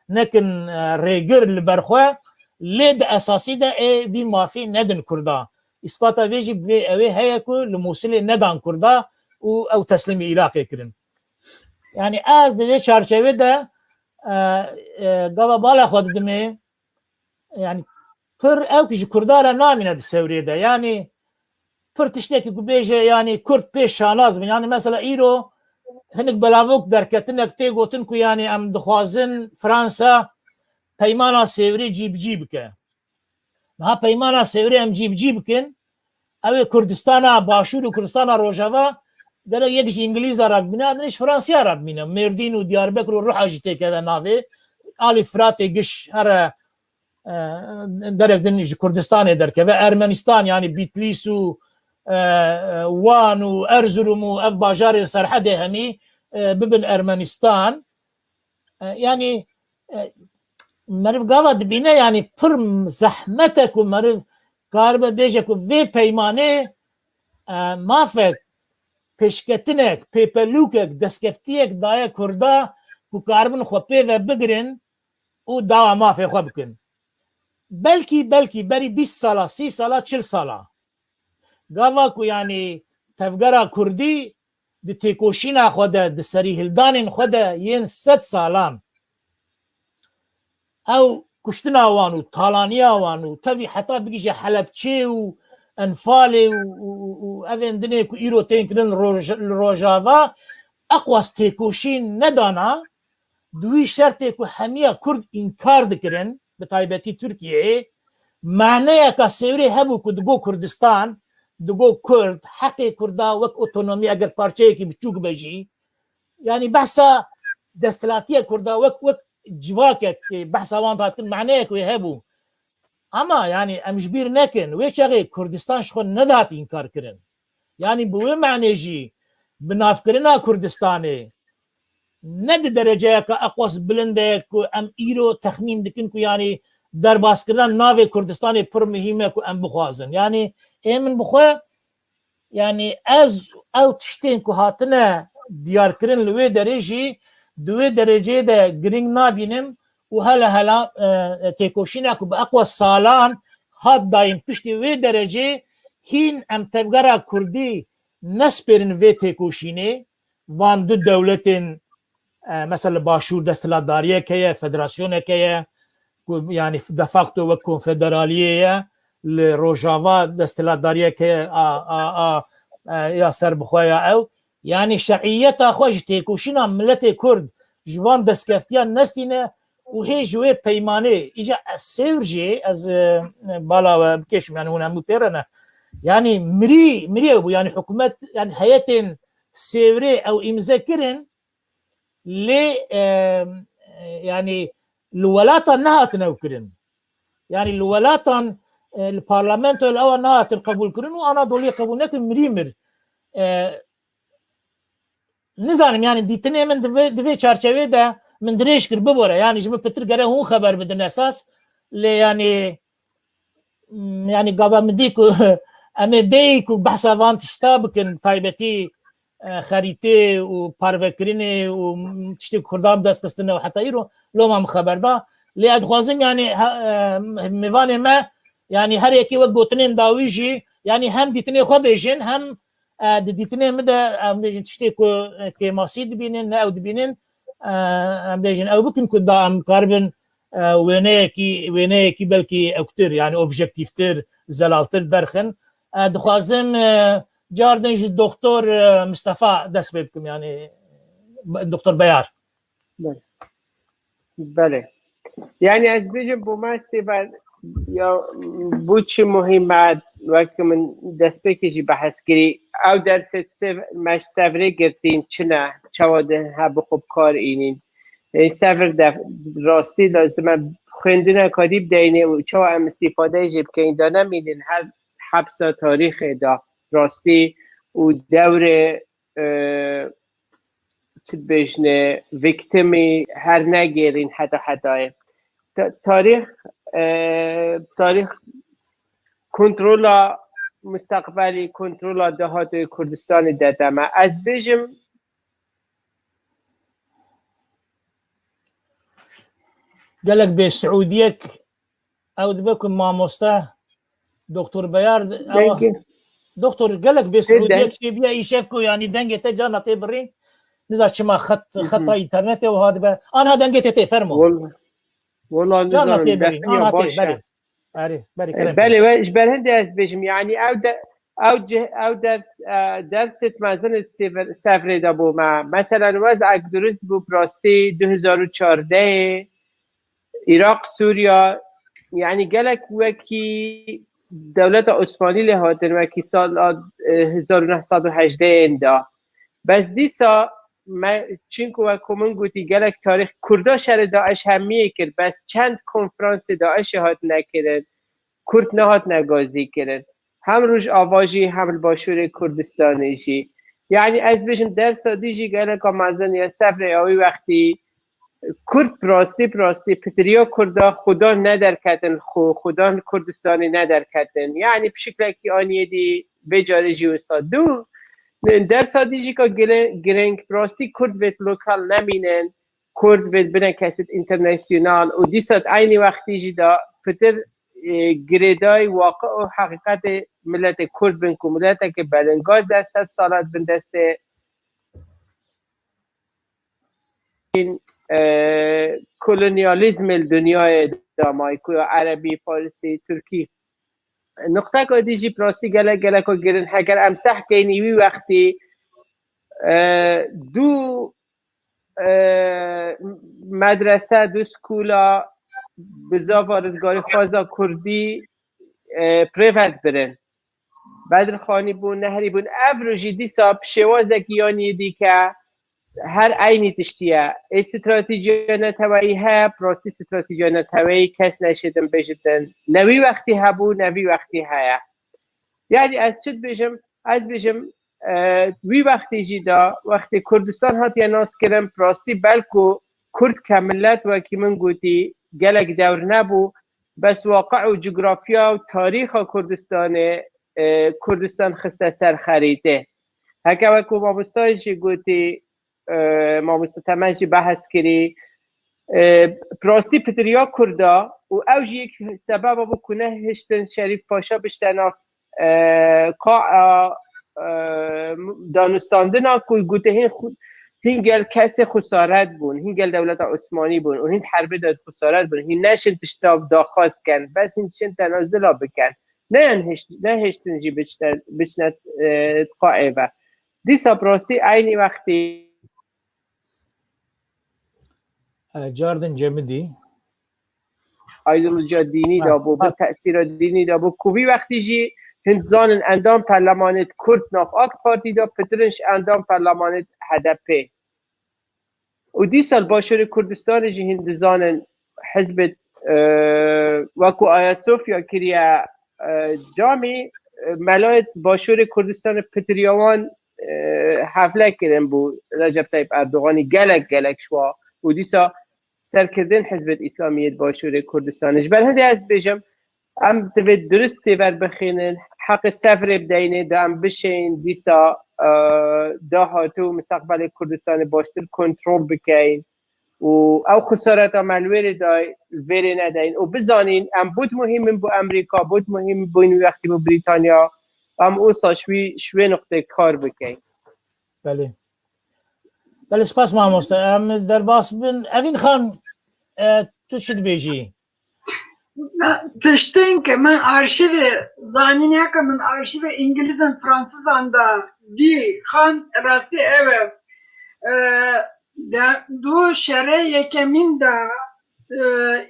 nekin rêgir li ber xwe lê di esasî de vî mafî nedin Kurda. İspata vê jî vê ew heye ku li Musilê nedan Kurda û ew teslîmê Iraqê kirin. Yani ez di vê çarçevê de gava bala xwe didimê yani pir ew ji Kurda re namîne di Sewrê de yani pir tiştekî ku bêje yani Kurd pêş şanaz bin yani mesela îro hinek belavok derketinek tê gotin ku yani em dixwazin Fransa peymana Sewrê cîbicî bike. Niha peymana Sewrê em cîbicî bikin ew ê Kurdistana Başûr û Kurdistana Rojava gerek yek ji İngilîz re bîne adin ji Fransîya re bîne Mêrdîn û Diyarbekir û Ruha jî têkeve navê alî Firatê giş here derek din ji Kurdistanê derkeve Ermenistan yani Bitlis û Wan û Erzurum û ev bajarê serhedê hemî bibin Ermenistan yani مرف گاوا دبینه یعنی پر زحمتك و مرف کاربه بیجه و وی پیمانه مافک پیشکتنک پیپلوکک دستکفتیک دایه کردا و کاربن خو پیوه بگرن و داوا مافی خو بکن بلکی بری 20 سالا 30 سالا 40 سالا گاوا کو یعنی تفگرا کردی دی تیکوشینا خود دی سری هلدانین خود ین 100 سالان او کشتنا وانو طالانیا وانو تبي حتى بيجي حلبچه و انفالي و اوين دنيا كو ايرو تنكرن روجافا اقوى تيكوشين ندانا دوي شرطي كو حمية كرد انكار دكرن بطايبتي تركيا معناه كسوري هبو كو دغو كردستان دغو كرد حقي كردا وك اوتونومي اگر پارچه کی بچوك بجي يعني بحثا دستلاتيه كردا وك جواكك بحث اوان تاتكن معناك ويهبو اما يعني امجبير نكن ويشغي كردستان شخو ندات انكار كرن يعني بوي معنى جي بنافكرنا كردستاني ند درجه اقوس بلندك ام ايرو تخمين دكنكو يعني درباس كرنا ناوي كردستاني پر مهمه ام بخوازن يعني من بخو يعني از او تشتين كو هاتنا ديار كرن لوي درجي دوی درجه ده گرینگ نابینم و هلا تیکوشینا که با اقوى سالان هاد دایم پشتی وی درجه هین ام تبگرا کردی نسپرن وی تیکوشینه وان دو دولتین مثلا باشور دستلاتداریه که فدراسیونه که يعني دفاکتو و کنفدرالیه لروجاوا دستلاتداریه که یا سر بخوایا او يعني شرعيتها خوش تيكوشينا ملتي كرد جوان دسكفتيان نستينه وهي جوي بيماني اجا السيرجي از بالا بكيش يعني هنا مبيرنا يعني مري يعني حكومات يعني هيئه سيوري او امذكرن ل يعني الولاة نهات نوكرن يعني الولاة البرلمان الاول نهات القبول كرن وانا دولي قبولات مريمر نزانم يعني دیتنه من دوی چارچوه ده من دریش کر ببوره يعني جمع پتر گره هون خبر بدن اساس لی يعني قابا مديكو امي بيكو بحثا وان تشتا بكن طيبتي خريطه و پاروکرینه و تشتی کردام دست کستنه و حتی ایرو لو ما مخبر دا لی ادخوازم يعني میوان ما يعني هر یکی وقت گوتنین داویجی يعني هم دیتنه خواه بیجن هم دیتنه مده ام بیجن تشتی که ماسی دبینن او دبینن ام بیجن او بکن که دا ام کاربن وینه کی بلکی اکتر يعني اوبجکتیفتر زلالتر درخن دخوازم جاردنج دكتور مصطفى دست بكم يعني دكتور بيار. بله يعني از بيجم بوماسي بعد يا بوتش مهمة وقت من دست بكيجي بحث كري او درس مش سفره گرتين چنا چواده هب خوب کار اینین سفر راستی لازم خوندن کاری بدینه و چوا ام استفاده جیب که این دانه میدین هر حبسا تاریخ دا راستی و دور چه بجنه ویکتیمی هر نگیرین حتی تاریخ کنترل مستقبلی کنترل دهات کردستان دادم از بجم قالك بسعوديك او بكم ما مستا دكتور بيار دكتور قالك بسعوديك شي بيا يشافكو يعني دنجه جانا تبرين نزا شما خط انترنت وهذا انا دنجه تي فرمو والله جانا تبرين انا تي بري كلام بله ايش بالهند از بجم يعني او درس مازن سفر دا بو مثلا وضع درست بو براستی 2014 عراق سوریا يعني قالك وكي دولت عثماني لهاتن وكي سال 1918 دا بس دیسا ما چینکو و کومن گوتی قالك تاریخ کردا شر داعش همیه کرد بس چند کنفرانس داعش هات نکرد کرد نهات نگازی کرد هم روش آواجی هم الباشور کردستانیشی يعني از بشم درس دیجی قالك مازن یا سفر اوی وقتی کرد پراستی پتریا کردا خدا ندرکتن خدا کردستانی ندرکتن یعنی بشکل که آنیه دی بجاره جیوستا دو در سادیجی که گرنگ پراستی کرد ویت لوکال نمینن کرد ویت بنا کسید اینترنیشنال و دیسات اینی وقتی جی دا پتر گریدای واقع و حقیقت ملت کرد بین که ملت که بلنگاز دست سالات بین دست این کلونیالیزم دنیای دامایکو عربی فارسی ترکی نقطه که دیجی پراستی گله که گرن اگر امسح کنیوی وقتی دو مدرسه دو سکولا بزا وارزگاری خوازا کردی پریوت برن بدرخانی بون نهری بون افروجی دیسا پشوازه کیانی دی که هر عینی تشتیه استراتژی نتوایی ها پراستی استراتژی نتوایی کس نشدن بجدن نوی وقتی هبو نوی وقتی هیا یعنی از چت بجم از بجم وی وقتی جدا وقتی کردستان هاتی ناس کردن پراستی بلکو کرد کملت و کی من گوتی گلک دور نبو بس واقع و جغرافیا و تاریخ کردستان خسته سر خریده هکا وکو مابستایشی گوتی ماموستا تماشی بحث کری پراستی پتریا کردا و اوج یک سبب بکنه هشتن شریف پاشا بشتن قاع دانستاندنا که گوته هنگل کس خسارت بون هنگل دولت عثمانی بون و هند حرب داد خسارت بون هن نشن تشتاب داخواست کن بس هن شن تنازلا بکن نه هشتن جی بچنت قاعه و دیسا پراستی اینی وقتی جاردن جمدی ایدئولوژی دینی دا بو به تأثیر دینی دا بو کوبی وقتی جی هندزان اندام پارلمانت کرد ناف آک پارتی دا پترنش اندام پارلمانت HDP و دی سال باشور کردستان جی هندزان حزب وکو آیا صوفیا کریا جامی ملایت باشور کردستان پتریاوان حفله کردن بو رجب طیب اردوغانی گلک شوا و دیسا سرکردن حزب اسلامیت باشور کردستانش بل هدی از بجم ام دوید درست سیور بخینن حق سفر بدینه دا ام بشین دیسا دا هاتو مستقبل کردستان باشتر کنترول بکین و او خسارت عملویر دای ویره ندین و بزانین ام بود مهم بو امریکا بود مهم بو این وقتی بو بریتانیا ام اوسا شوی نقطه کار بکین بله بله سپاس ماموستا ام در باس بن اوین خان تو شد بیجی تشتین که من آرشیو زانینیا که من آرشیو انگلیزن فرانسیزان دا دی خان راستی اوه دو شره یکمین دا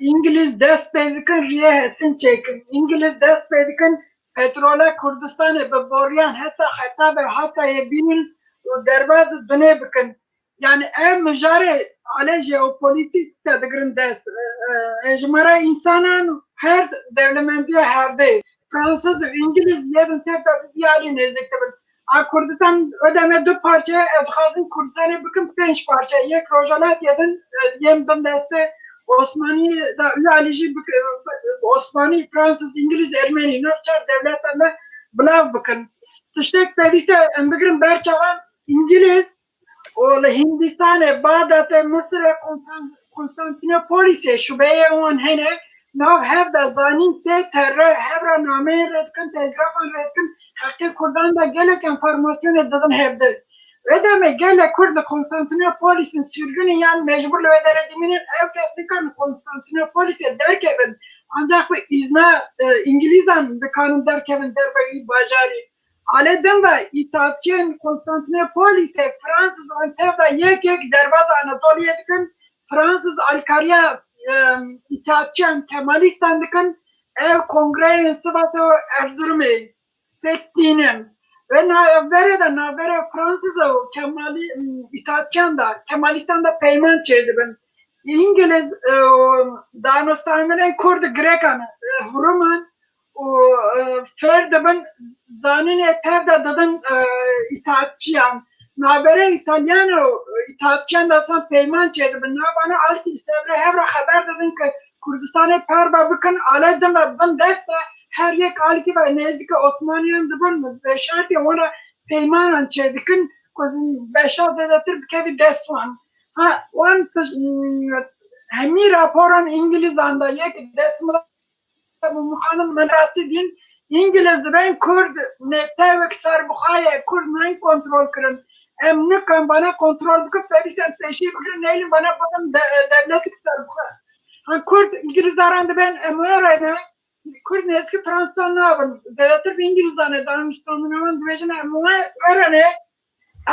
انگلیز دست پیدکن ریه حسین چکن انگلیز دست پیدکن پترولا کردستان به بوریان حتی خطاب حتی یبینن و درباز دنیا بکن yani ev mecare ale jeopolitik de degrin dest ejmara insanan her devlemendiye herde Fransız ve İngiliz yerin tebda diyali neziktebil a Kurdistan ödeme du parça evxazın Kurdistan'ı bakın 5 parça yek rojalat yedin yem ben deste Osmani da üyalici Osmani Fransız İngiliz Ermeni nöfçer devletlerle bulav bakın tiştek pediste embigrin berçavan İngiliz و هندستان بعد مصر کنستانتینوپولیس شبیه اون هنه ناو هف دا زانین ته تر هفرا نامه رد کن تلگرافان رد کن حقی کردان دا گلک انفرماسیون دادن هفده ودامه گل کرد کنستانتینوپولیس سرگونی یان مجبور لویدر دیمینن او کسی کن کنستانتینوپولیس درکه بند ancak bu izna İngilizan bir kanun derken derbeyi bajari ale demba itaatçı Konstantinopolis'e Fransız antevda yek derbaz Anadolu'ya dikin Fransız Alkariya itaatçı Kemalistan dikin ev kongreyin sıfatı Erzurum'u fettiğinin ve navbere Fransız Kemali itaatçı da Kemalistan'da peyman çeydi ben İngiliz Danostan'ın Kurd Grekan Huruman فرد من زانین تبدا دادن itaatçıyam nabere İtalyano itaatçen datsan peyman çedi bin nabana alti istebre hevra haber dedin ki Kurdistan'e perba bakın aledim ve ben deste her yek alti ve nezik Osmaniye'nin dibin beşer diye ona peymanan çedikin kuzun beşer dedetir bir kevi desvan ha one hemi raporan İngiliz anda yek desmada bu muhanım menrasi din İngiliz ben Kurd netewek serbuxaya Kurd men kontrol kırın. Em nikan bana kontrol bıkıp verişten peşi bıkın neylim bana bakın devletlik serbuxa. Han Kurd İngilizlerinde ben emörene Kurd eski Fransa'nın avın. Devletler bir İngilizlerine danıştığımın hemen dövecine emörene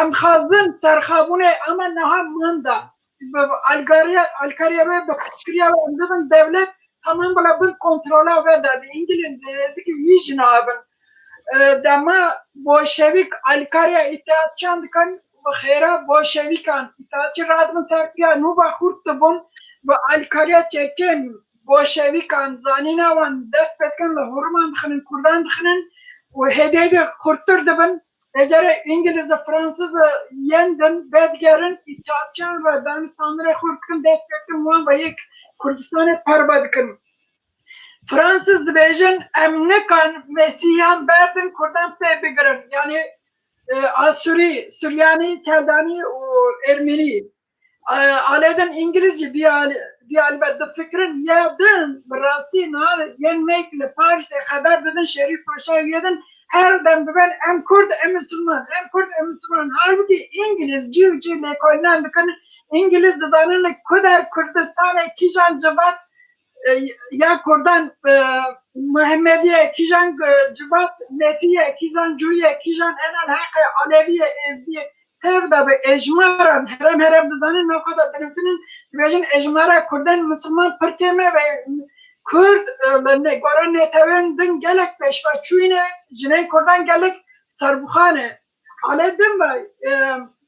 em xazın serxabune ama naha manda. Alkariya ve Bakırya ve emdibin devlet tamam bula bir kontrola ve da İngilizce ki vision abın dema Bolşevik Alkarya itaatçan dikan ve xeyra Bolşevikan itaatçı radımın serpiya nuba hurtta bun ve Alkarya çeken Bolşevikan zanina van despetken ve hurman dıkının kurdan dıkının ve hedeydi hurttur dıbın ecere İngilizce Fransızca yendin bedgerin itaatçan ve Danistanlı'ra hurtkın despetken muan ve yek Kurdistan'a perbadıkın Fransız dibêjin em nikan Mesîhan berdin Kurdan pê bigirin yani Asuri, Süryani, Keldanî û Ermenî alêdin İngilizce diyalbet di fikrin ya din bi rastî nav yên mêk li Parîsê xeber didin Şerîf Paşa yedin her dem biben em Kurd em Müslüman em Kurd em Müslüman halbuki İngiliz civcî lêkolînan dikin İngiliz dizanin li ku der Kurdistanê kîjan civat ya Kurdan Muhammediye kijan civat Mesiye kijan Cuye kijan enal hakkı Aleviye ezdiye tevda be ecmaran herem dizanin ne kadar benimsinin vejin ecmara Kurdan Müslüman pırkeme ve Kurd ne goran ne teven din gelek peşva çuyne jine Kurdan gelek sarbukhane aledim ve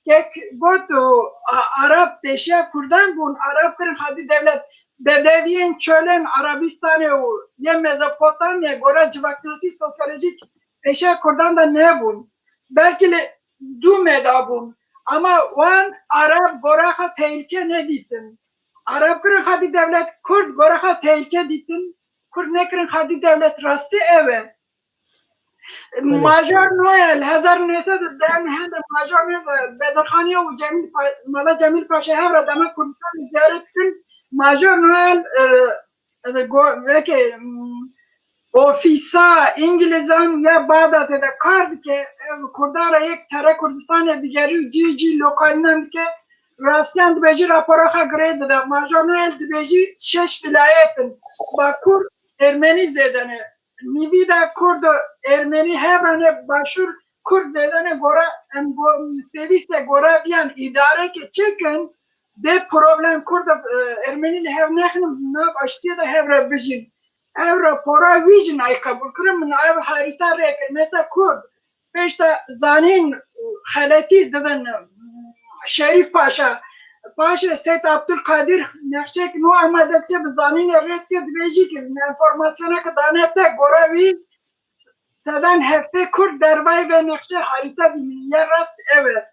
kek gotu Arap deşya Kurdan bun Arap kırın hadi devlet Bedeviyen çölen Arabistan'e o ya Mezopotamya gora civaktırsı sosyolojik peşa Kurdan da ne bun belki de du meda bun ama wan Arap goraha tehlike ne ditin Arap kırın hadi devlet Kurd goraha tehlike ditin Kurd ne kırın hadi devlet rastı eve Major Noel 1900 den hende Major Noel Bedirxaniye u Cemil Paşa hevra demek Kurdistan ziyaret kın Major Noel veke ofisa İngilizan ya Bağdat'ta kardı ki Kurdara yek tere Kurdistan'a digeri cici lokalinden ki rastlayan dibeci rapora grade da Major Noel dibeci 6 vilayetin Bakur Ermeni zedene Nivida Kurd Ermeni hevrane başur Kurd zedene gora peviste gora diyen idare ki çekin de problem Kurd Ermeni hev nehnim ne baştiye da hevre bijin evre pora vision ay kabul kırım ev harita reker mesela Kurd peşte zanin haleti dedin Şerif Paşa Paşa Seyit Abdülkadir Nekşek nu Ahmet'te bizanin errekte dibeci ki informasyona kadar nette goravi seven hefte Kurd dervay ve Nekşe harita dinin yer rast eve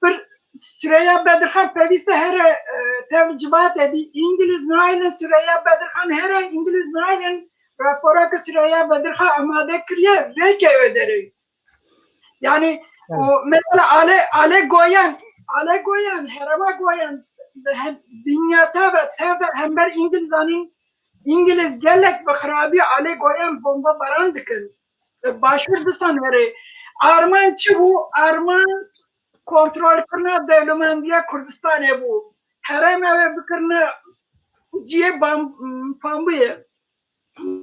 bir Süreyya Bedirhan peviste her tevcibat ebi İngiliz nailen Süreyya Bedirhan her İngiliz nailen rapora ki Süreyya Bedirhan amade kiriye reke öderi yani o mesela Ale Goyan, Herama Goyan, dünyada ve tevde hember İngiliz gelek ve xarabi Ale Goyan bomba baran dikin. Başvurdu sanırı. Arman bu, Arman kontrol kırna devlemendiye Kurdistan'e bu. Herem eve bikirne ciye pambuye.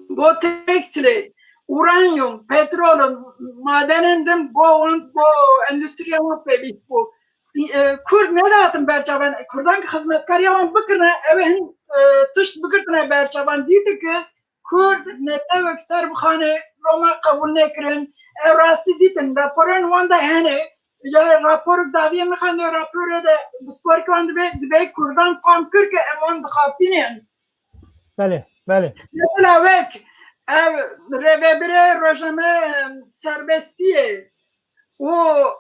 Bu tekstile. Uranyum, petrolün, madenindin bu endüstriye muhabbeti bu. Kurd ne dağıtın berçaban? Kurdan hizmetkar yaman bıkırına, evin tış bıkırtına berçaban diydi ki Kurd ne tevek serbukhane Roma kabul ne kirin, evrası diytin, raporun vanda hene, rapor daviye mekhanı raporu da spor ki vanda be Kurdan tam kırk emon dıkapinen. Bale. Mesela vek, revebire rojname serbestiye, و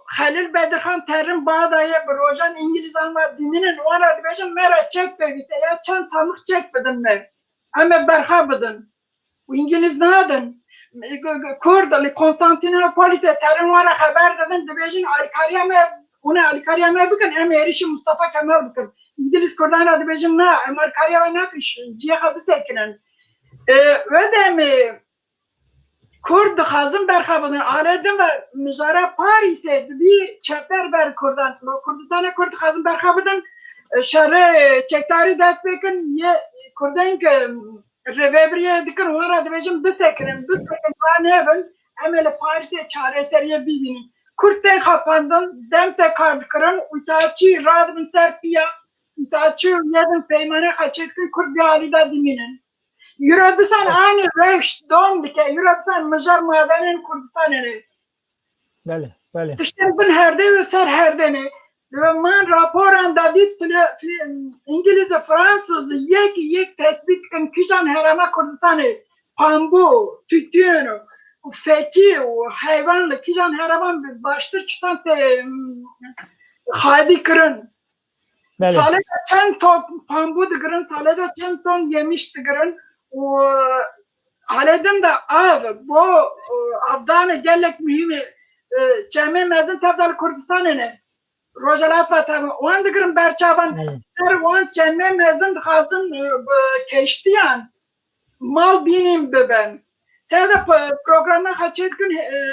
خلیل بدرخان ترم bağdaya bir rojan İngilizan ve dininin o ara dibêjin me re çek pevîste ya çend sandık çek bidin me em ê berxa bidin û İngiliz nadin Kurd li Konstantinopolis'e terim wara xeber didin dibêjin alîkariya me hûne alîkariya me bikin em êrişî Mustafa Kemal bikin İngiliz Kurdan re dibêjin na em alîkariya we nakin ciya xwe bisekinin ve demê Kurd dixwazin berxa bidin aledin ve mijara Parîsê didî çeper Kurdan Kurdistana Kurd dixwazin berxa bidin şerê çekdarî dest pêkin yê Kurdên ki rêveberiye dikin wara dibêjin bisekirin wa nebin em ê li Parîsê çareseriyê bibînin Kurd tên xapandin dem te kar dikirin û îtaatçî radibin ser pîya îtaatçî yedin peymane xwe çêdikin Kurd vê alî de dimînin Yuradistan aynı revş doğum dike Yuradistan mijar madenên Kurdistanê Bele, bele. tiştên bin herdê ve ser herdêne ve man raporan da dît İngiliz Fransız yek tespit dikin kîjan herêma Kurdistanê pambû tütün û fekî û heywan li kîjan herêman baştir çûtan tê xwedî kirin Bele. salê de çend ton pambû digirin salê de çend ton yemiş digirin û aledin de av bo avdanê gelek mühim e cemê mezin tevda li Kurdistanê ne Rojelat ve tev wan digirin berçavan ser wan cemê mezin dixwazin keştiyan mal bînin bibin tevda programê xwe çê dikin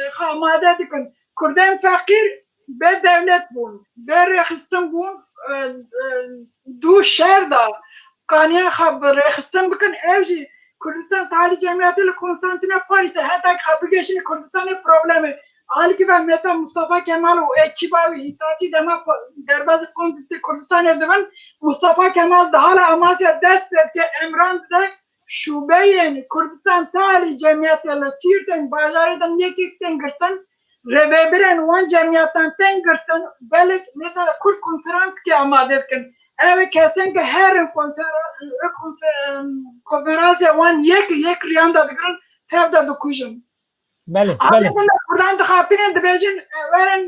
xwe amade dikin Kurdên feqîr bê devlet bûn bê rêxistin bûn du şer da qaniya xwe rêxistin bikin ev jî Kurdistan Talî Cemiyetê li Konstantinopolis'e hetek xwe bigêşin Kurdistanê problemê alîkî ve mesela Mustafa Kemal û ekîba wî îtaatçî dema derbasî Kurdistanê dibin Mustafa Kemal di hala Amasya dest pê dike Emran dide şûbeyên Kurdistan Talî Cemiyetê li Sîrtên bajarê de yekek tên girtin rêvebirên wan cemiyetan tên girtin belek mesela Kurd konferanskê amade bikin ev kesin ki herin konferansê wan yek riyan da digirin tev de dikujin Bele, bele. buradan dixapînin dibêjin werin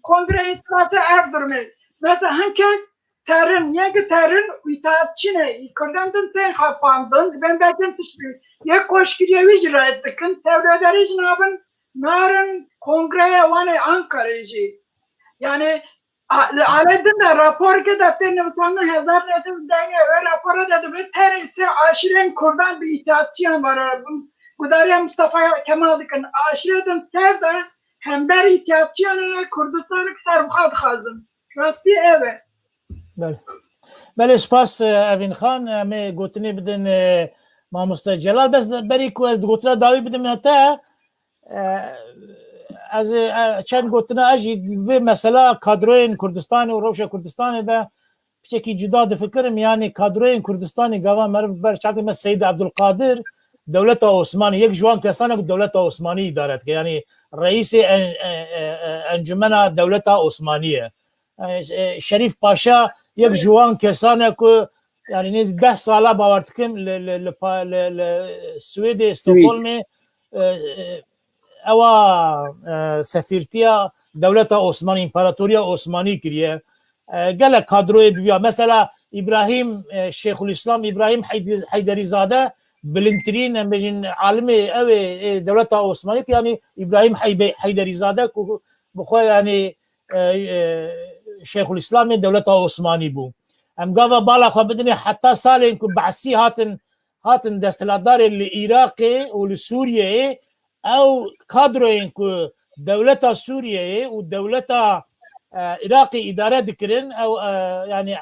kongre îstîlasê ev durumê mesela hin kes terin yek terin îtaatçî ne Kurdan din tên xapandin dibên belkin tiştî yek koşkiriye wî jî rayet dikin tevlederî jî nabin narin kongreye wanê Ankara'yê jî yani aledin de rapor ke defteri nivîsandin hezar nesil denge ve rapora da dibê tenê sê aşirên Kurdan bir îtaatçiyan var Gudariya Mustafa Kemal dikin aşirê din tev de hember îtaatçiyan Kurdistanê serbuxa dixwazin rastî ev e Bele. Bele spas Evîn Xan em ê gotinê bidin Mamoste Celal bes berî ku ez gotina dawî bidim hete ez çend gotina ez jî vê mesela kadroyên Kurdistanê û Rewşa Kurdistanê de piçekî cuda difikirim yani kadroyên Kurdistanê gava meriv ber çatê me Seyyid Abdulkadir Dewleta Osmanî yek ji wan kesan e ku Dewleta Osmanî îdare dike yani reîsê encumena Dewleta Osmanî ye Şerîf Paşa yek ji wan kesan e ku yani nêzî 10 sala bawer dikim li Swêdê Stockholmê ewa sefîrtiya Dewleta Osmanî İmparatoriya Osmanî kiriye gelek kadroyê biviya mesela İbrahim Şeyxülislam İbrahim Heyderizade bilintirîn em bêjin alimê ew ê Dewleta Osmanî yani İbrahim Heyderizade ku bixwe yani Şeyxülislamê Dewleta Osmanî bû em gava bala xwe bidinê heta salên ku behsî hatin desthilatdarê li Iraqê û li Sûriyeyê ew kadroyên ku Dewleta Sûriyeyê û Dewleta Iraqê îdare dikirin ew yani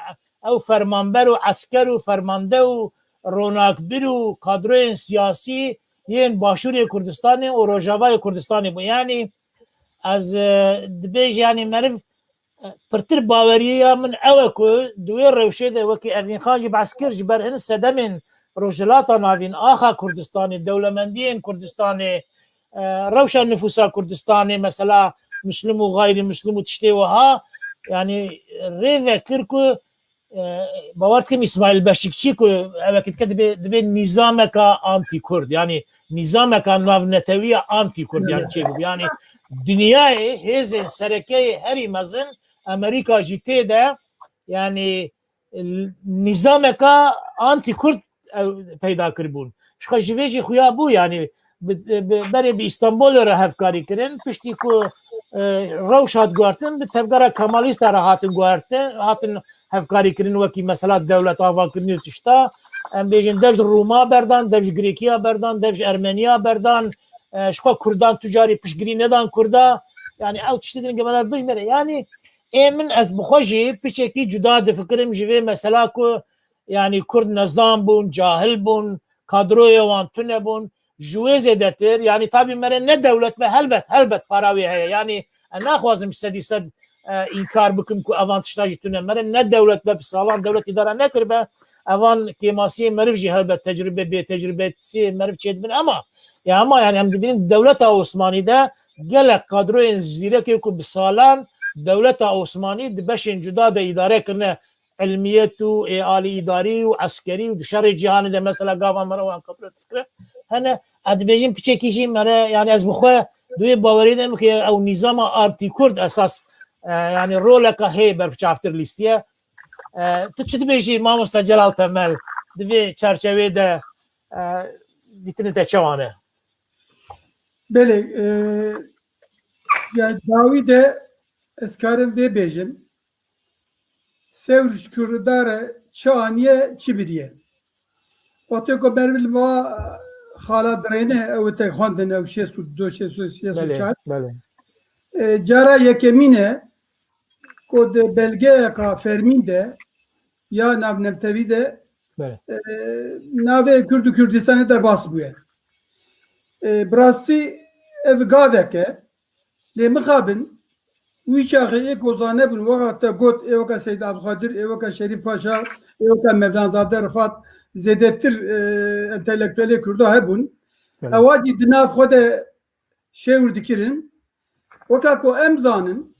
ew fermanber û esker û fermande û ronakbir û kadroyên siyasî yên Başûrê Kurdistanê û Rojavayê Kurdistanê bû yani ez dibêj yani meriv pirtir baweriya min ew e ku di wê rewşê de wekî Evîn Xan jî behs kir ji ber hin sedemên rojhilata navîn axa Kurdistanê dewlemendiyên Kurdistanê rewşa nüfusa Kurdistanê mesela Müslüm û gayrî Müslüm û tiştê wiha yani rêve kir ku باور کم اسماعیل بشکچی که وقتی که دبی نظام کا آنتی کرد yani nizam ka navneteviye anti kurd yani çe yani dünyayı hezin sereke heri mazın Amerika jite de yani nizam ka anti kurd peyda kirbun şu jiveji xuya bu yani beri bir İstanbul'a hevkari kirin pişti ku روش هات گوارتن به تفکر کمالیست را هاتن گوارتن هاتن هفکاری کردن وکی مثلا دولت آوا کردن تشتا ام بیشن devş روما بردان devş گریکیا بردان devş ارمنیا بردان شخوا کردان تجاری پشگری ندان کردا yani او tişte din gemeler bejmere yani emin az bxoji piçeki cuda de fikrim jive mesela ku yani kurd nizam bun cahil bun kadroya wan tune bun جویز دتر yani tabi mere ne devlet ve helbet paravi heye yani naxwazim sedised inkar bikim ku avantajlar jitune mere ne devlet ve sağlam devlet idare ne kirbe avan kemasiye merv ji helbet tecrübe be tecrübesi merv çedbin ama yani hem dibin devlet Osmani'de gelek kadroyen zirek ku bisalan devlet Osmani de beşin cuda da idare kırne ilmiyetu ali idari ve askeri ve dışarı cihanı da mesela gavan meravan kadro fikre hani adbejim piçekişim yani az buxu دوی باوری دم که او نظام آرتی کرد اساس yani rol ka heber çaftır listeye tu çi beji Mamusta Celal Temel diye çerçevede ditini de çavane bele yani Davide eskarım ve bejim sevr kurdara çaniye çibiriye Oteko berbil va hala drene ev tek handen ev şesu do şesu çar jara yekemine kod belge ka ferminde ya nav nevtevide nave Kürdistan'ı da basbuye brasti ev gaveke le mixabin wiçağı ek ozane bun vakta got evka Seyyid Abdülkadir evka Şerif Paşa evka Mevlanzade Rıfat zedettir entelektüeli Kürda hebun evadi dinaf xode şevr dikirin vakako emzanın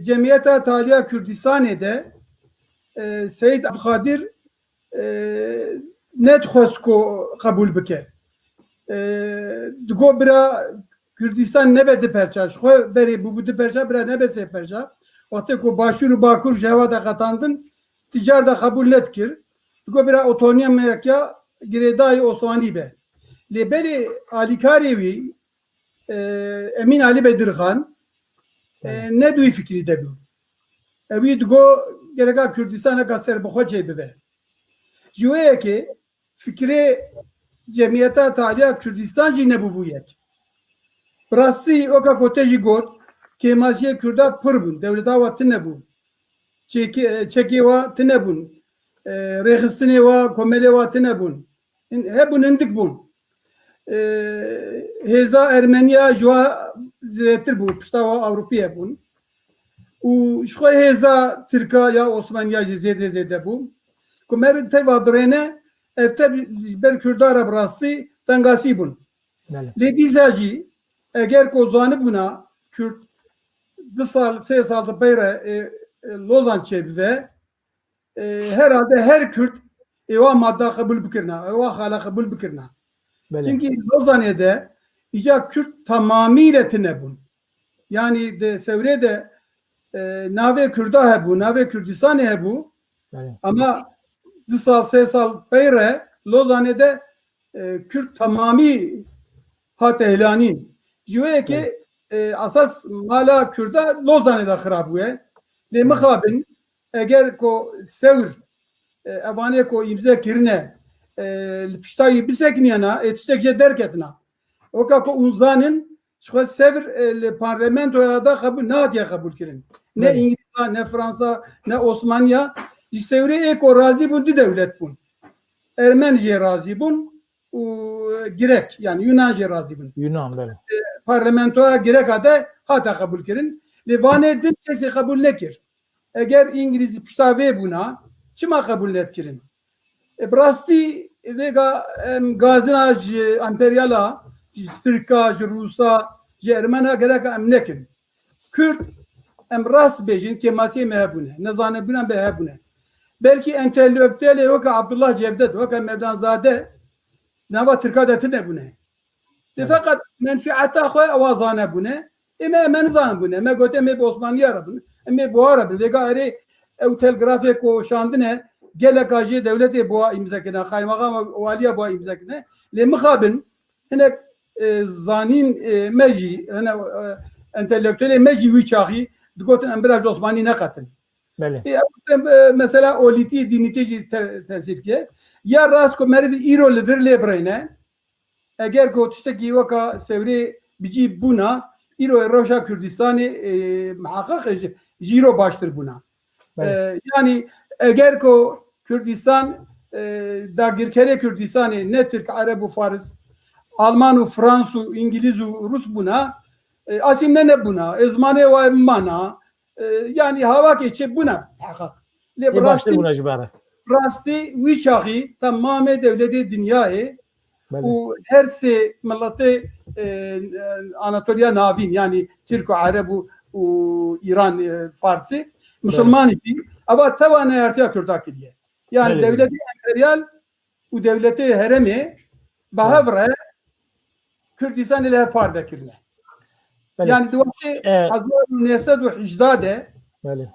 Cemiyeta Taliya Kürdistan'de Seyyid Abdülkadir net xosko kabul bike digo bira Kürdistan ne bedi perçaş xo beri bu perça bira ne bese perça vakako başuru bakur jevada katandın ticar da kabul netkir digo bira otonom ya gireday Osmani be lebeli Alikarevi Emin Ali Bedirhan ne duy fikri de bu. Evi digo gereka Kürdistan'a gazer bu hoca be. Juye ki fikri Cemiyeta Taliya Kürdistan jine bu yek. Prasti oka koteji got kemasiye Kürda purbun devleta vatine bu. Çeki vatine bun. Rehistine va komele vatine bun. Hebun indik bun. Heza Ermeniya jwa zetir bu piştava Avrupa'ya bun. U şu heza Türkiye ya Osmaniya zede bu. Kumer teva drene evte ber Kürdara brasti tangasi bun. Le dizaji eğer kozanı buna Kürt 2 sal 3 salda beyre Lozan çebive herhalde her Kürt eva madda kabul bikirna eva hala kabul bikirna. Çünkü Lozan'da ica Kürt tamamıyla tinebun. Yani de sevrede nave Kürda hebu, nave Kürdistan hebu. Ama dısal sesal beyre Lozan'da Kürt tamami hat ehlanin. Diyor ki asas mala Kürda Lozan'da xarabuye. Le mixabin eğer ko sevr evane ko imza kirne piştayı bisekniyana etistekçe derketna. O kako uzanın şu sevr parlamentoya da kabul nadiye kabul kirin. Ne İngiliz ne Fransa ne Osmaniya sevre eko razı bundu devlet bun. Ermenice razı bun Girek yani Yunanca razı bun. Yunan böyle. Parlamentoya girek adı hata kabul kirin. Levane din kesi kabul nekir. Eğer İngiliz piştave buna çima kabul netkirin. Brasti vega gazinaj emperyala Türkiye, Rusya, Ermeniya gerek emnekin. Kürt rast bejin kemasiye mehbune. Nezane bilen behbune. belki entelektüel yok Abdullah Cevdet yok Mevlanzade nava Türk'e ne bu ne? Fakat menfaata xoy avazane bu ne? Men zan bu ne? Me gote me Osmaniye arabın. Me bu arabın. Lega ari ev telgrafe ko şandine gele kaji devleti bu imzakine kaymakam valiye bu imzakine le mukhabin hene zanin meji hene entelektüel meji viçahi digotin embraj Osmani ne katın. Mesela o liti diniteci tesir ki ya rast ko mervi iro leverle brayne eğer ko tişteki vaka sevri bici buna iro Roşa Kürdistan'ı muhakkak jiro baştır buna. Yani eğer ko Kürdistan da girkere Kürdistan'ı ne Türk, Arap, Fars, Alman, Fransız, İngiliz, Rus buna asimne ne buna ezmane ve mana yani hava geçe buna muhakkak. Le baştır buna cibara. Rasti viçahi tamamen devleti dünyayı o her se milleti Anatolia navin yani Türk, Arap, İran, Farsi Müslüman idi ama tavana yartıya Kürdak diye. Yani devleti emperyal o devleti heremi bahavra Kürdistan ile fardakirne. Yani duvarı Hazar Üniversitesi ve Hicdade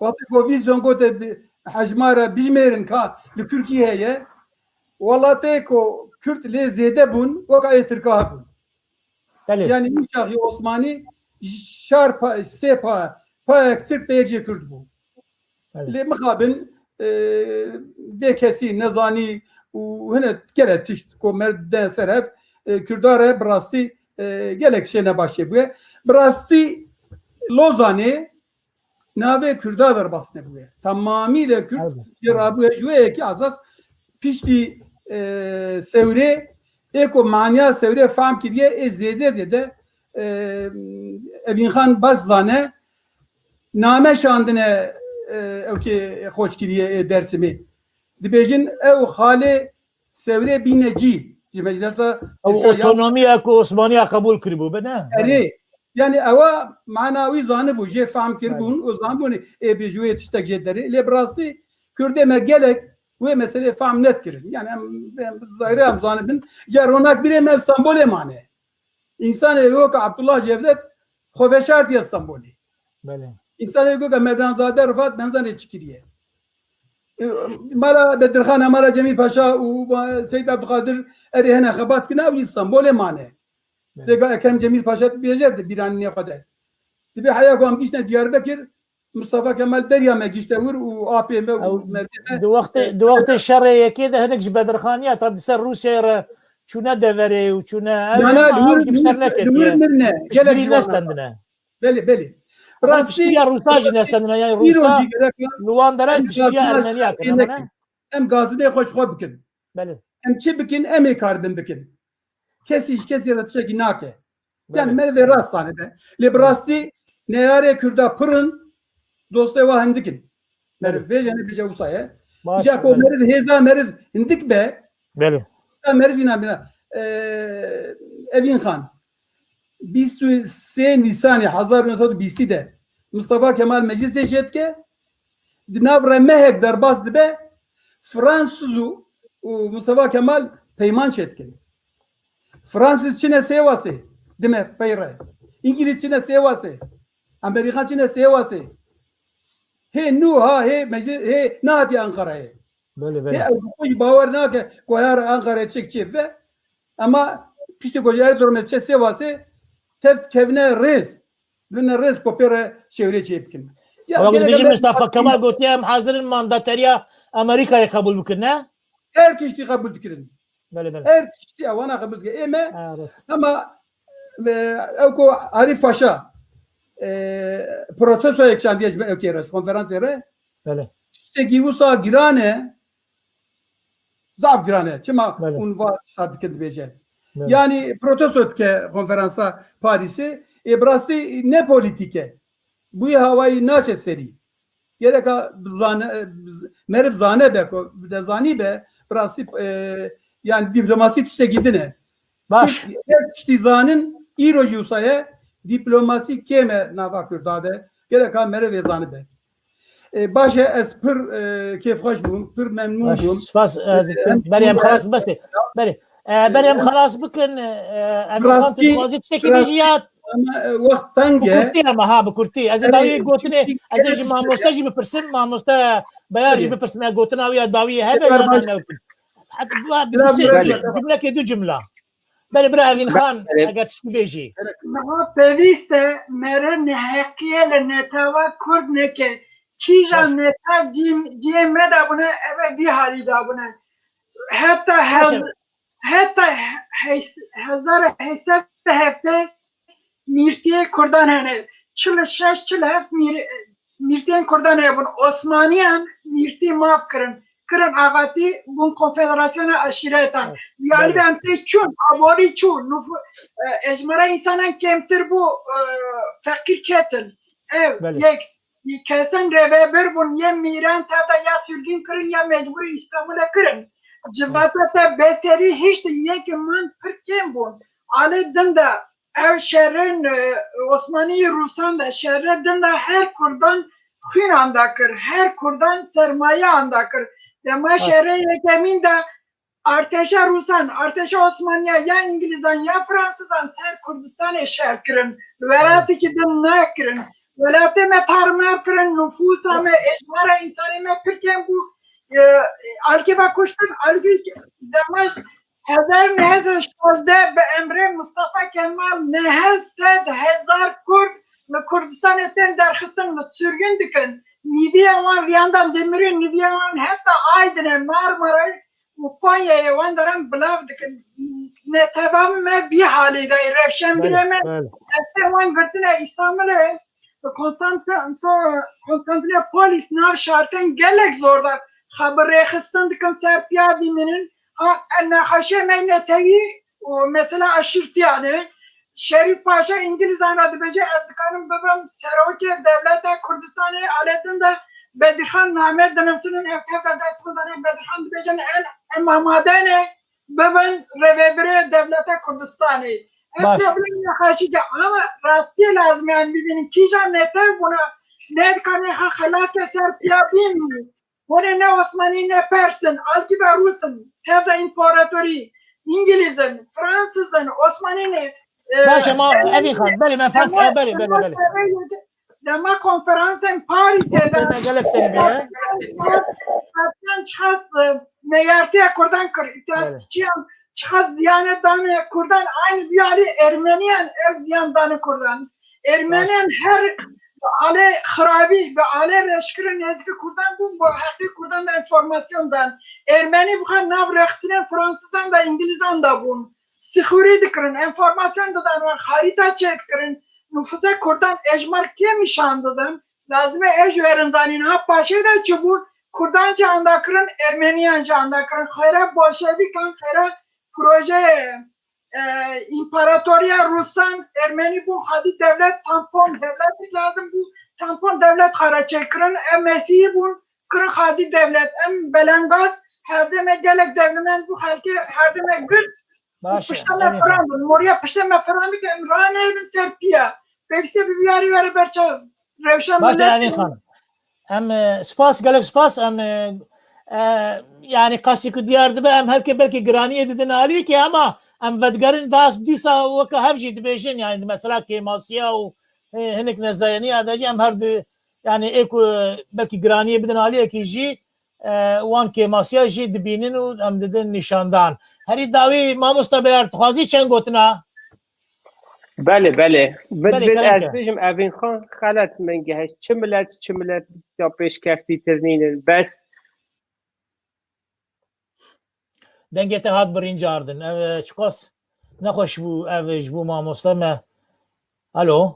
vakti Govizyon gote hacmara bijmerin ka li Türkiye'ye vallahi ko Kürt le zede bun vakayet Türk'e bun. Yani Mişahi Osmani şarpa sepa payak Türk beyce Kürt bu. Le mukabin bekesi nezani u hene gelet tişt ko merde seref Kürdare brasti gelek şeyine başlıyor. Brasti Lozane nave Kürdadır basne bu. Tamamıyla Kürt yarabu ecve ki asas pişti sevre eko manya sevre fam ki diye zede de Evin Khan Bazzane name şandine ki hoş kiriye dersimi dibejin ev hale sevre bineci meclisa otonomiya ko Osmaniye kabul kırbu bana. Yani ava manavi zanı bu je fam kirbun o zaman bunu bejüye tiştek jedleri le brasi Kürdeme gelek ve mesele fam net kirin. Yani ben zahirem zanı bin ceronak bir emel sambol emane. İnsan yok Abdullah Cevdet Xoveşar diye samboli. İnsan yok Mevlanzade Rıfat benzane çıkiriye. Mala Bedirhan Mala Cemil Paşa ve Seyyid Abdülkadir erihene xabat kina u sambol emane. Vega Ekrem Cemil Paşa diyecekti bir an ne kadar. Dibe haya kom gişne Diyarbakır Mustafa Kemal Beryam'a gişte vur u APM du vakti şerriye ki de henek Bedirhaniye tabi ser Rusya'ya çuna devere u çuna yani lüürne gelek nestendine. Beli. Piştiya Rusya nestendine yani Rusya Luandara piştiya Ermeniya kına. Hem gazide hoş xo bikin. Hem çi bikin hem karbin bikin. Kes yaratacak inake. Yani merve rasthanede. Librasti neyare Kürda pırın dosyava hindikin. Merve vejene bice usaya. Jako merve heza merve hindik be. Beli. Merve inamina. Evin Khan. 23 Nisan 1920'de Mustafa Kemal meclis şetke dinavre mehek derbas dibe Fransızı Mustafa Kemal peyman şetkin. Fransız Çin'e sevası demek peyre. İngiliz Çin'e sevası. Amerikan Çin'e sevası. He nuha he meclis he nati Ankara'ya. Böyle. He bu bavar nake koyar Ankara'ya çekçe ve ama pişti koyar durumda sevası teft kevne rez. Bine rez kopere çevre çepkin. Ama bizim Mustafa Kemal Götiyem hazırın mandateriya Amerika'ya kabul bükün ne? Her kişi kabul bükürün. Böyle. Her kişi avana kabul bükürün. Ama evko Arif Paşa protesto ekşan diye ökeres konferans yere. Böyle. İşte givusa girane zaf girane. Çima unva sadık bece. Yani protesto etke konferansa Paris'e burası ne politike? Bu havayı naçe seri. Gereka merv zane be de zani be burası yani diplomasi tüse gidine. Baş. İşte zanın İroji usaya diplomasi keme navakür dade. Gereka merv zane be. باشه از پر کیفخوش بوم پر ممنون بوم سپاس بله ام خلاص بس بله بله ام خلاص بکن راستی خوازی تکنیجیات وقت تنگه بکورتی اما ها بکورتی از داوی گوتنه از ما مستجی بپرسم ما مستا بیارجی بپرسم گوتنا ویا داوی هبه یا نه جمله که دو جمله بله برای اوین خان اگر چی بیجی ما پیوسته مره نهکیه لنتاوا کرد نکه کیجان نتا جیم مدابونه اوه بی حالی دابونه حتی هزار حساب هفته میرتیه کردان هنه 46 47 میرتیه کردان هنه بون عثمانیان میرتی ماف کرن آغاتی بون کنفدراسیون اشیرتا یعنی به امتی چون آباری چون اجمالا انسانان کمتر بو فقیر کتن یک کسان روی بر بون یه میران تا یا سرگین کرن یا مجبور استعمال کرن جواتا تا بسری هیچ یک من پر کم بون آلی دنده ev şehrin Osmanlı Rusan da şehre dinle her kurdan xuyun andakır, her kurdan sermaye andakır. Dema şehre yekemin de arteşa Rusan, arteşa Osmanlıya ya İngilizan ya Fransızan ser Kurdistan'ı şehir kırın. Velatı ki din ne kırın. Velatı me tarma kırın, nüfusa me ecmara insanı me kırken bu alkiba kuştun, alkiba demaş Hazar nehz şozde be emre Mustafa Kemal nehz 100,000 Kurd ve Kurdistan eten derxistin ve sürgün dikin. Nidiye van riyandan demirin, nidiye van hatta Aydın'a, Marmara'yı ve Konya'ya van daran bılav dikin. Ne tamam me bir halide, revşen bireme, ete van gırtına İstanbul'a ve Konstantin'e polis nav şartın gelek zorda. Haber rexistin dikin serpiyadiminin نقاشی من نتایی و مثلا اشرتیانه شریف پاشا انگلیس آنرا بچه از کنم ببرم سراغ دولت کردستان علیتن ده بدیخان نامه دنفسنن افتاد دست بدن بدیخان بچن امامادانه ببن روبره دولت کردستانی. افتادن نقاشی که اما راستی لازمه ان ببینیم کیجان نتای بونا نت کنه خلاص سر پیابیم. Bone ne Osmanlı ne Pers'in, Alkiba Rus'un, Tevda İmparatori, İngiliz'in, Fransız'ın, Osmanlı'nın باشه ما اوین خان بله من فهم بله Dema konferansın Paris'e ne gelekten be çıkaz meyartıya kurdan kır çıkaz ziyanet danı kurdan aynı bir hali Ermeniyen ev ziyan danı kurdan Ermeniyen her ale xarabi ve ale reşkirin nezki kurdan bu hakkı kurdan da informasyondan Ermeni bu nav rektinen Fransızdan da İngilizdan da bu sıhuri dikirin informasyon da harita çektirin nüfusa kurdan ejmar kim işandıdan lazım ej verin zanin ha paşe da çubu kurdanca andakırın Ermeniyanca andakırın hayra bolşevikan hayra proje İmparatoriya Rusan Ermeni bu hadi devlet tampon devlet lazım bu tampon devlet haraçekırın Mesih'i bu kırık hadi devlet belengaz her demek gelek devlenen bu halki her demek gül pişteme frandı Moria pişteme frandı ki Emrane evin serpiya peki bir viyari veri berçaz revşen باشه اوین خان هم سپاس گلک سپاس هم yani قصدی دیار دبه هم هر که بلکه گرانی دیدن عالی که اما هم ودگرین داست دیسا وکه هفجی دبیشن yani mesela kemasya و هنک نزایانی اداجی هم هر yani eko belki graniye bidin aliye ki ji وان kemasya ji dibinin و هم dedin nişandan هری داوی ماموستا بیار تخوازی چند گوتنا بله از بجم اوین خان خلط من گهش چه ملت یا پیشکفتی ترنینن بس دنگت هات برین جاردن چکاس نخوش بو اوش بو ماموستا ما الو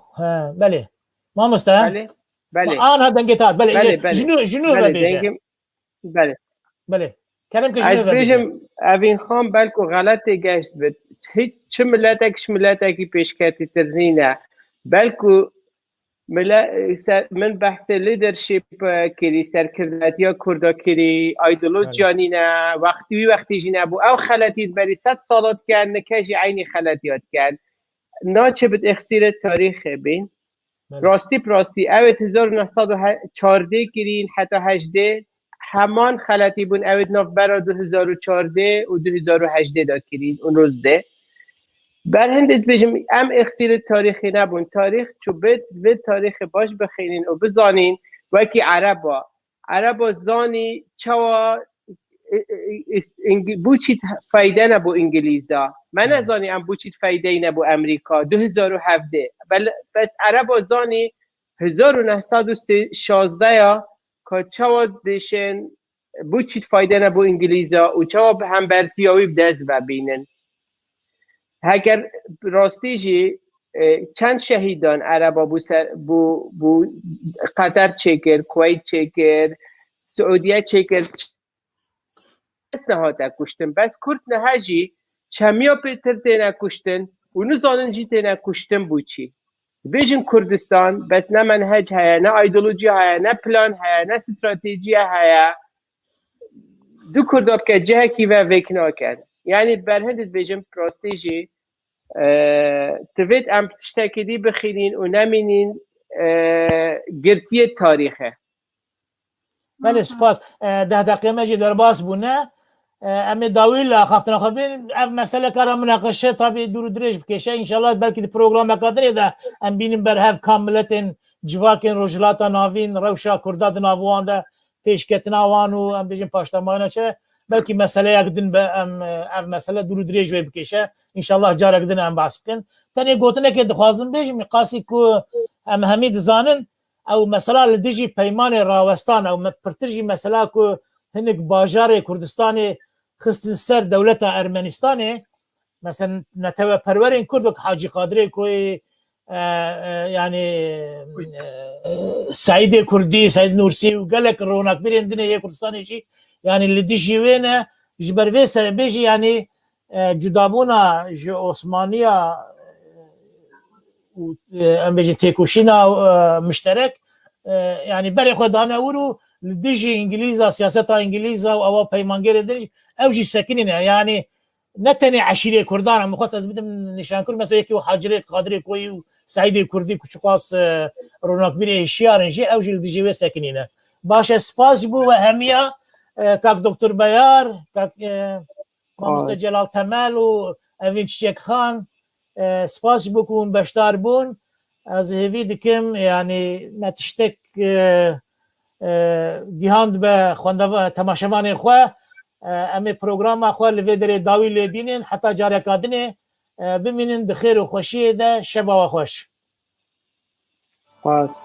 بله ماموستا بله آن ها دنگت هات بله جنو بله کرم که جنو بجم اوین خان بلکو غلط گشت بد هیچ چه ملتکی پیشکفتی ترنینه بلکو من بحث لیدرشپ کری سرکرداتی کردا کری ایدئولوژی نه وقتی جنه بو او خلطید بری 100 سالات کن نکجی عینی خلطیات کن ناچه بد اخسیر تاریخ بین راستی اوید 1914 گرین حتی 18 همان خلطی بون اوید ناف برا 2014 و 2018 دا کرین اون روز ده بر هندت بجم ام اخسیر تاریخی نبون تاریخ چو بد تاریخ باش بخینین و بزانین وکی عربا زانی چوا بوچیت فایده نبو انگلیزا من نزانی ام بوچیت فایده نبو امریکا 2017 بس عربا زانی 1916 یا که چوا دیشن بوچیت فایده نبو انگلیزا و چوا هم برتیاوی بدز و بینن اگر راستی جی چند شهیدان عربا بو قطر چکر کویت چکر سعودیه چکر نهاده کشتن بس کرد نهاجی چمیا پیتر تینا کشتن و نزانن جی تینا کشتن بو چی بیجن کردستان بس نه منهج هیا نه ایدولوژی هیا نه پلان هیا نه استراتژی هیا دو کرداب که جه کی و وکنا کرد یعنی برهندت بیجن پراستیجی توید ام تشتاکیدی بخیرین و نمینین گرتی تاریخه بله سپاس 10 دقیقه مجی در باس بونه امی داویل خفتنا خبین اف مسئله کارا مناقشه تابی دور درش بکشه انشالله بلکه دی پروگرام قدری ده ام بینیم بر هف کاملتن جواکن روجلاتا ناوین روشا کرداد ناوان ده پیشکتنا وانو ام بیجن پاشتمانه چه بلکه مسئله یکدن به اف مسئله دور درش بکشه انشالله جار یکدن ام باس بکن تانی گوتنه که دخوازم بیجم قاسی که ام همید زانن او مثلا لدیجی پیمان راوستان او پرترجی مثلا که هنگ باجار کردستان خستن سر دولت ارمنستان مثلا نتوه پرورین کردو که حاجی قادری کوی یعنی سعید کردی سعید نورسی و گلک رونق بیرین دنه یک کردستانی چی یعنی لدیجی وینه جبروی سر بیجی یعنی جدابونا جو عثمانیا ام بیجی تیکوشینا مشترک يعني بري خدانا ورو لديجي انجليزا سياستها انجليزا او بيمانجير درج او جي ساكنين يعني نتني عشيره كردان مخصص بدم نشان كل مثلا يكي حاجري قادري كوي سعيد كردي كش خاص رونق بيري شيار جي او جي لديجي ساكنين باش سباس بو اهميه كاك دكتور بيار كاك مستر جلال تمال و اوين شيخ خان سپاس بکن بشتار بون از هیوی دکم یعنی نتشتک گیهاند به خونده تماشاوان خواه امی پروگرام خواه لوی در داوی لبینین حتی جاره کادنه بمینین بخیر و خوشی ده شبا و خوش سپاس